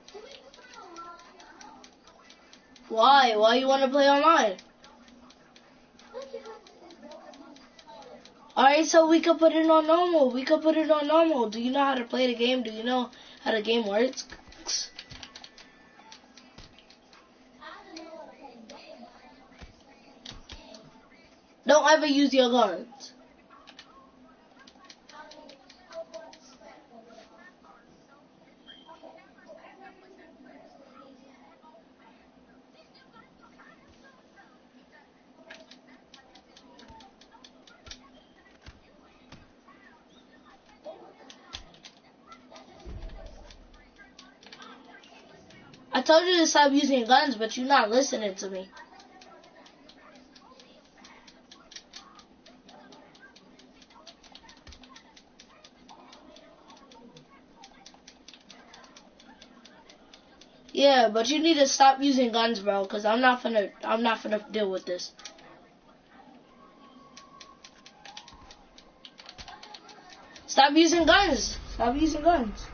Why? Why you want to play online? Alright, so we could put it on normal. We could put it on normal. Do you know how to play the game? Do you know how the game works? Don't ever use your guns. I told you to stop using guns, but you're not listening to me. Yeah, but you need to stop using guns, bro, because I'm not finna deal with this. Stop using guns. Stop using guns.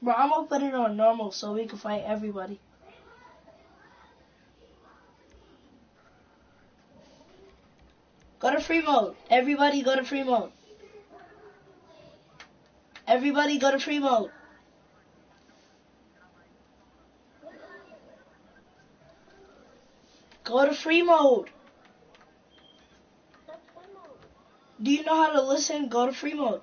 Bro, I'm gonna put it on normal so we can fight everybody. Go to free mode. Everybody go to free mode. Everybody go to free mode. Go to free mode. Do you know how to listen? Go to free mode.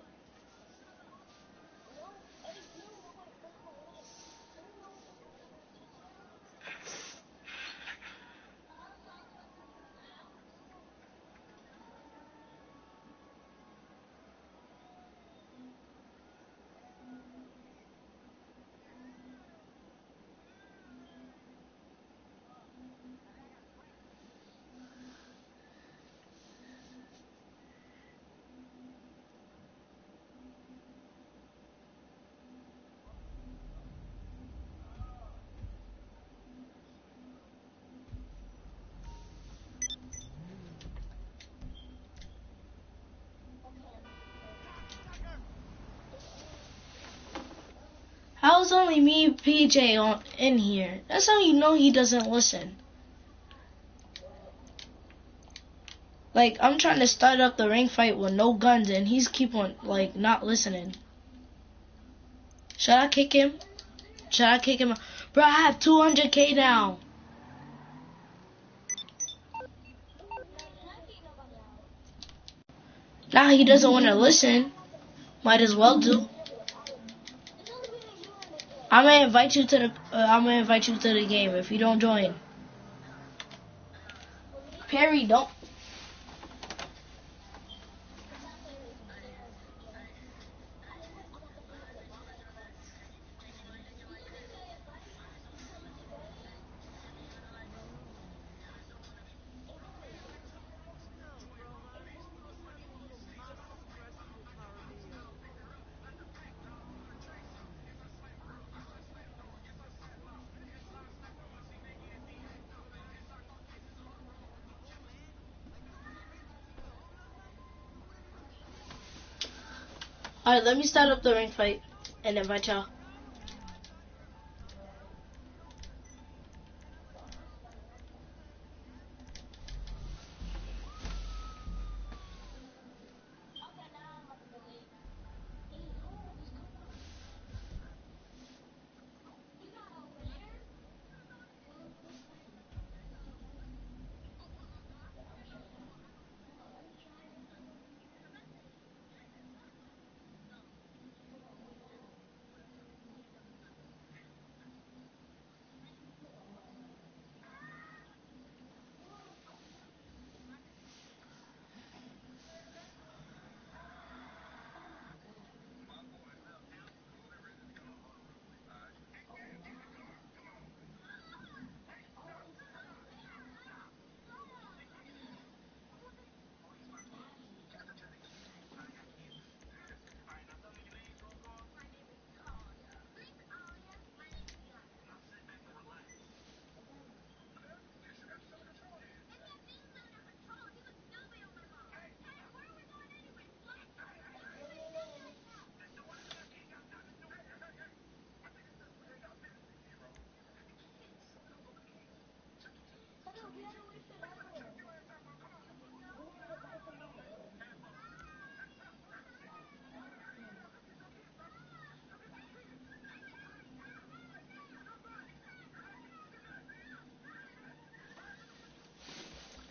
How's only me, PJ, in here? That's how you know he doesn't listen. Like, I'm trying to start up the ring fight with no guns, and he's keep on, like, not listening. Should I kick him? Should I kick him? Bro, I have 200K now. Now he doesn't want to listen. Might as well do. I'm gonna invite you to the game if you don't join. Perry, don't. Alright, let me start up the ring fight and invite y'all.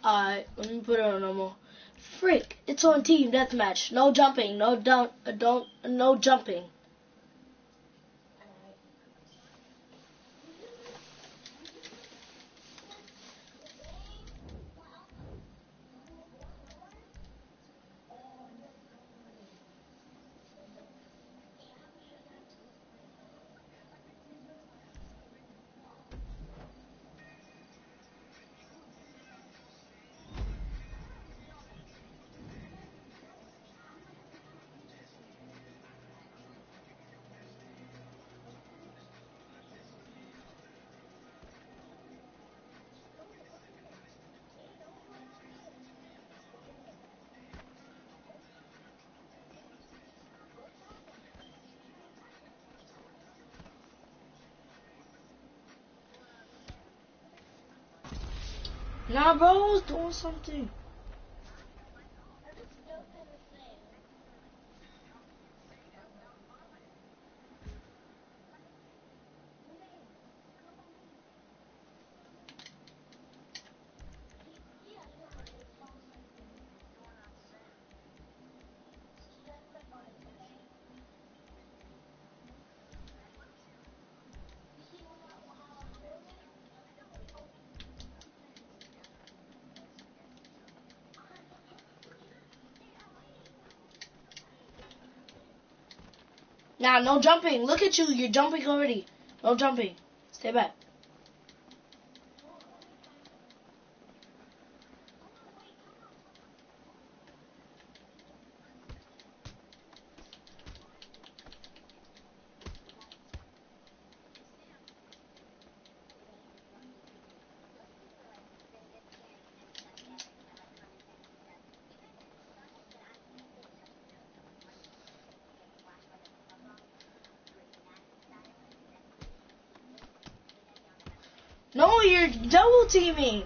Alright, let me put it on normal. Frick, it's on team deathmatch. No jumping, no jumping. Nah, bro, I was doing something. Nah, no jumping. Look at you. You're jumping already. No jumping. Stay back. No, you're double teaming.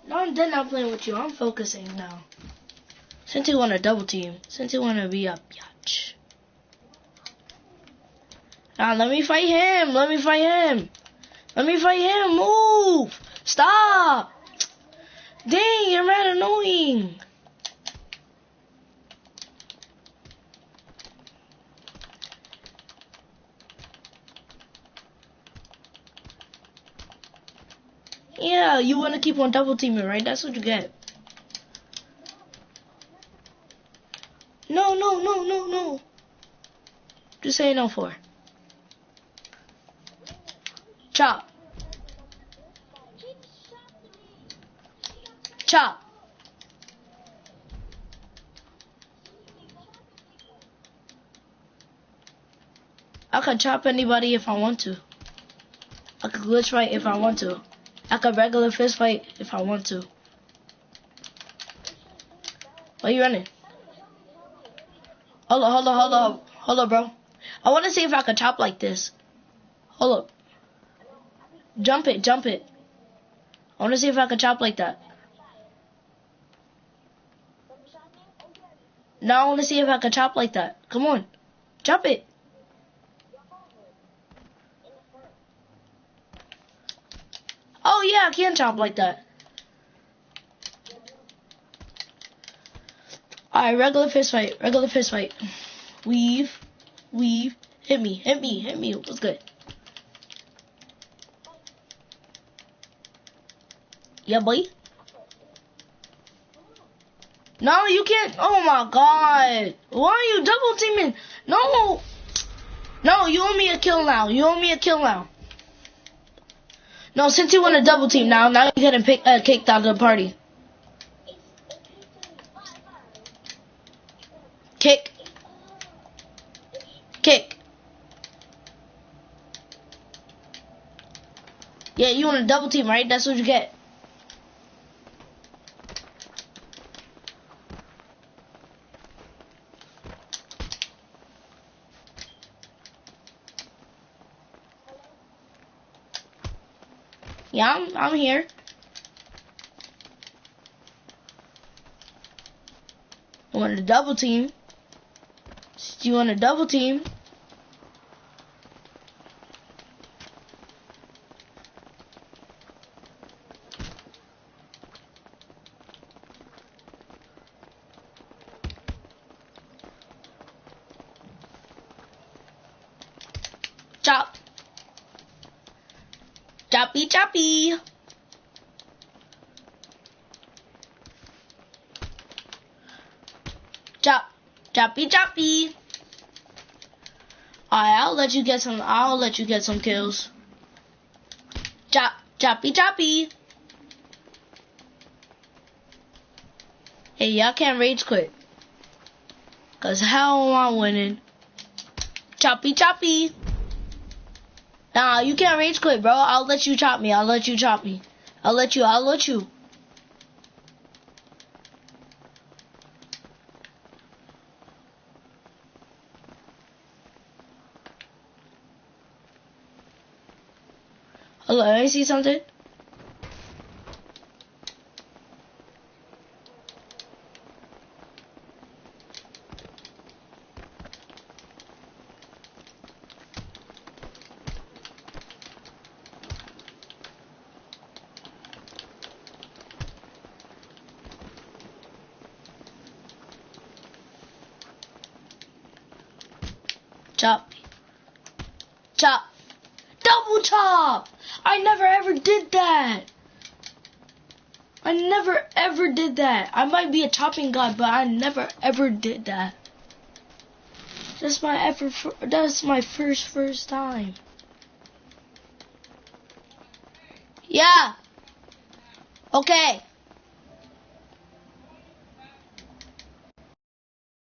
No, I'm done not playing with you. I'm focusing now. Since you want to double team. Since you want to be up, yatch. Now let me fight him. Let me fight him. Let me fight him. Move. Stop. Dang, you're mad annoying. Yeah, you want to keep on double teaming, right? That's what you get. No, no, no, no, no. Just say no for. Chop. Chop. I can chop anybody if I want to. I could glitch fight if I want to. I could regular fist fight if I want to. Why are you running? Hold up, bro. I want to see if I can chop like this. Hold up. Jump it. I want to see if I can chop like that. Now I want to see if I can chop like that. Come on. Chop it. Oh, yeah, I can chop like that. Alright, regular fist fight. Weave. Hit me. What's good? Yeah, boy. No, you can't. Oh my god. Why are you double teaming? No. No, you owe me a kill now. No, since you want to double team now you're getting kicked out of the party. Kick. Yeah, you want to double team, right? That's what you get. Yeah, I'm here. You want to double team? You want to double team? Chop. Choppy. Chop. Choppy. Alright, I'll let you get some kills. Choppy. Hey, y'all can't rage quit. Cause how am I winning? Choppy. Nah, you can't rage quit, bro. I'll let you chop me. I'll let you. Hello, I see something. Chop. Chop. Double chop! I never ever did that. I never ever did that. I might be a chopping god, but I never ever did that. That's my first time. Yeah. Okay.